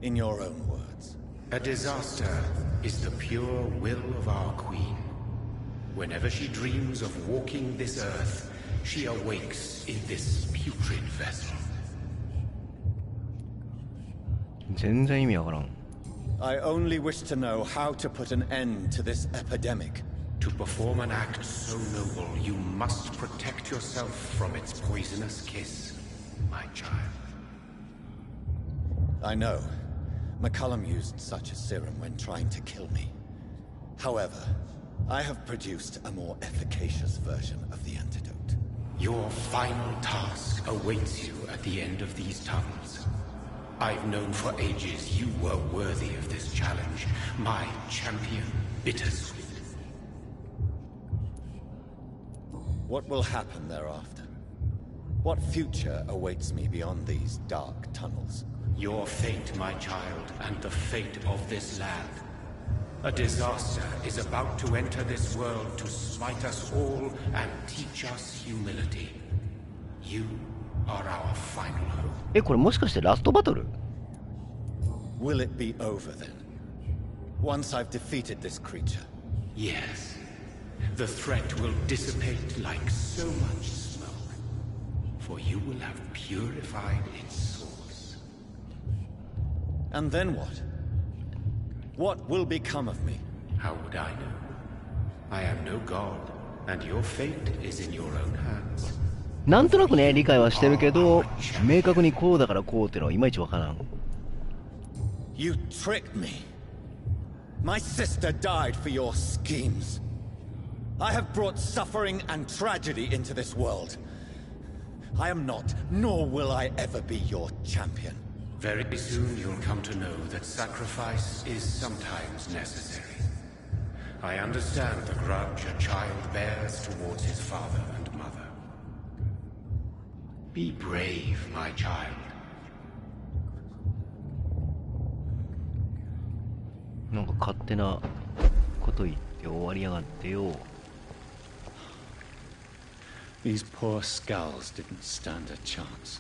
in your own words. A disaster is the pure will of our queen. Whenever she dreams of walking this earth, she awakes in this putrid vessel. 全然意味わからん。 I only wish to know how to put an end to this epidemic. To perform an act so noble, you must protect yourself from its poisonous kiss, my child. I know. McCullum used such a serum when trying to kill me. However, I have produced a more efficacious version of the antidote. Your final task awaits you at the end of these tunnels. I've known for ages you were worthy of this challenge, my champion, Bittersweet. What will happen thereafter? What future awaits me beyond these dark tunnels? Your fate, my child, and the fate of this land. A disaster is about to enter this world to smite us all and teach us humility. You are our final hope. これもしかしてラストバトル? Will it be over then? Once I've defeated this creature? Yes. The threat will dissipate like so much smoke, for you will have purified its source. And then what? What will become of me? How would I know? I am no god, and your fate is in your own hands. なんとなくね、理解はしてるけど、明確にこうだからこうってのはいまいちわからん。You tricked me. My sister died for your schemes. I have brought suffering and tragedy into this world. I am not, nor will I ever be your champion. Very soon you'll come to know that sacrifice is sometimes necessary. I understand the grudge a child bears towards his father and mother. Be brave, my child. なんか勝手なこと言って終わりやがってよ。These poor skulls didn't stand a chance.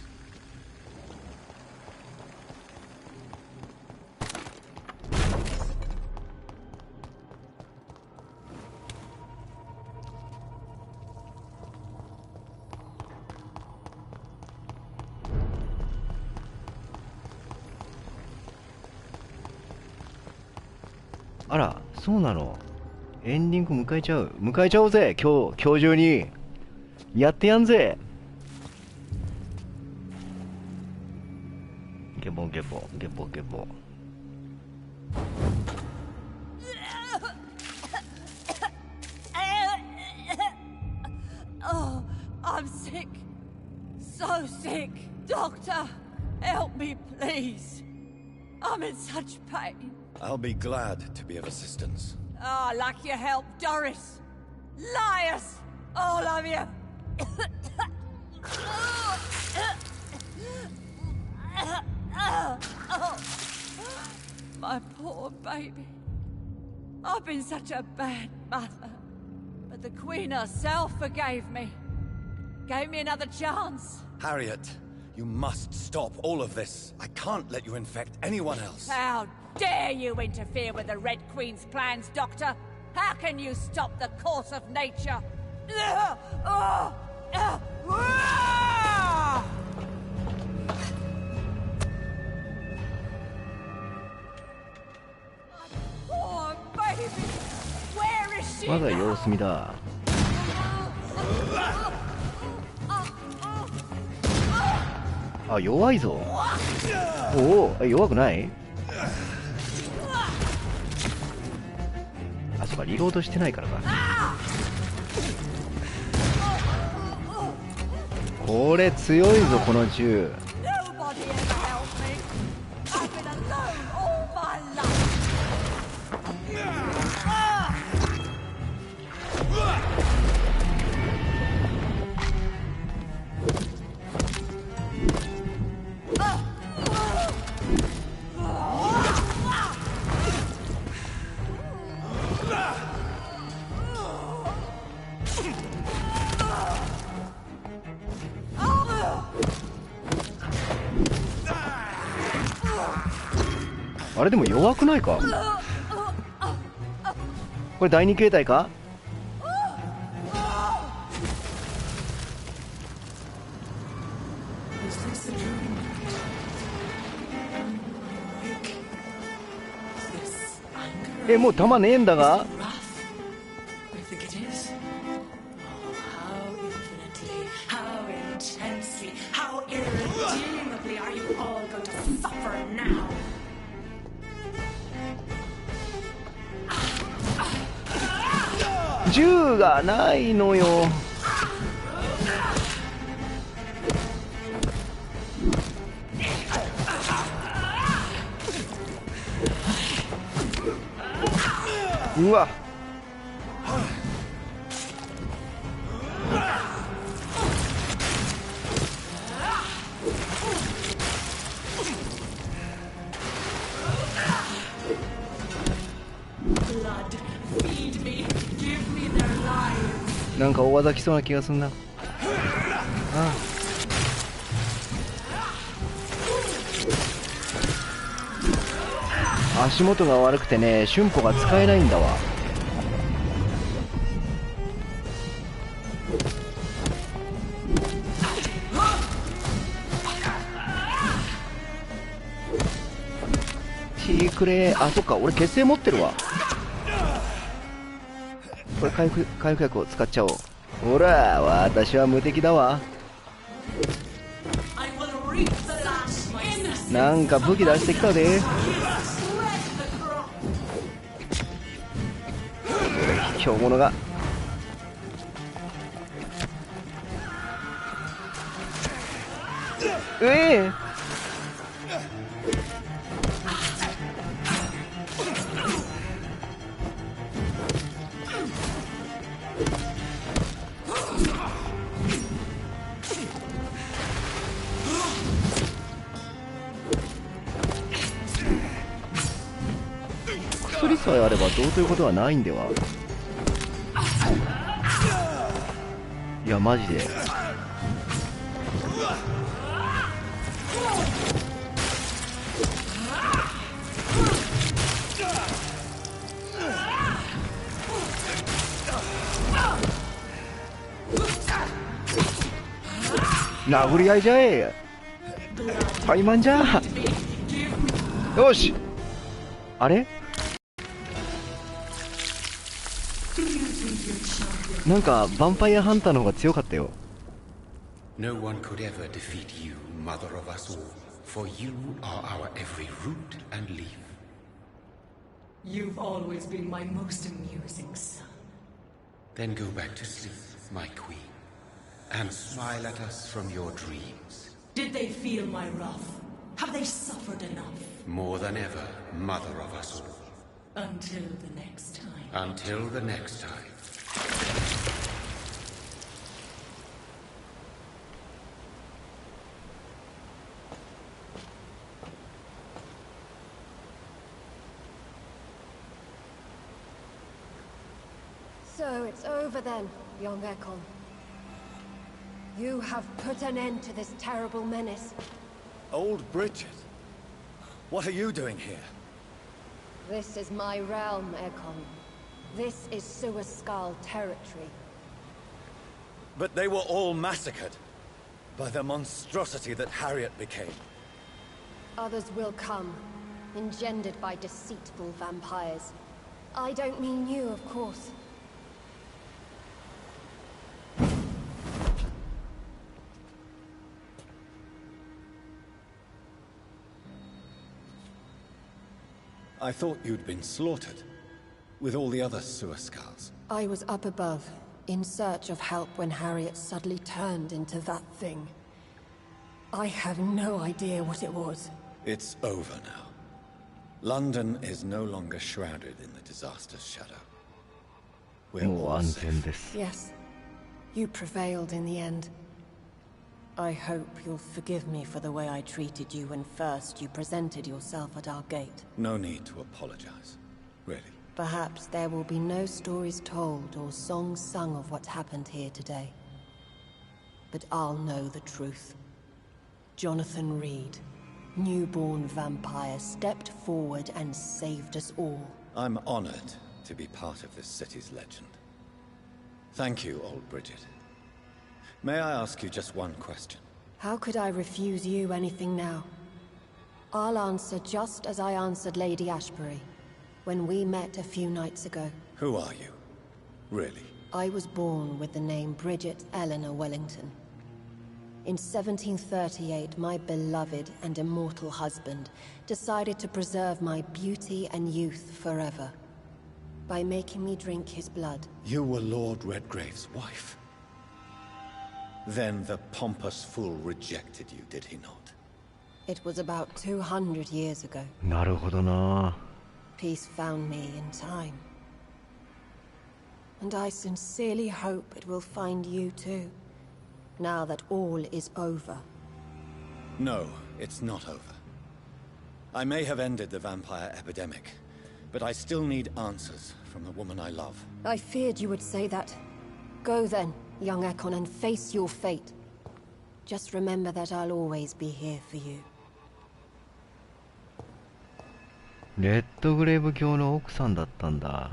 Ah, あら、そうなの。エンディング迎えちゃう。迎えちゃおうぜ、今日中に。やってやんぜ。ゲボゲボゲボゲボ。Oh, I'm sick. So sick. Doctor, help me, please. I'm in such pain. I'll be glad to be of assistance. Ah, like your help, Doris. Liars, all of you. My poor baby. I've been such a bad mother. But the Queen herself forgave me. Gave me another chance. Harriet, you must stop all of this. I can't let you infect anyone else. How dare you interfere with the Red Queen's plans, Doctor? How can you stop the course of nature? Poor baby. Where is she? まだ様子見だ。あ、弱いぞ。おお、弱くない？あ、そうか、リロードしてないからか。これ強いぞ、この銃。あれでも弱くないか？これ第二形態か？もう弾ねえんだが。 I think it is. Oh, how infinitely, how intensely, how irredeemably are you all going to suffer now? 銃がないのよ。うわ。なんか大技きそうな気がすんな。足元が悪くてね、瞬歩が使えないんだわ。T くれ。あ、そっか、俺血清持ってるわ。これ回復薬を使っちゃおう。ほら、私は無敵だわ。なんか武器出してきたで。強者が。薬さえあればどうということはないんでは。いやマジで。殴り合いじゃえ。怠慢じゃ。よし。あれ？なんかヴァンパイアハンターの方が強かったよ。 No one could ever defeat you, mother of us all, for you are our every root and leaf. You've always been my most amusing son. Then go back to sleep, my queen, and smile at us from your dreams. Did they feel my wrath? Have they suffered enough? More than ever, mother of us all. Until the next time. Until the next time. So it's over then, young Ekon. You have put an end to this terrible menace. Old Bridget? What are you doing here? This is my realm, Ekon. This is Suaskal territory. But they were all massacred by the monstrosity that Harriet became. Others will come, engendered by deceitful vampires. I don't mean you, of course. I thought you'd been slaughtered, with all the other Suaskals. I was up above, in search of help when Harriet suddenly turned into that thing. I have no idea what it was. It's over now. London is no longer shrouded in the disaster's shadow. We're all safe. Yes, you prevailed in the end. I hope you'll forgive me for the way I treated you when first you presented yourself at our gate. No need to apologize, really. Perhaps there will be no stories told or songs sung of what happened here today. But I'll know the truth. Jonathan Reed, newborn vampire, stepped forward and saved us all. I'm honored to be part of this city's legend. Thank you, old Bridget. May I ask you just one question? How could I refuse you anything now? I'll answer just as I answered Lady Ashbury. when we met a few nights ago. Who are you? Really? I was born with the name Bridget Eleanor Wellington. In 1738, my beloved and immortal husband decided to preserve my beauty and youth forever by making me drink his blood. You were Lord Redgrave's wife. Then the pompous fool rejected you, did he not? It was about 200 years ago. なるほどな。 Peace found me in time. And I sincerely hope it will find you too, now that all is over. No, it's not over. I may have ended the vampire epidemic, but I still need answers from the woman I love. I feared you would say that. Go then, young Ekon, and face your fate. Just remember that I'll always be here for you. レッドグレーブ教の奥さんだったんだ。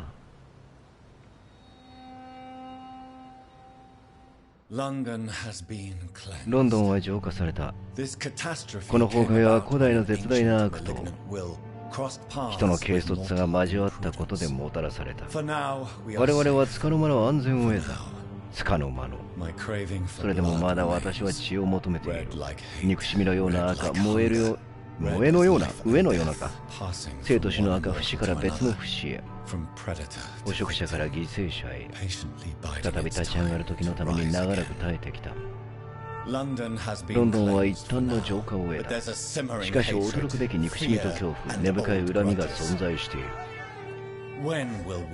ロンドンは浄化された。この崩壊は古代の絶大な悪と人の軽率さが交わったことでもたらされた。我々は束の間の安全を得た。束の間の。それでもまだ私は血を求めている。憎しみのような赤、燃えのような、上のようなか。生と死の赤節から別の節へ。捕食者から犠牲者へ。再び立ち上がる時のために長らく耐えてきた。ロンドンは一旦の浄化を得た。しかし驚くべき憎しみと恐怖、根深い恨みが存在している。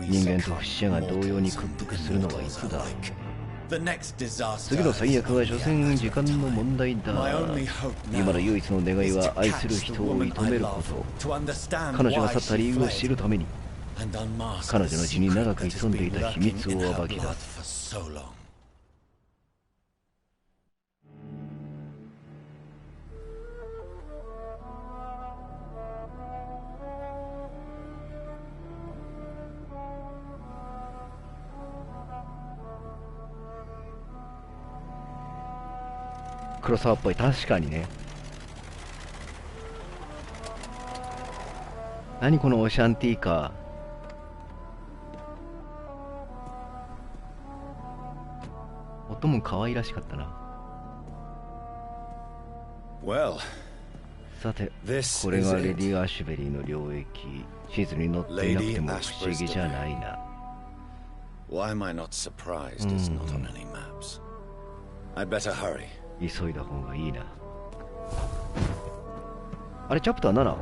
人間と不死者が同様に屈服するのはいつだ。次の最悪は所詮時間の問題だ。今の唯一の願いは愛する人を射止めること。彼女が去った理由を知るために彼女の血に長く潜んでいた秘密を暴き出す。黒沢っぽい。確かにね。何このオシャンティーカー。音も可愛らしかったな。さて、これがレディ・アシュベリーの領域。地図に載っていなくても不思議じゃないな。Why am I not surprised it's not on any maps? I'd better hurry. 急いだ方がいいな。あれ、チャプター 7？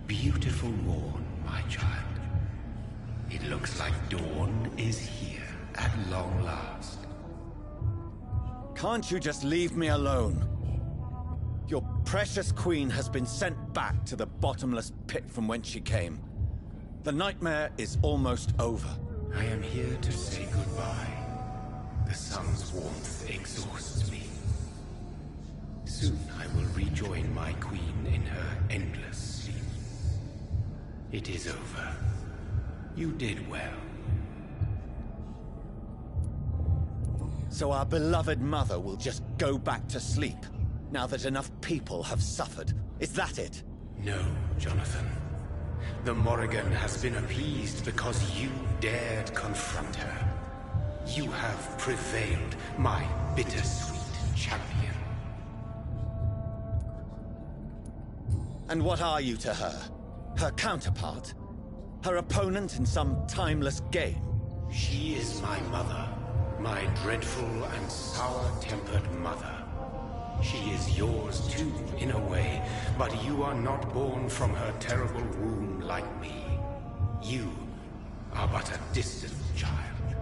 Beautiful morn, my child. It looks like dawn is here at long last. Can't you just leave me alone? Your precious queen has been sent back to the bottomless pit from whence she came. The nightmare is almost over. I am here to say goodbye. The sun's warmth exhausts me. Soon I will rejoin my queen in her endless sleep. It is over. You did well. So our beloved mother will just go back to sleep, now that enough people have suffered. Is that it? No, Jonathan. The Morrigan has been appeased because you dared confront her. You have prevailed, my bittersweet champion. And what are you to her? Her counterpart? Her opponent in some timeless game? She is my mother, my dreadful and sour-tempered mother. She is yours too, in a way, but you are not born from her terrible womb like me. You are but a distant child.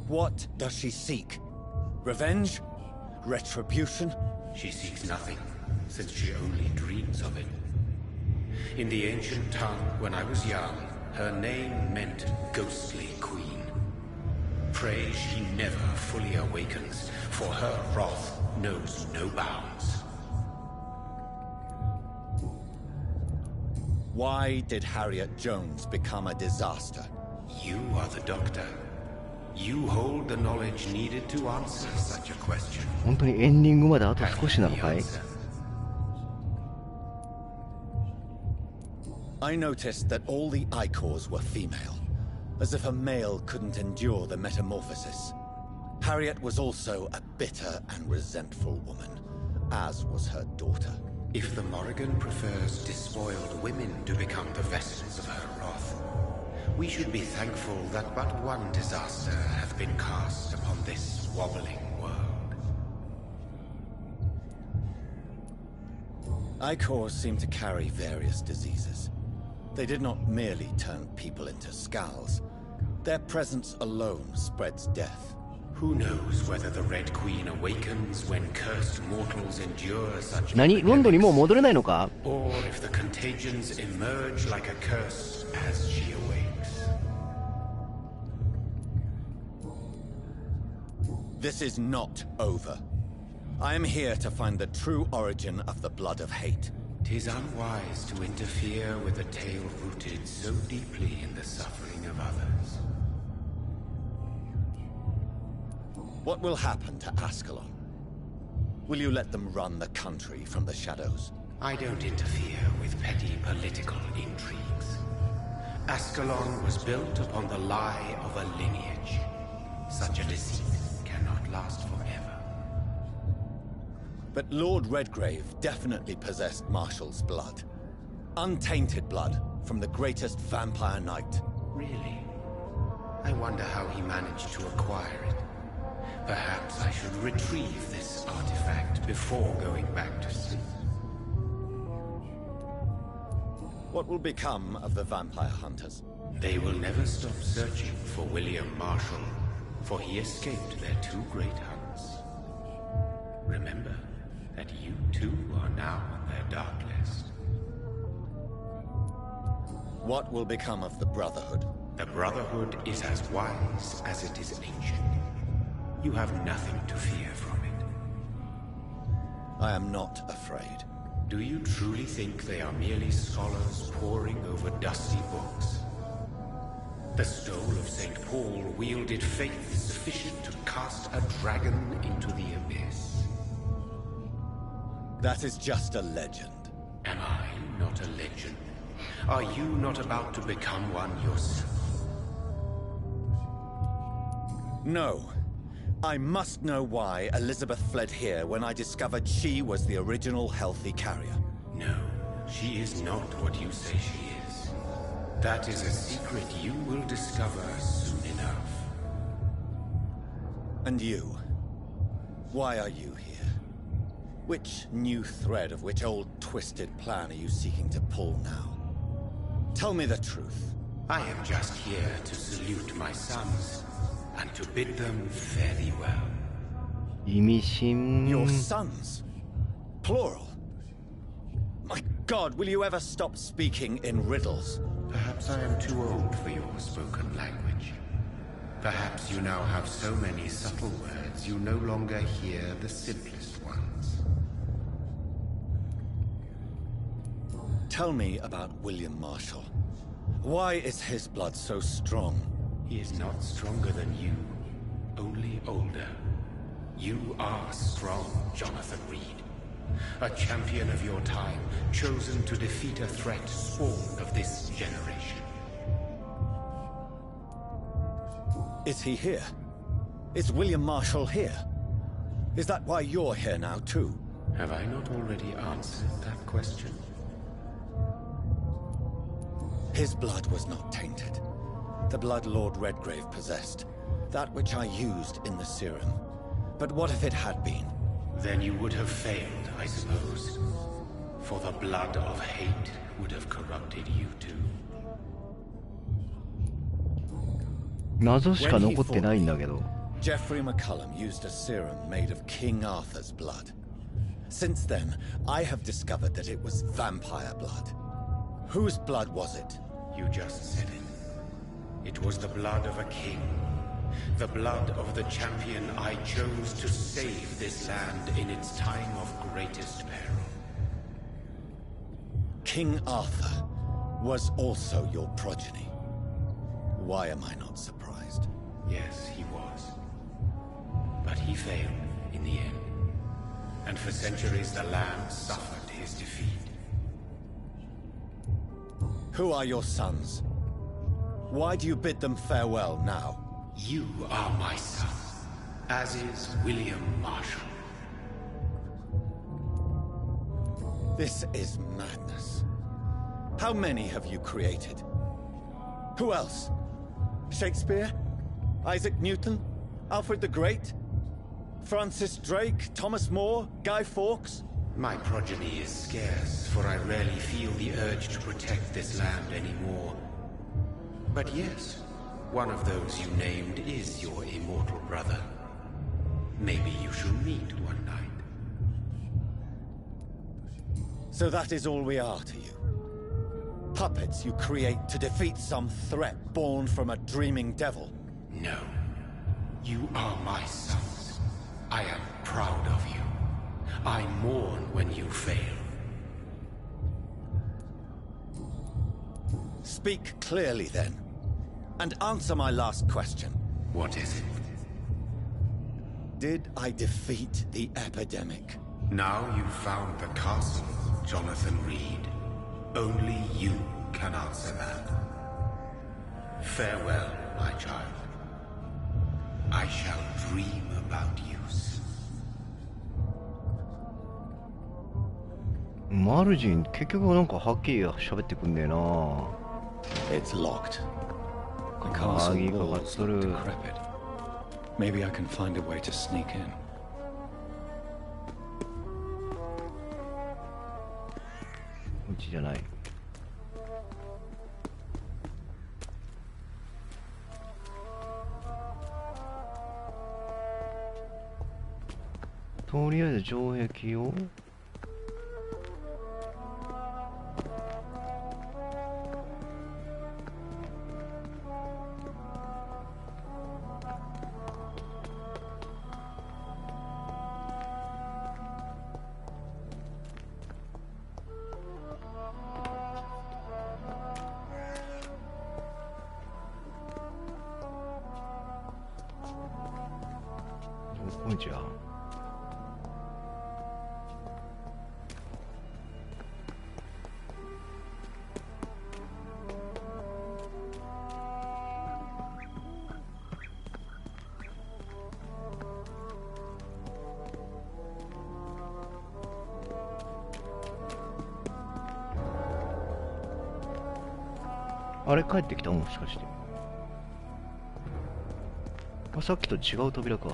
What does she seek? Revenge? Retribution? She seeks nothing, since she only dreams of it. In the ancient tongue, when I was young, her name meant Ghostly Queen. Pray she never fully awakens, for her wrath knows no bounds. Why did Harriet Jones become a disaster? You are the doctor. You hold the knowledge needed to answer such a question. 本当にエンディングまであと少しなのかい？ I noticed that all the Icors were female, as if a male couldn't endure the metamorphosis. Harriet was also a bitter and resentful woman, as was her daughter. If the Morrigan prefers despoiled women to become the vessels of her wrath, we should be thankful that but one disaster hath been cast upon this wobbling world. Icors seem to carry various diseases. They did not merely turn people into skulls. Their presence alone spreads death. Who knows whether the Red Queen awakens when cursed mortals endure such 何？ロンドンにもう戻れないのか？ or if the contagions emerge like a curse as she awakes. This is not over. I am here to find the true origin of the blood of hate. 'Tis unwise to interfere with a tale rooted so deeply in the suffering of others. What will happen to Ascalon? Will you let them run the country from the shadows? I don't interfere with petty political intrigues. Ascalon was built upon the lie of a lineage. Such a deceit cannot last forever. But Lord Redgrave definitely possessed Marshall's blood. Untainted blood from the greatest vampire knight. Really? I wonder how he managed to acquire it. Perhaps I should retrieve this artifact before going back to sleep. What will become of the vampire hunters? They will never stop searching for William Marshall, for he escaped their two great hunts. Remember that you too are now on their dark list. What will become of the Brotherhood? The Brotherhood is as wise as it is ancient. You have nothing to fear from it. I am not afraid. Do you truly think they are merely scholars poring over dusty books? The stole of St. Paul wielded faith sufficient to cast a dragon into the abyss. That is just a legend. Am I not a legend? Are you not about to become one yourself? No. I must know why Elizabeth fled here when I discovered she was the original healthy carrier. No, she is not what you say she is. That is a secret you will discover soon enough. And you? Why are you here? Which new thread of which old twisted plan are you seeking to pull now? Tell me the truth. I am just here to salute my sons and to bid them fare thee well. Your sons? Plural? My God, will you ever stop speaking in riddles? Perhaps I am too old for your spoken language. Perhaps you now have so many subtle words you no longer hear the simplest ones. Tell me about William Marshall. Why is his blood so strong? He is not stronger than you, only older. You are strong, Jonathan Reed. A champion of your time, chosen to defeat a threat spawned of this generation. Is he here? Is William Marshall here? Is that why you're here now, too? Have I not already answered that question? His blood was not tainted. The blood Lord Redgrave possessed. That which I used in the serum. But what if it had been? Then you would have failed, I suppose. For the blood of hate would have corrupted you too. 謎しか残ってないんだけど。Geoffrey McCullum used a serum made of King Arthur's blood. Since then, I have discovered that it was vampire blood. Whose blood was it? You just said it. It was the blood of a king. The blood of the champion I chose to save this land in its time of greatest peril. King Arthur was also your progeny. Why am I not surprised? Yes, he was. But he failed in the end. And for centuries the land suffered his defeat. Who are your sons? Why do you bid them farewell now? You are my son, as is William Marshall. This is madness. How many have you created? Who else? Shakespeare? Isaac Newton? Alfred the Great? Francis Drake? Thomas More? Guy Fawkes? My progeny is scarce, for I rarely feel the urge to protect this land anymore. But yes, one of those you named is your immortal brother. Maybe you shall meet one night. So that is all we are to you? Puppets you create to defeat some threat born from a dreaming devil? No. You are my sons. I am proud of you. I mourn when you fail. Speak clearly then, and answer my last question. What is it? Did I defeat the epidemic? Now you've found the castle, Jonathan Reed. Only you can answer that. Farewell, my child. I shall dream about you. マルジン結局なんかはっきり喋ってくんねえな。 It's locked. The castle walls look decrepit. Maybe I can find a way to sneak in. うちじゃない。とりあえず城壁をどこじゃ。あれ帰ってきたもしかして。あ、さっきと違う扉か。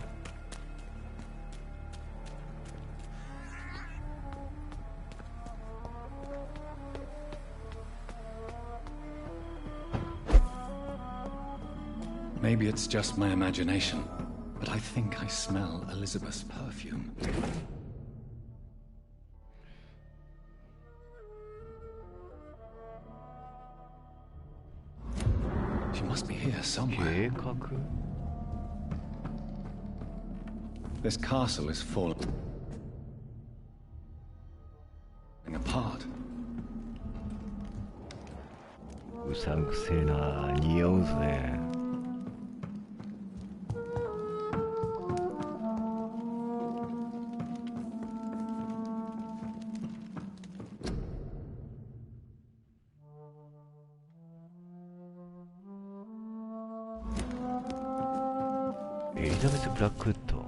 Maybe it's just my imagination, but I think I smell Elizabeth's perfume. She must be here somewhere. This castle is falling apart. うさんくせえな、匂うぜ。エリザベス・ブラックウッド。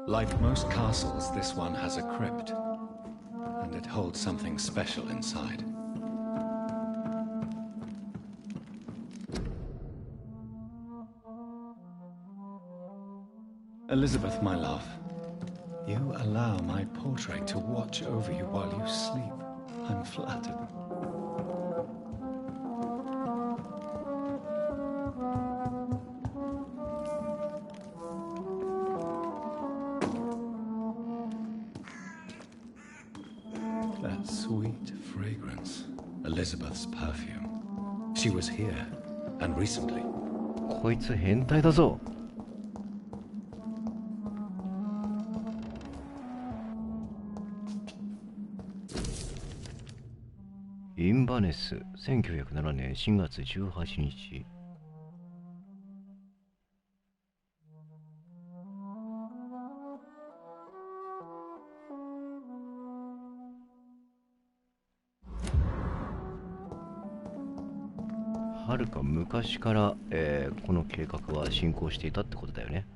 Like most castles, this one has a crypt, and it holds something special inside. Elizabeth, my love, you allow my portrait to watch over you while you sleep. I'm flattered. That sweet fragrance, Elizabeth's perfume. She was here, and recently. こいつ変態だぞ。バネス、1907年4月18日。はるか昔から、この計画は進行していたってことだよね。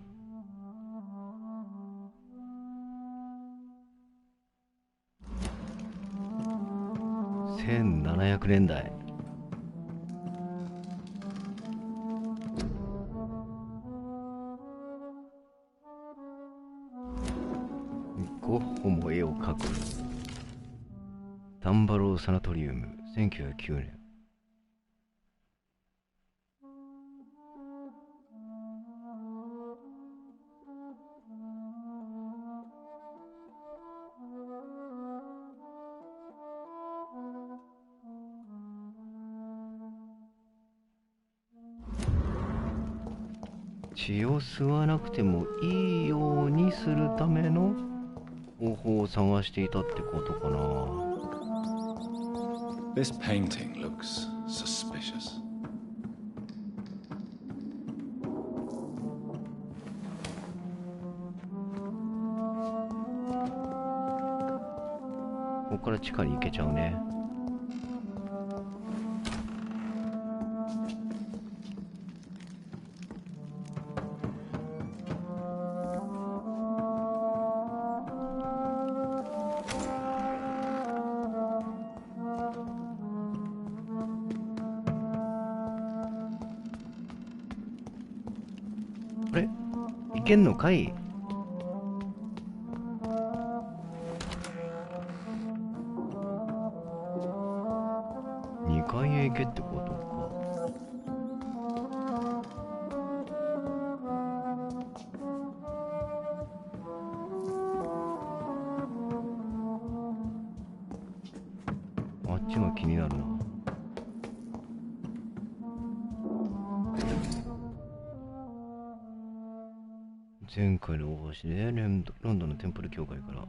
1700年代。ゴッホも絵を描く。ダンバローサナトリウム、1909年。血を吸わなくてもいいようにするための方法を探していたってことかな。This painting looks suspicious. ここから地下に行けちゃうね。あれ？いけんのかい？2階へ行けってことか。あっちが気になるな。前回の大橋でロンドンのテンプル教会から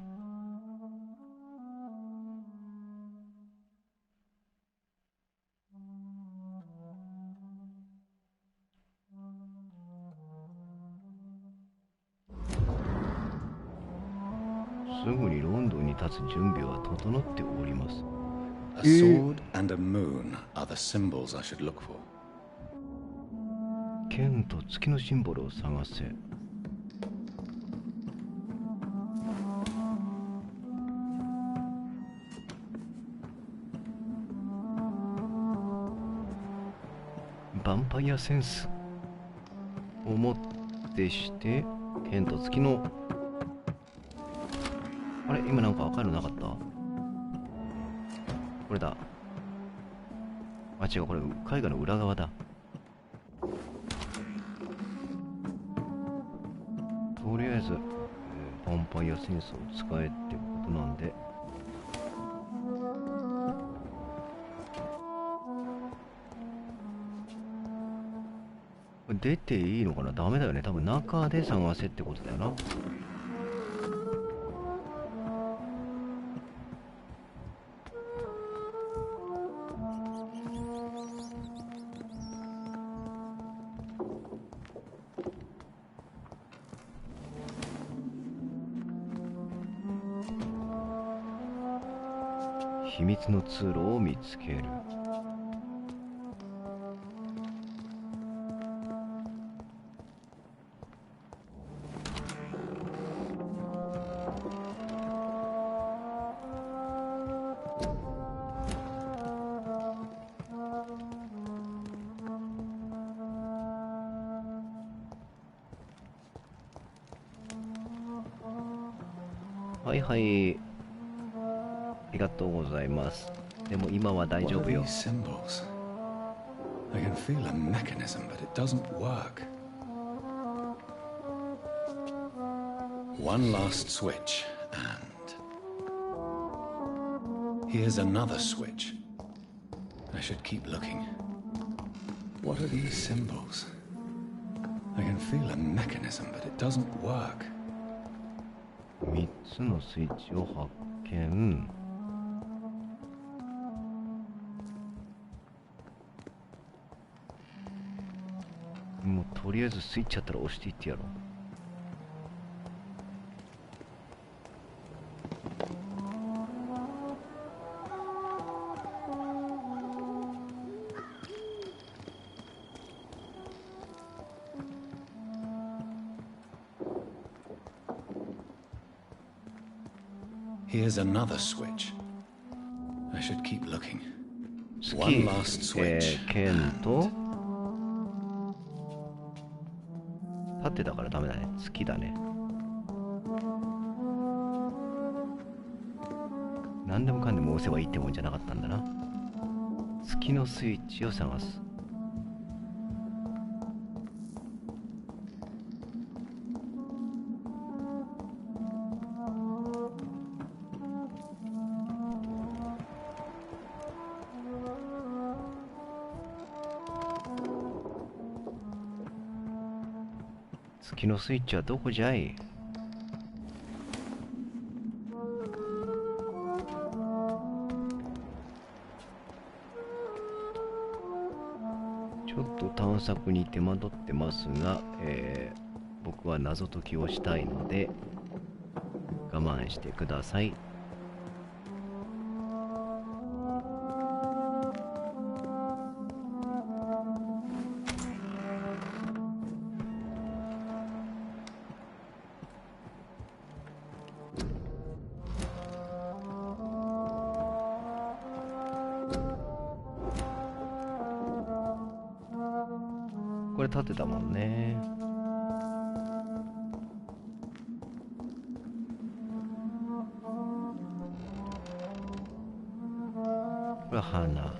すぐにロンドンに立つ準備は整っております。A sword and a moon are the symbols I should look for. 剣と月のシンボルを探せ。ヴァンパイアセンスをもってして剣と月のあれ今なんか赤いのなかった？これだ。あ違う、これ絵画の裏側だ。とりあえず、ヴァンパイアセンスを使えってことなんで出ていいのかな？ダメだよね。多分中で探せってことだよな。秘密の通路を見つける。はいはい。ありがとうございます。でも今は大丈夫よ。What are these symbols? I can feel a mechanism, but it doesn't work. One last switch, and here's another switch. I should keep looking. What are these symbols? I can feel a mechanism, but it doesn't work. 3つのスイッチを発見。 3もうとりあえずスイッチあったら押していってやろう。Here's another switch. I should keep looking. 好き、One last switch. 剣と縦だからダメだね。好きだね。何でもかんでも押せばいいってもんじゃなかったんだな。月のスイッチを探す。月のスイッチはどこじゃい？ちょっと探索に手間取ってますが、僕は謎解きをしたいので我慢してください。これ縦だもんね。これは花。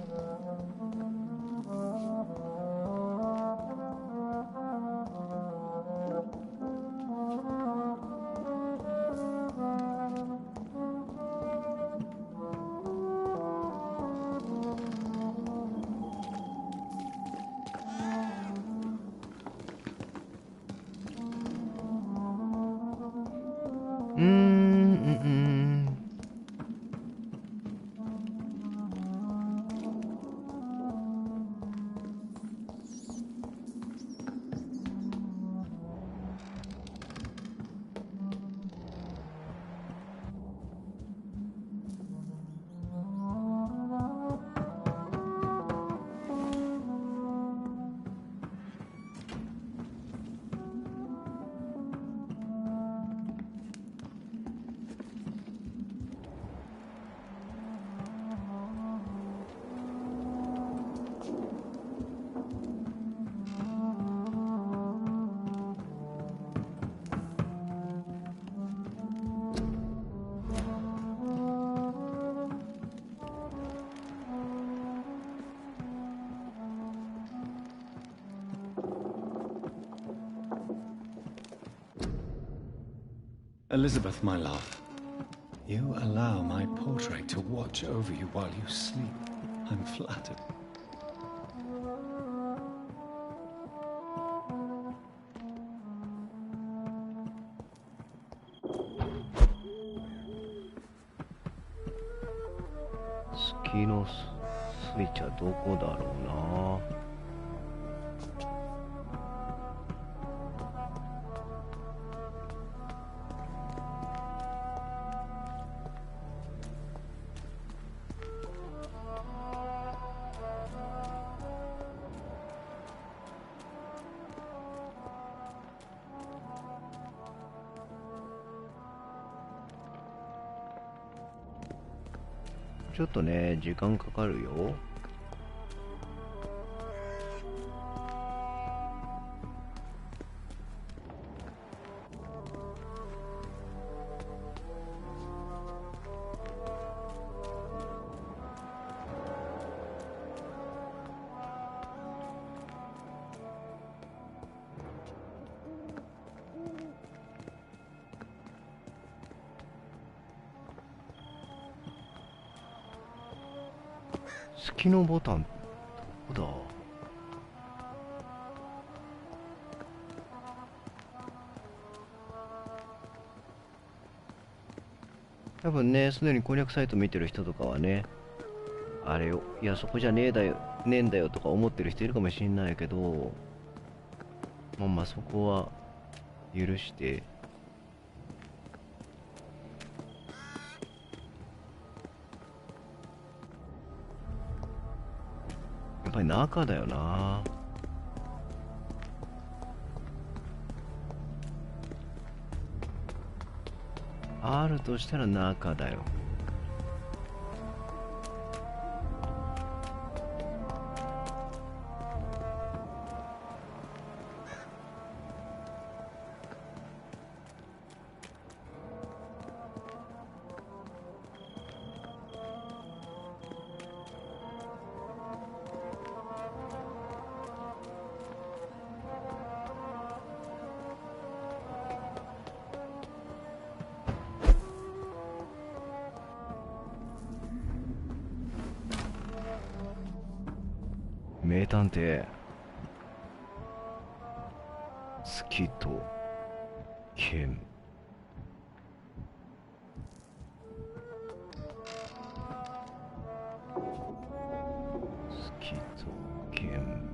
Elizabeth, my love, you allow my portrait to watch over you while you sleep. I'm flattered. Skiのスイッチはどこだろうな。ちょっとね、時間かかるよ。月のボタンどこだ。多分ね、すでに攻略サイト見てる人とかはね、あれよ、いやそこじゃねえんだよとか思ってる人いるかもしれないけど、まあそこは許して。やっぱり中だよな。あるとしたら中だよ。名探偵月と剣。月と剣。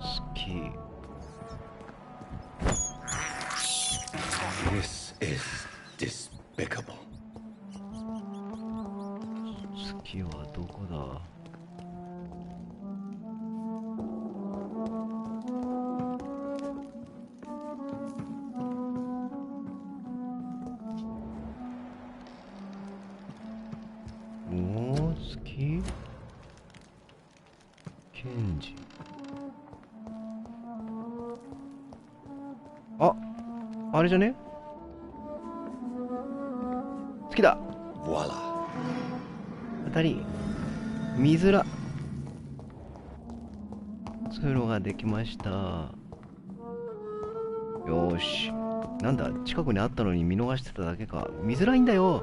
月。 This is despicable. 月はどこだ。あれじゃね？好きだ。当たり。見づら。通路ができました。よーし。なんだ、近くにあったのに見逃してただけか。見づらいんだよ。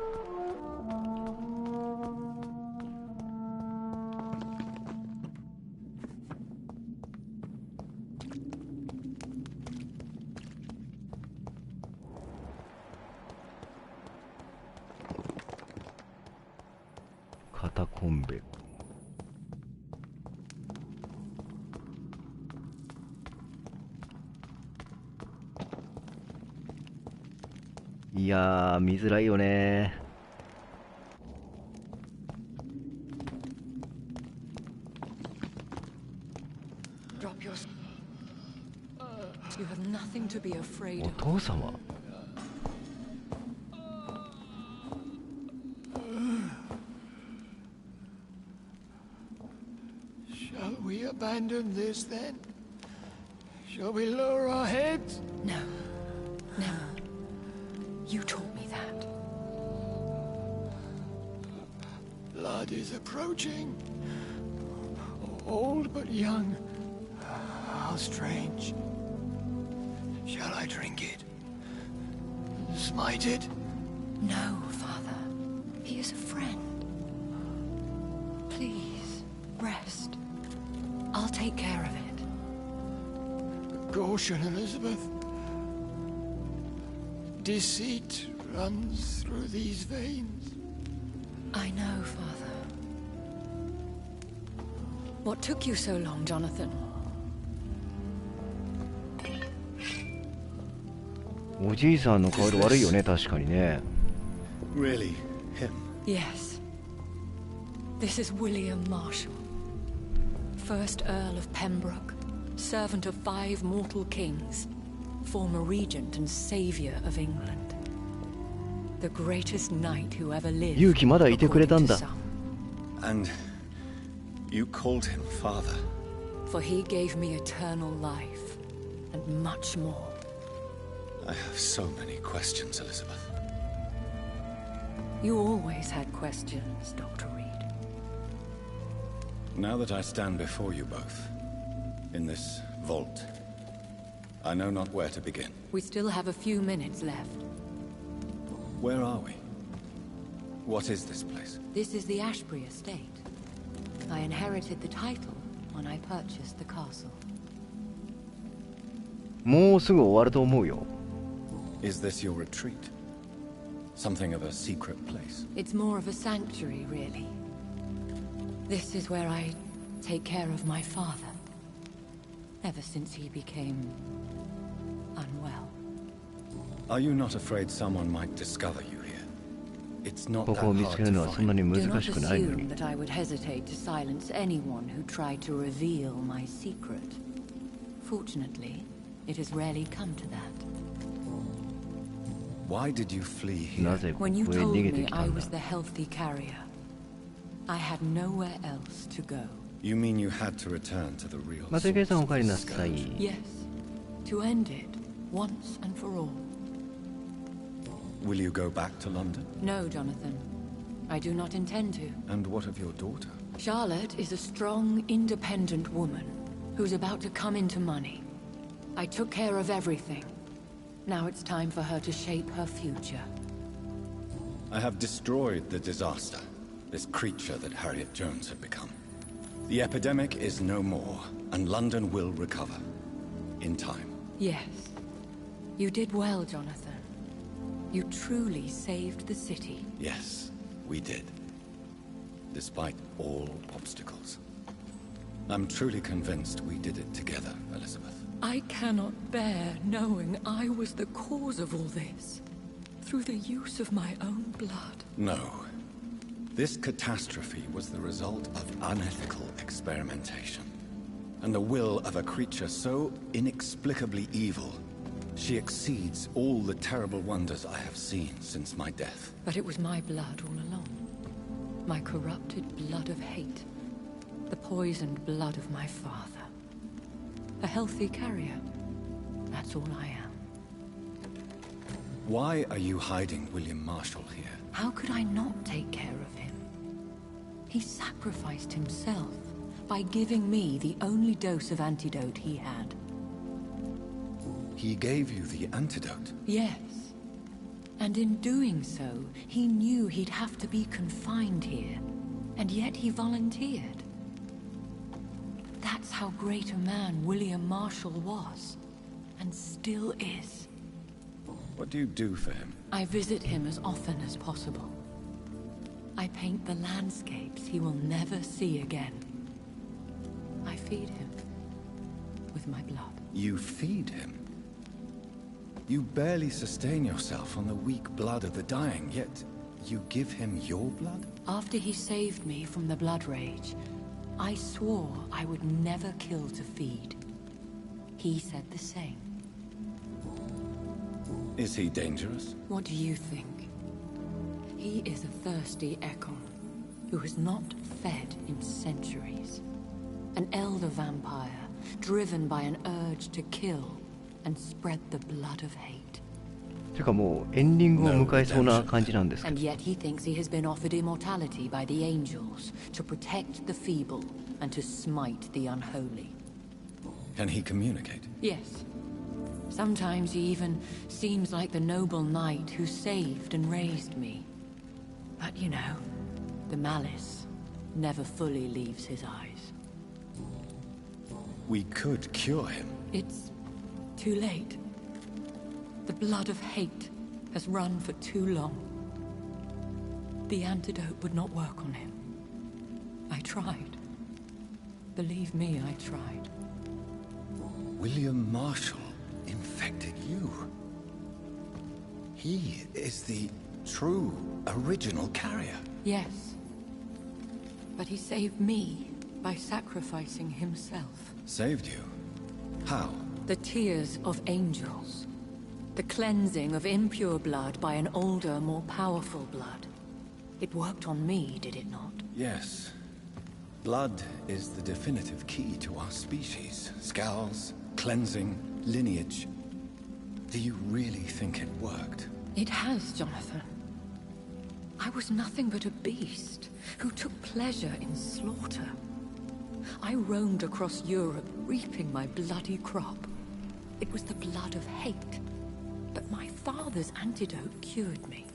カタコンベ。いやー、見づらいよね。お父様。Shall we abandon this then? Shall we lower our heads? No. Never. You taught me that. Blood is approaching. Old but young. How strange. Shall I drink it? Smite it? No, Father. He is a friend. Please, rest. I'll take care of it. Caution, Elizabeth. Deceit runs through these veins. I know, Father. What took you so long, Jonathan? おじいさんの顔色悪いよね、確かにね。Really, him? Yes. This is William Marshall, first Earl of Pembroke, servant of 5 mortal kings, former regent and savior of England. The greatest knight who ever lived. 勇気まだいてくれたんだ。And you called him father. For he gave me eternal life, and much more. I have so many questions, Elizabeth. You always had questions, Dr. Reed. Now that I stand before you both, in this vault, I know not where to begin. We still have a few minutes left. Where are we? What is this place? This is the Ashbury Estate. I inherited the title when I purchased the castle. もうすぐ終わると思うよ。Is this your retreat? Something of a secret place? It's more of a sanctuary, really. This is where I take care of my father. ever since he became unwell. Are you not afraid someone might discover you here? It's not こ that こを見つ hard けるの to はそんなに Do 難 not しくないの assume に。 that I would hesitate to silence anyone who tried to reveal my secret. Fortunately, it has rarely come to that. Why did you flee な here? ぜここ When へ you 逃 told げて me きた I んだ was the healthy carrier, I had nowhere else to go. You mean you had to return to the real また計 source 算お of 帰り the なさい。 scourge? Yes, to end it, once and for all. Will you go back to London? No, Jonathan. I do not intend to. And what of your daughter? Charlotte is a strong, independent woman who's about to come into money. I took care of everything. Now it's time for her to shape her future. I have destroyed the disaster, this creature that Harriet Jones had become. The epidemic is no more, and London will recover. In time. Yes. You did well, Jonathan. You truly saved the city. Yes, we did. Despite all obstacles. I'm truly convinced we did it together, Elizabeth. I cannot bear knowing I was the cause of all this. Through the use of my own blood. No. This catastrophe was the result of unethical experimentation. And the will of a creature so inexplicably evil, she exceeds all the terrible wonders I have seen since my death. But it was my blood all along. My corrupted blood of hate. The poisoned blood of my father. A healthy carrier. That's all I am. Why are you hiding William Marshall here? How could I not take care of him? He sacrificed himself by giving me the only dose of antidote he had. He gave you the antidote? Yes. And in doing so, he knew he'd have to be confined here. And yet he volunteered. That's how great a man William Marshall was. And still is. What do you do for him? I visit him as often as possible. I paint the landscapes he will never see again. I feed him with my blood. You feed him? You barely sustain yourself on the weak blood of the dying, yet you give him your blood? After he saved me from the blood rage, I swore I would never kill to feed. He said the same. Is he dangerous? What do you think? He is a thirsty echo who has not fed in centuries. An elder vampire, driven by an urge to kill and spread the blood of hate. てかもうエンディングを迎えそうな感じなんですけ And ど。 yet he thinks he has been offered immortality by the angels to protect the feeble and to smite the unholy. Can he communicate? Yes. Sometimes he even seems like the noble knight who saved and raised me. But you know, the malice never fully leaves his eyes. We could cure him. It's too late. The blood of hate has run for too long. The antidote would not work on him. I tried. Believe me, I tried. William Marshall infected you. He is the true, original carrier. Yes. But he saved me by sacrificing himself. Saved you? How? The tears of angels. The cleansing of impure blood by an older, more powerful blood. It worked on me, did it not? Yes. Blood is the definitive key to our species. Scowls, cleansing, lineage. Do you really think it worked? It has, Jonathan. I was nothing but a beast who took pleasure in slaughter. I roamed across Europe, reaping my bloody crop. It was the blood of hate. But my father's antidote cured me.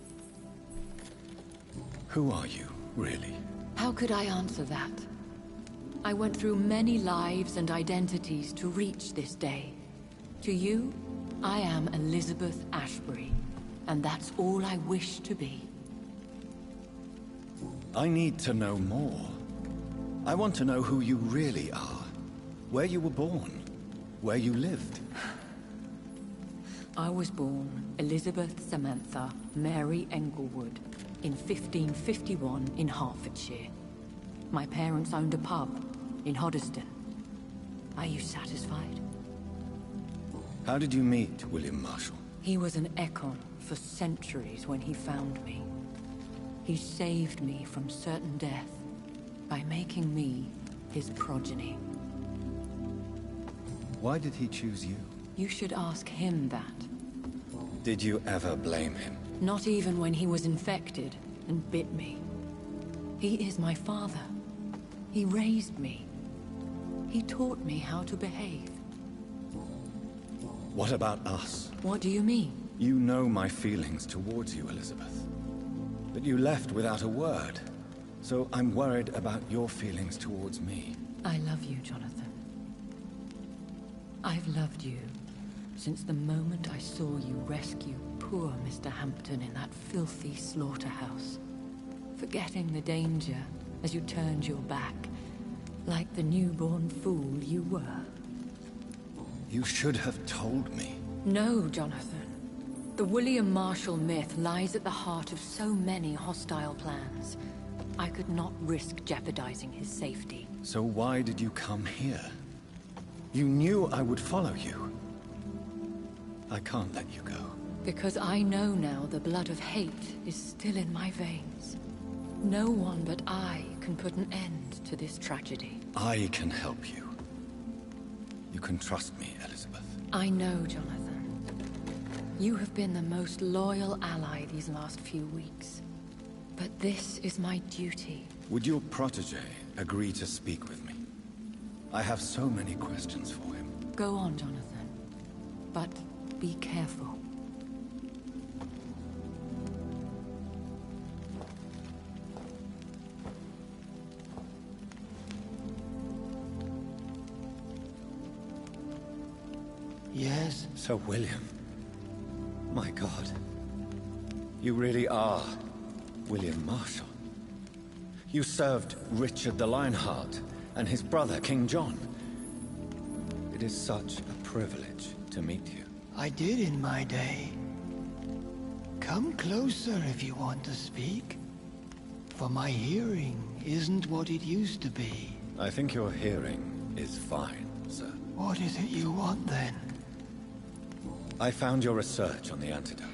Who are you, really? How could I answer that? I went through many lives and identities to reach this day. To you, I am Elizabeth Ashbury, and that's all I wish to be. I need to know more. I want to know who you really are, where you were born, where you lived. I was born Elizabeth Samantha Mary Englewood in 1551 in Hertfordshire. My parents owned a pub in Hoddesdon. Are you satisfied? How did you meet William Marshall? He was an Econ for centuries when he found me. He saved me from certain death by making me his progeny. Why did he choose you? You should ask him that. Did you ever blame him? Not even when he was infected and bit me. He is my father. He raised me. He taught me how to behave. What about us? What do you mean? You know my feelings towards you, Elizabeth. But you left without a word. So I'm worried about your feelings towards me. I love you, Jonathan. I've loved you since the moment I saw you rescue poor Mr. Hampton in that filthy slaughterhouse, forgetting the danger as you turned your back, like the newborn fool you were. You should have told me. No, Jonathan. The William Marshall myth lies at the heart of so many hostile plans. I could not risk jeopardizing his safety. So why did you come here? You knew I would follow you. I can't let you go. Because I know now the blood of hate is still in my veins. No one but I can put an end to this tragedy. I can help you. You can trust me, Elizabeth. I know, Jonathan. You have been the most loyal ally these last few weeks. But this is my duty. Would your protege agree to speak with me? I have so many questions for him. Go on, Jonathan. But be careful. Yes? Sir William. My God. You really are William Marshall. You served Richard the Lionheart and his brother, King John. It is such a privilege to meet you. I did in my day. Come closer if you want to speak. For my hearing isn't what it used to be. I think your hearing is fine, sir. What is it you want then? I found your research on the antidote.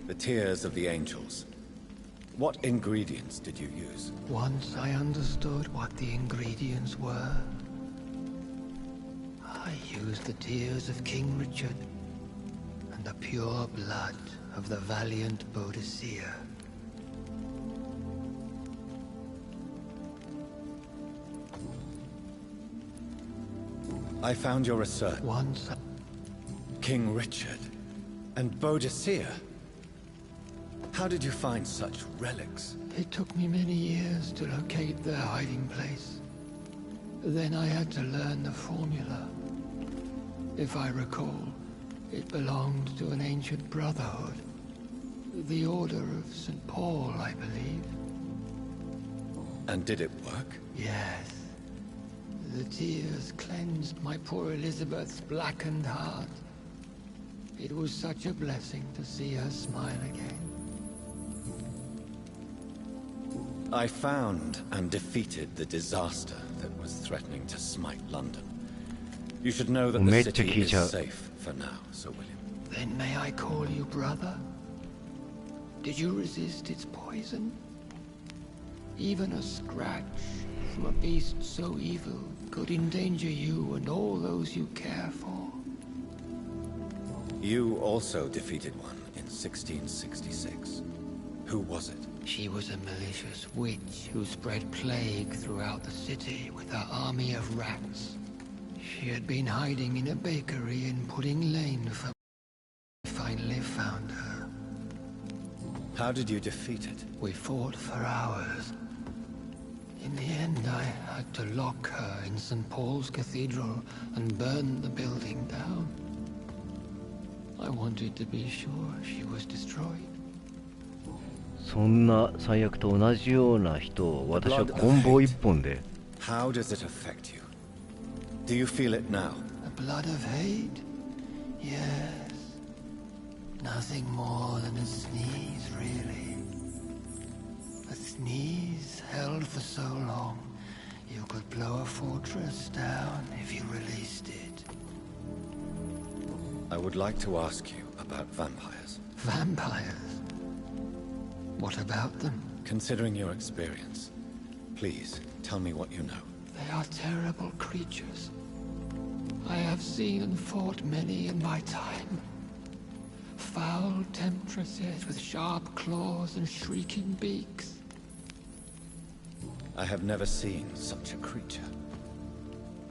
The tears of the angels. What ingredients did you use? Once I understood what the ingredients were, I used the tears of King Richard and the pure blood of the valiant Boadicea. I found your research. Once King Richard and Boadicea. How did you find such relics? It took me many years to locate their hiding place. Then I had to learn the formula. If I recall, it belonged to an ancient brotherhood. The Order of St. Paul, I believe. And did it work? Yes. The tears cleansed my poor Elizabeth's blackened heart. It was such a blessing to see her smile again. I found and defeated the disaster that was threatening to smite London. You should know that the city is safe for now, Sir William. Then may I call you brother? Did you resist its poison? Even a scratch from a beast so evil could endanger you and all those you care for. You also defeated one in 1666. Who was it? She was a malicious witch who spread plague throughout the city with her army of rats. She had been hiding in a bakery in Pudding Lane for... I finally found her. How did you defeat it? We fought for hours. In the end, I had to lock her in St. Paul's Cathedral and burn the building down. I wanted to be sure she was destroyed. そんな最悪と同じような人を私は棍棒一本で。How does it affect you? Do you feel it now? A blood of hate? Yes. Nothing more than a sneeze, really. A sneeze held for so long, you could blow a fortress down if you released it. I would like to ask you about vampires. Vampires? What about them? Considering your experience, please tell me what you know. They are terrible creatures. I have seen and fought many in my time. Foul temptresses with sharp claws and shrieking beaks. I have never seen such a creature.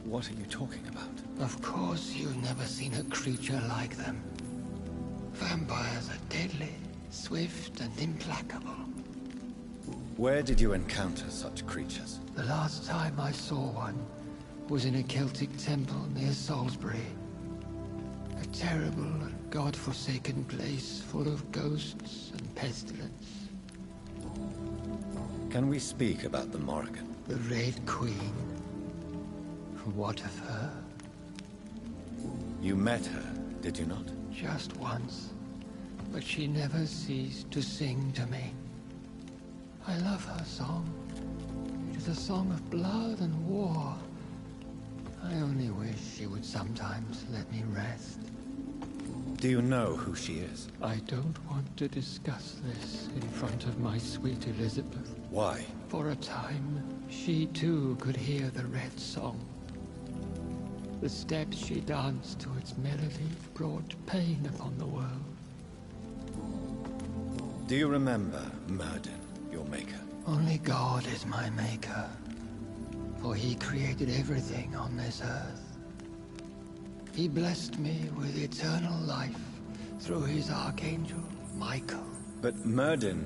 What are you talking about? Of course you've never seen a creature like them. Vampires are deadly, swift and implacable. Where did you encounter such creatures? The last time I saw one was in a Celtic temple near Salisbury. A terrible and god-forsaken place full of ghosts and pestilence. Can we speak about the Morrigan? The Red Queen. What of her? You met her, did you not? Just once, but she never ceased to sing to me. I love her song. It is a song of blood and war. I only wish she would sometimes let me rest. Do you know who she is? I don't want to discuss this in front of my sweet Elizabeth. Why? For a time, she too could hear the Red Song. The steps she danced to its melody brought pain upon the world. Do you remember Myrddin, your maker? Only God is my maker, for he created everything on this earth. He blessed me with eternal life through his archangel, Michael. But Myrddin,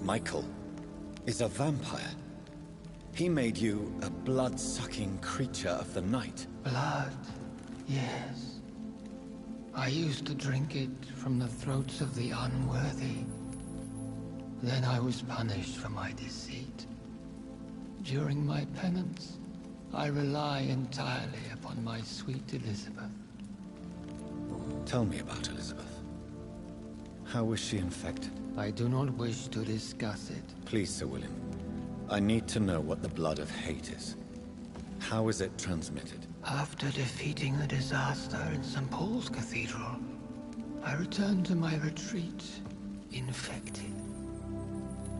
Michael, is a vampire. He made you a blood-sucking creature of the night. Blood, yes. I used to drink it from the throats of the unworthy. Then I was punished for my deceit. During my penance, I rely entirely upon my sweet Elizabeth. Tell me about Elizabeth. How was she infected? I do not wish to discuss it. Please, Sir William. I need to know what the blood of hate is. How is it transmitted? After defeating the disaster in St. Paul's Cathedral, I returned to my retreat, infected.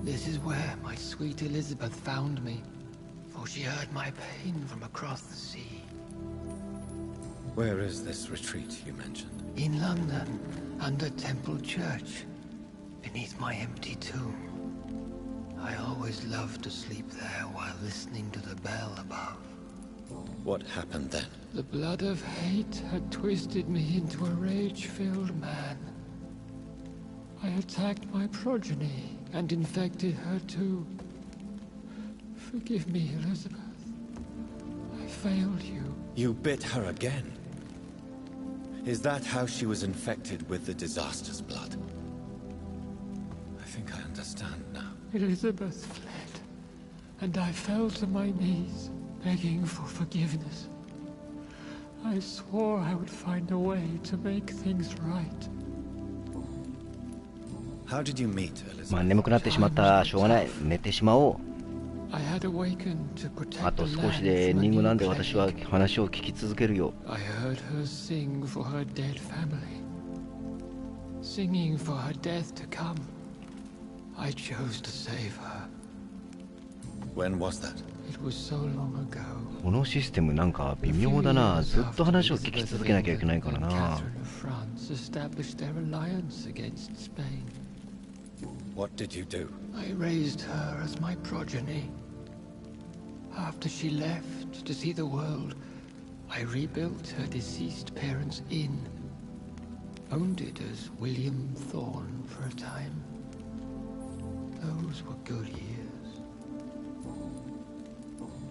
This is where my sweet Elizabeth found me, for she heard my pain from across the sea. Where is this retreat you mentioned? In London, under Temple Church, beneath my empty tomb. I always loved to sleep there while listening to the bell above. What happened then? The blood of hate had twisted me into a rage-filled man. I attacked my progeny and infected her too. Forgive me, Elizabeth. I failed you. You bit her again? Is that how she was infected with the disaster's blood? I think I understand now. Elizabeth fled, and I fell to my knees, begging for forgiveness. I swore I would find a way to make things right. How did you meet Elizabeth? まあ眠くなってしまった。しょうがない。寝てしまおう。 I had awakened to protect あと少しでエンディングなんで私は話を聞き続けるよ。I heard her sing for her dead family. Singing for her death to come. I chose to save her. When was that? It was so long ago. このシステムなんか微妙だな。ずっと話を聞き続けなきゃいけないからな。Catherine of France established their alliance against Spain. What did you do? I raised her as my progeny. After she left to see the world, I rebuilt her deceased parents' inn. Owned it as William Thorne for a time. Those were good years.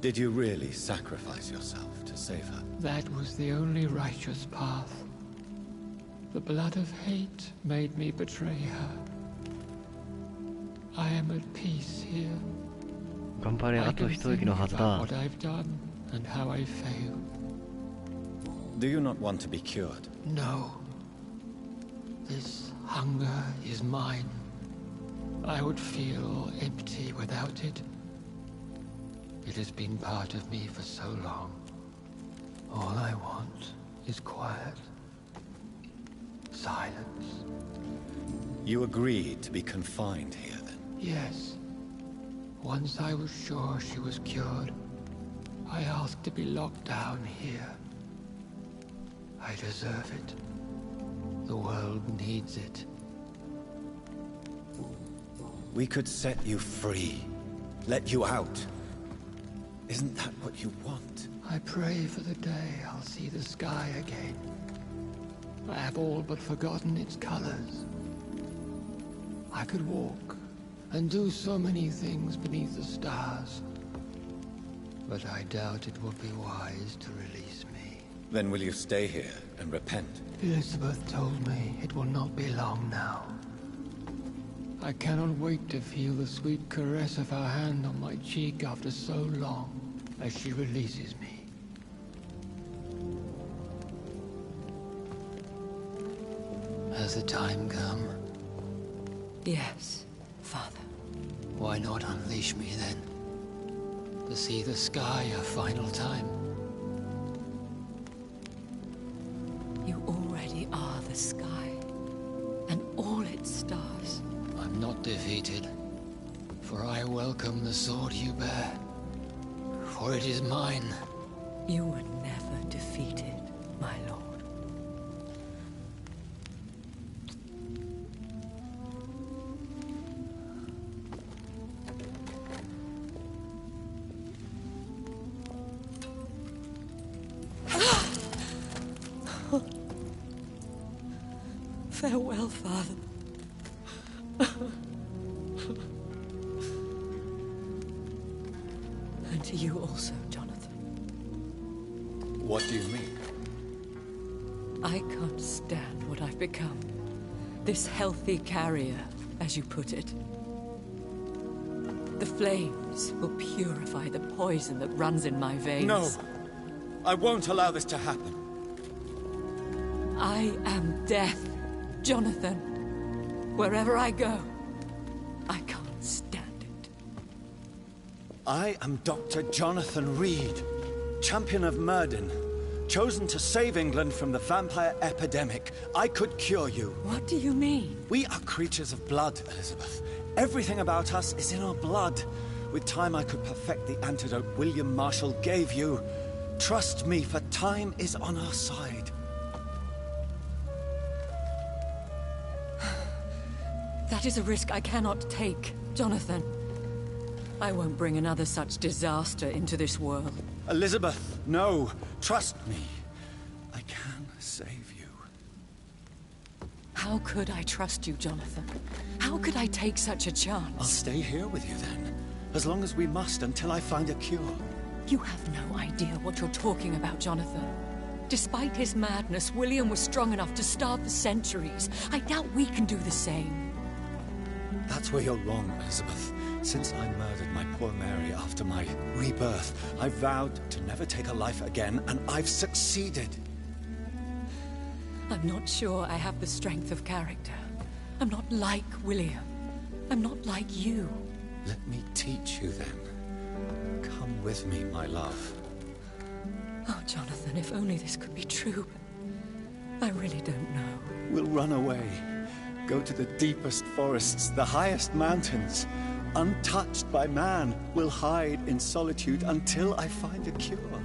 Did you really sacrifice yourself to save her? That was the only righteous path. The blood of hate made me betray her. I am at peace here. 頑張れ、あと一息のはずだ。What I've done and how I failed. Do you not want to be cured? No. This hunger is mine. I would feel empty without it. It has been part of me for so long. All I want is quiet. Silence. You agreed to be confined here, then? Yes. Once I was sure she was cured, I asked to be locked down here. I deserve it. The world needs it. We could set you free. Let you out. Isn't that what you want? I pray for the day I'll see the sky again. I have all but forgotten its colors. I could walk and do so many things beneath the stars. But I doubt it will be wise to release me. Then will you stay here and repent? Elizabeth told me it will not be long now. I cannot wait to feel the sweet caress of her hand on my cheek after so long, as she releases me. Has the time come? Yes, Father. Why not unleash me then? To see the sky a final time? You already are the sky, and all its stars. I'm not defeated, for I welcome the sword you bear, for it is mine. You were never defeated, my lord. Farewell, Father. And to you also, Jonathan. What do you mean? I can't stand what I've become. This healthy carrier, as you put it. The flames will purify the poison that runs in my veins. No! I won't allow this to happen. I am death, Jonathan. Wherever I go, I can't stand it. I am Dr. Jonathan Reed, champion of Murden, chosen to save England from the vampire epidemic. I could cure you. What do you mean? We are creatures of blood, Elizabeth. Everything about us is in our blood. With time, I could perfect the antidote William Marshall gave you. Trust me, for time is on our side. That is a risk I cannot take, Jonathan. I won't bring another such disaster into this world. Elizabeth, no. Trust me. I can save you. How could I trust you, Jonathan? How could I take such a chance? I'll stay here with you then. As long as we must, until I find a cure. You have no idea what you're talking about, Jonathan. Despite his madness, William was strong enough to start the centuries. I doubt we can do the same. That's where you're wrong, Elizabeth. Since I murdered my poor Mary after my rebirth, I vowed to never take a life again, and I've succeeded. I'm not sure I have the strength of character. I'm not like William. I'm not like you. Let me teach you then. Come with me, my love. Oh, Jonathan, if only this could be true. I really don't know. We'll run away. Go to the deepest forests, the highest mountains. Untouched by man, we'll hide in solitude until I find a cure.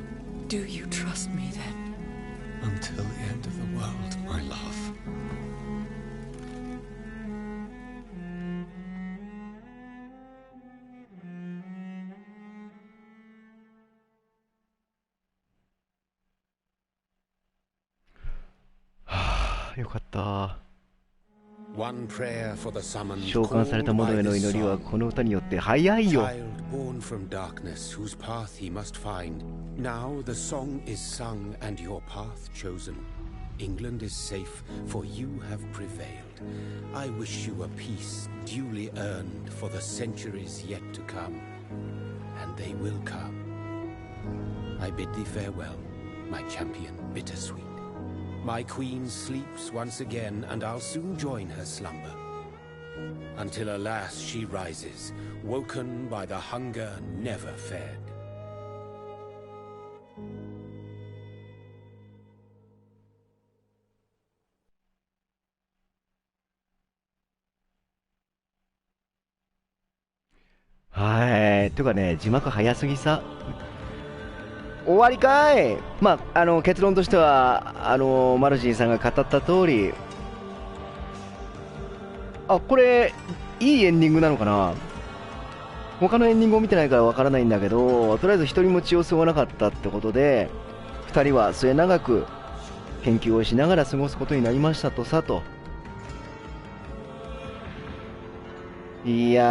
Do you trust me then? Until the end of the world, my love.召喚された者への祈りはこの歌によって早いよ。 Born from darkness, whose path he must find. Now the song is sung and your path chosen. England is safe, for you have prevailed. I wish you a peace duly earned for the centuries yet to come. And they will come. I bid thee farewell. my champion bittersweet. My queen sleeps once again, and I'll soon join her slumber. Until alas she rises, woken by the hunger never fed. はい。というかね、字幕早すぎさ。終わりかい。まあ、結論としては、マルジンさんが語った通り、あ、これ、いいエンディングなのかな。他のエンディングを見てないからわからないんだけど、とりあえず一人も血を吸わなかったってことで、二人は末永く研究をしながら過ごすことになりましたとさと。いや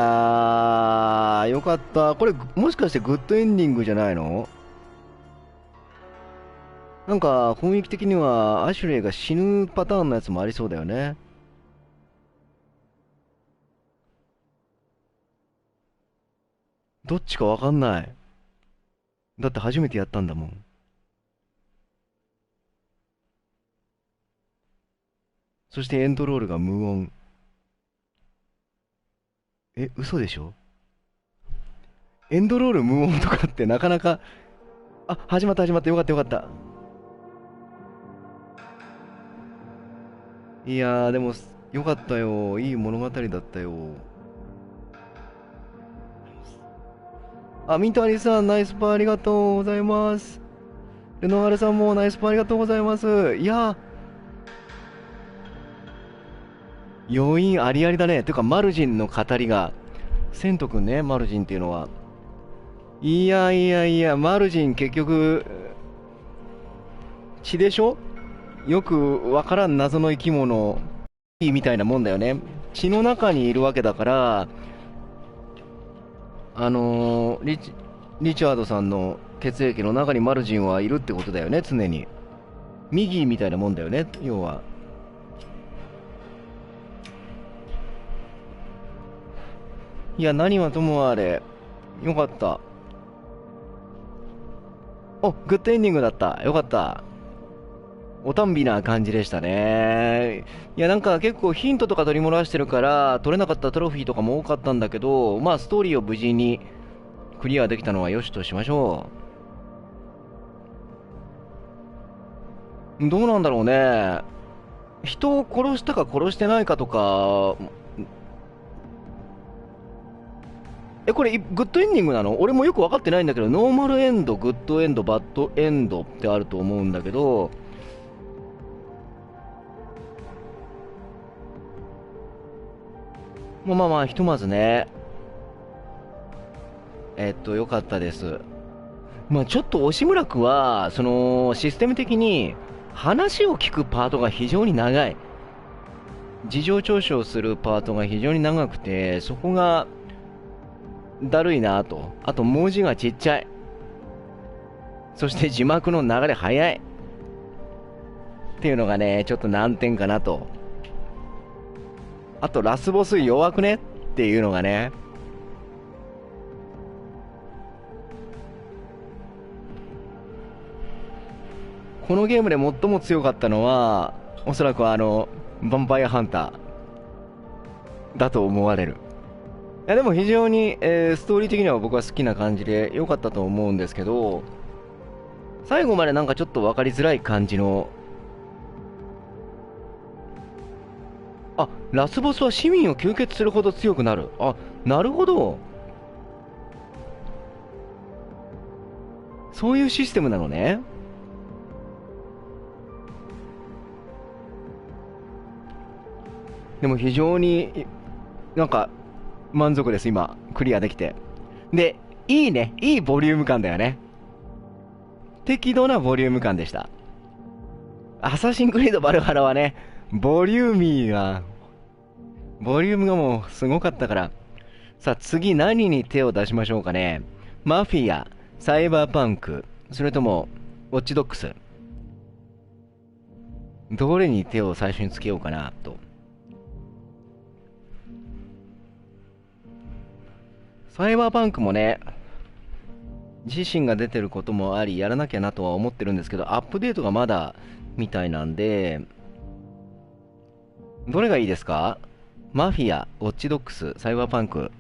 ー、よかった。これ、もしかしてグッドエンディングじゃないの？なんか、雰囲気的には、アシュレイが死ぬパターンのやつもありそうだよね。どっちかわかんない。だって初めてやったんだもん。そしてエンドロールが無音。え、嘘でしょ？エンドロール無音とかってなかなか。あ、始まった始まった。よかったよかった。いやー、でもよかったよ。いい物語だったよ。あ、ミントアリさん、ナイスパーありがとうございます。ルノワールさんもナイスパーありがとうございます。いやー、余韻ありありだね。てか、マルジンの語りが、セント君ね、マルジンっていうのは。いやいやいや、マルジン結局、血でしょ？よくわからん謎の生き物みたいなもんだよね。血の中にいるわけだから、リチャードさんの血液の中にマルジンはいるってことだよね、常に。ミギーみたいなもんだよね、要は。いや、何はともあれ、よかった。お、グッドエンディングだった。よかった。おたんびな感じでしたね。いや、なんか結構ヒントとか取り漏らしてるから、取れなかったトロフィーとかも多かったんだけど、まあ、ストーリーを無事にクリアできたのはよしとしましょう。どうなんだろうね。人を殺したか殺してないかとか、これグッドエンディングなの？俺もよく分かってないんだけど、ノーマルエンド、グッドエンド、バッドエンドってあると思うんだけど、まあまあ、ひとまずね、よかったです。まあちょっと押村区は、その、システム的に話を聞くパートが非常に長い。事情聴取をするパートが非常に長くて、そこが、だるいなと。あと文字がちっちゃい。そして字幕の流れ早い。っていうのがね、ちょっと難点かなと。あとラスボス弱くねっていうのがね。このゲームで最も強かったのは、おそらくヴァンパイアハンターだと思われる。いやでも非常に、ストーリー的には僕は好きな感じで良かったと思うんですけど、最後までなんかちょっと分かりづらい感じの、あ、ラスボスは市民を吸血するほど強くなる。あ、なるほど。そういうシステムなのね。でも非常になんか満足です。今クリアできて。で、いいね、いいボリューム感だよね。適度なボリューム感でした。アサシンクリードバルハラはね、ボリュームがもうすごかったから。さあ次何に手を出しましょうかね。マフィア、サイバーパンク、それともウォッチドックス、どれに手を最初につけようかなと。サイバーパンクもね、自身が出てることもあり、やらなきゃなとは思ってるんですけど、アップデートがまだみたいなんで、どれがいいですか？マフィア、ウォッチドッグス、サイバーパンク。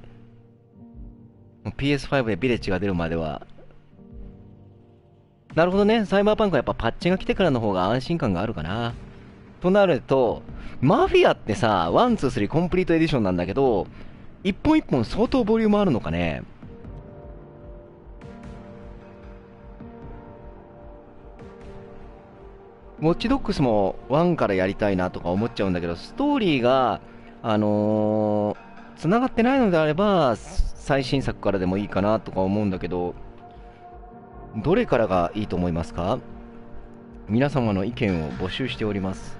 PS5 でビレッジが出るまでは。なるほどね。サイバーパンクはやっぱパッチが来てからの方が安心感があるかな。となると、マフィアってさ、1、2、3コンプリートエディションなんだけど、一本一本相当ボリュームあるのかね。ウォッチドッグスも1からやりたいなとか思っちゃうんだけど、ストーリーが、繋がってないのであれば、最新作からでもいいかなとか思うんだけど、どれからがいいと思いますか？皆様の意見を募集しております。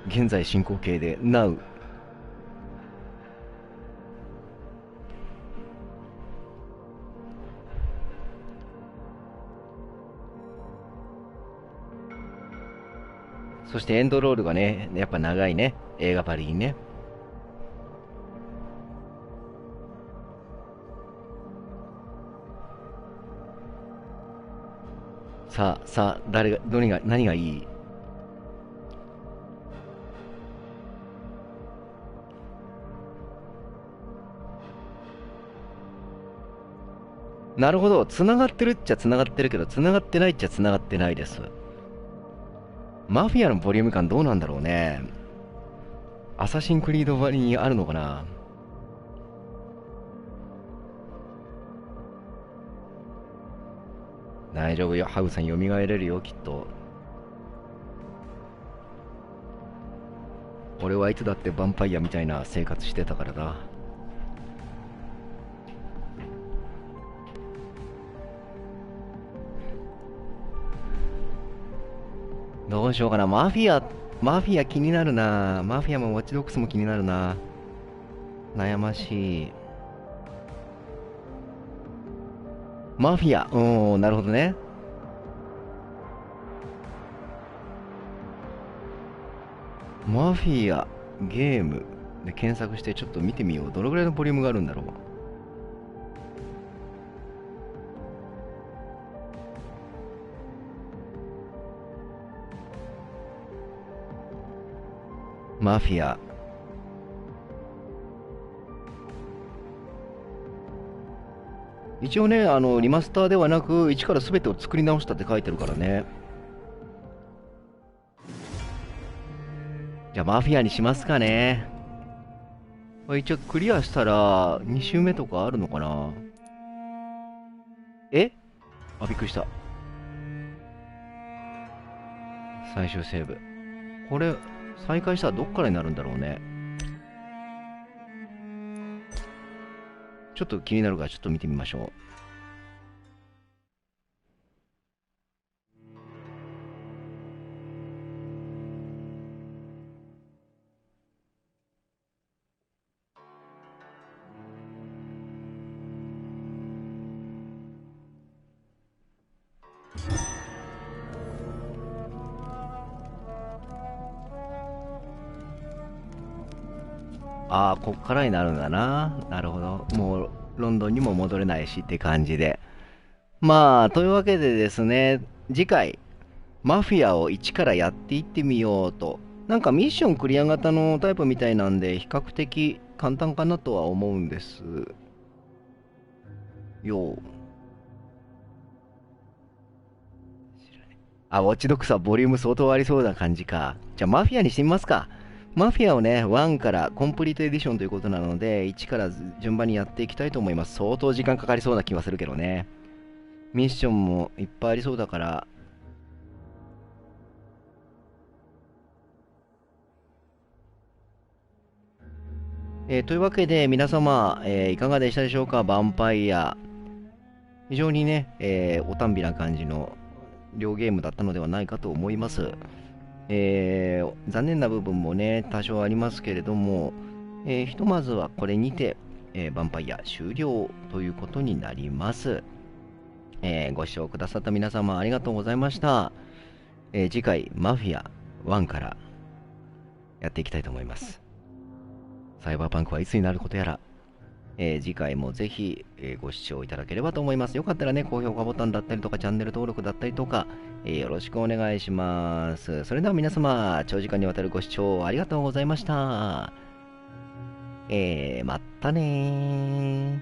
現在進行形で Now。そしてエンドロールがね、やっぱ長いね。映画ばりにね。さあ、何がいい？なるほど。繋がってるっちゃ繋がってるけど、繋がってないっちゃ繋がってないです。マフィアのボリューム感どうなんだろうね。アサシンクリードばりにあるのかな。大丈夫よ。ハウさん蘇れるよ、きっと。俺はいつだってヴァンパイアみたいな生活してたからな。どうしようかな。マフィア気になるな。マフィアもウォッチドッグスも気になるな。悩ましい。マフィア。なるほどね。マフィア、ゲームで検索してちょっと見てみよう。どのぐらいのボリュームがあるんだろう。マフィア。一応ね、リマスターではなく、一から全てを作り直したって書いてるからね。じゃあ、マフィアにしますかね。一応、クリアしたら、2周目とかあるのかな？びっくりした。最終セーブ。これ、再開したらどっからになるんだろうね。ちょっと気になるからちょっと見てみましょう。こっからになるんだな。なるほど。もうロンドンにも戻れないしって感じで。まあ、というわけでですね、次回、マフィアを一からやっていってみようと。なんかミッションクリア型のタイプみたいなんで、比較的簡単かなとは思うんです。よう。ウォッチドッグスはボリューム相当ありそうな感じか。じゃあマフィアにしてみますか。マフィアをね、1からコンプリートエディションということなので、1から順番にやっていきたいと思います。相当時間かかりそうな気はするけどね。ミッションもいっぱいありそうだから。というわけで皆様、いかがでしたでしょうか？ヴァンパイア。非常にね、おたんびな感じの両ゲームだったのではないかと思います。残念な部分もね、多少ありますけれども、ひとまずはこれにて、ヴァンパイア終了ということになります。ご視聴くださった皆様ありがとうございました。次回、マフィア1からやっていきたいと思います。サイバーパンクはいつになることやら次回もぜひ、ご視聴いただければと思います。よかったらね、高評価ボタンだったりとか、チャンネル登録だったりとか、よろしくお願いします。それでは皆様、長時間にわたるご視聴ありがとうございました。またね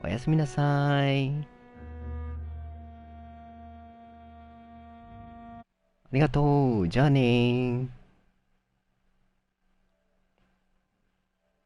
ー。おやすみなさい。ありがとう。じゃあねー。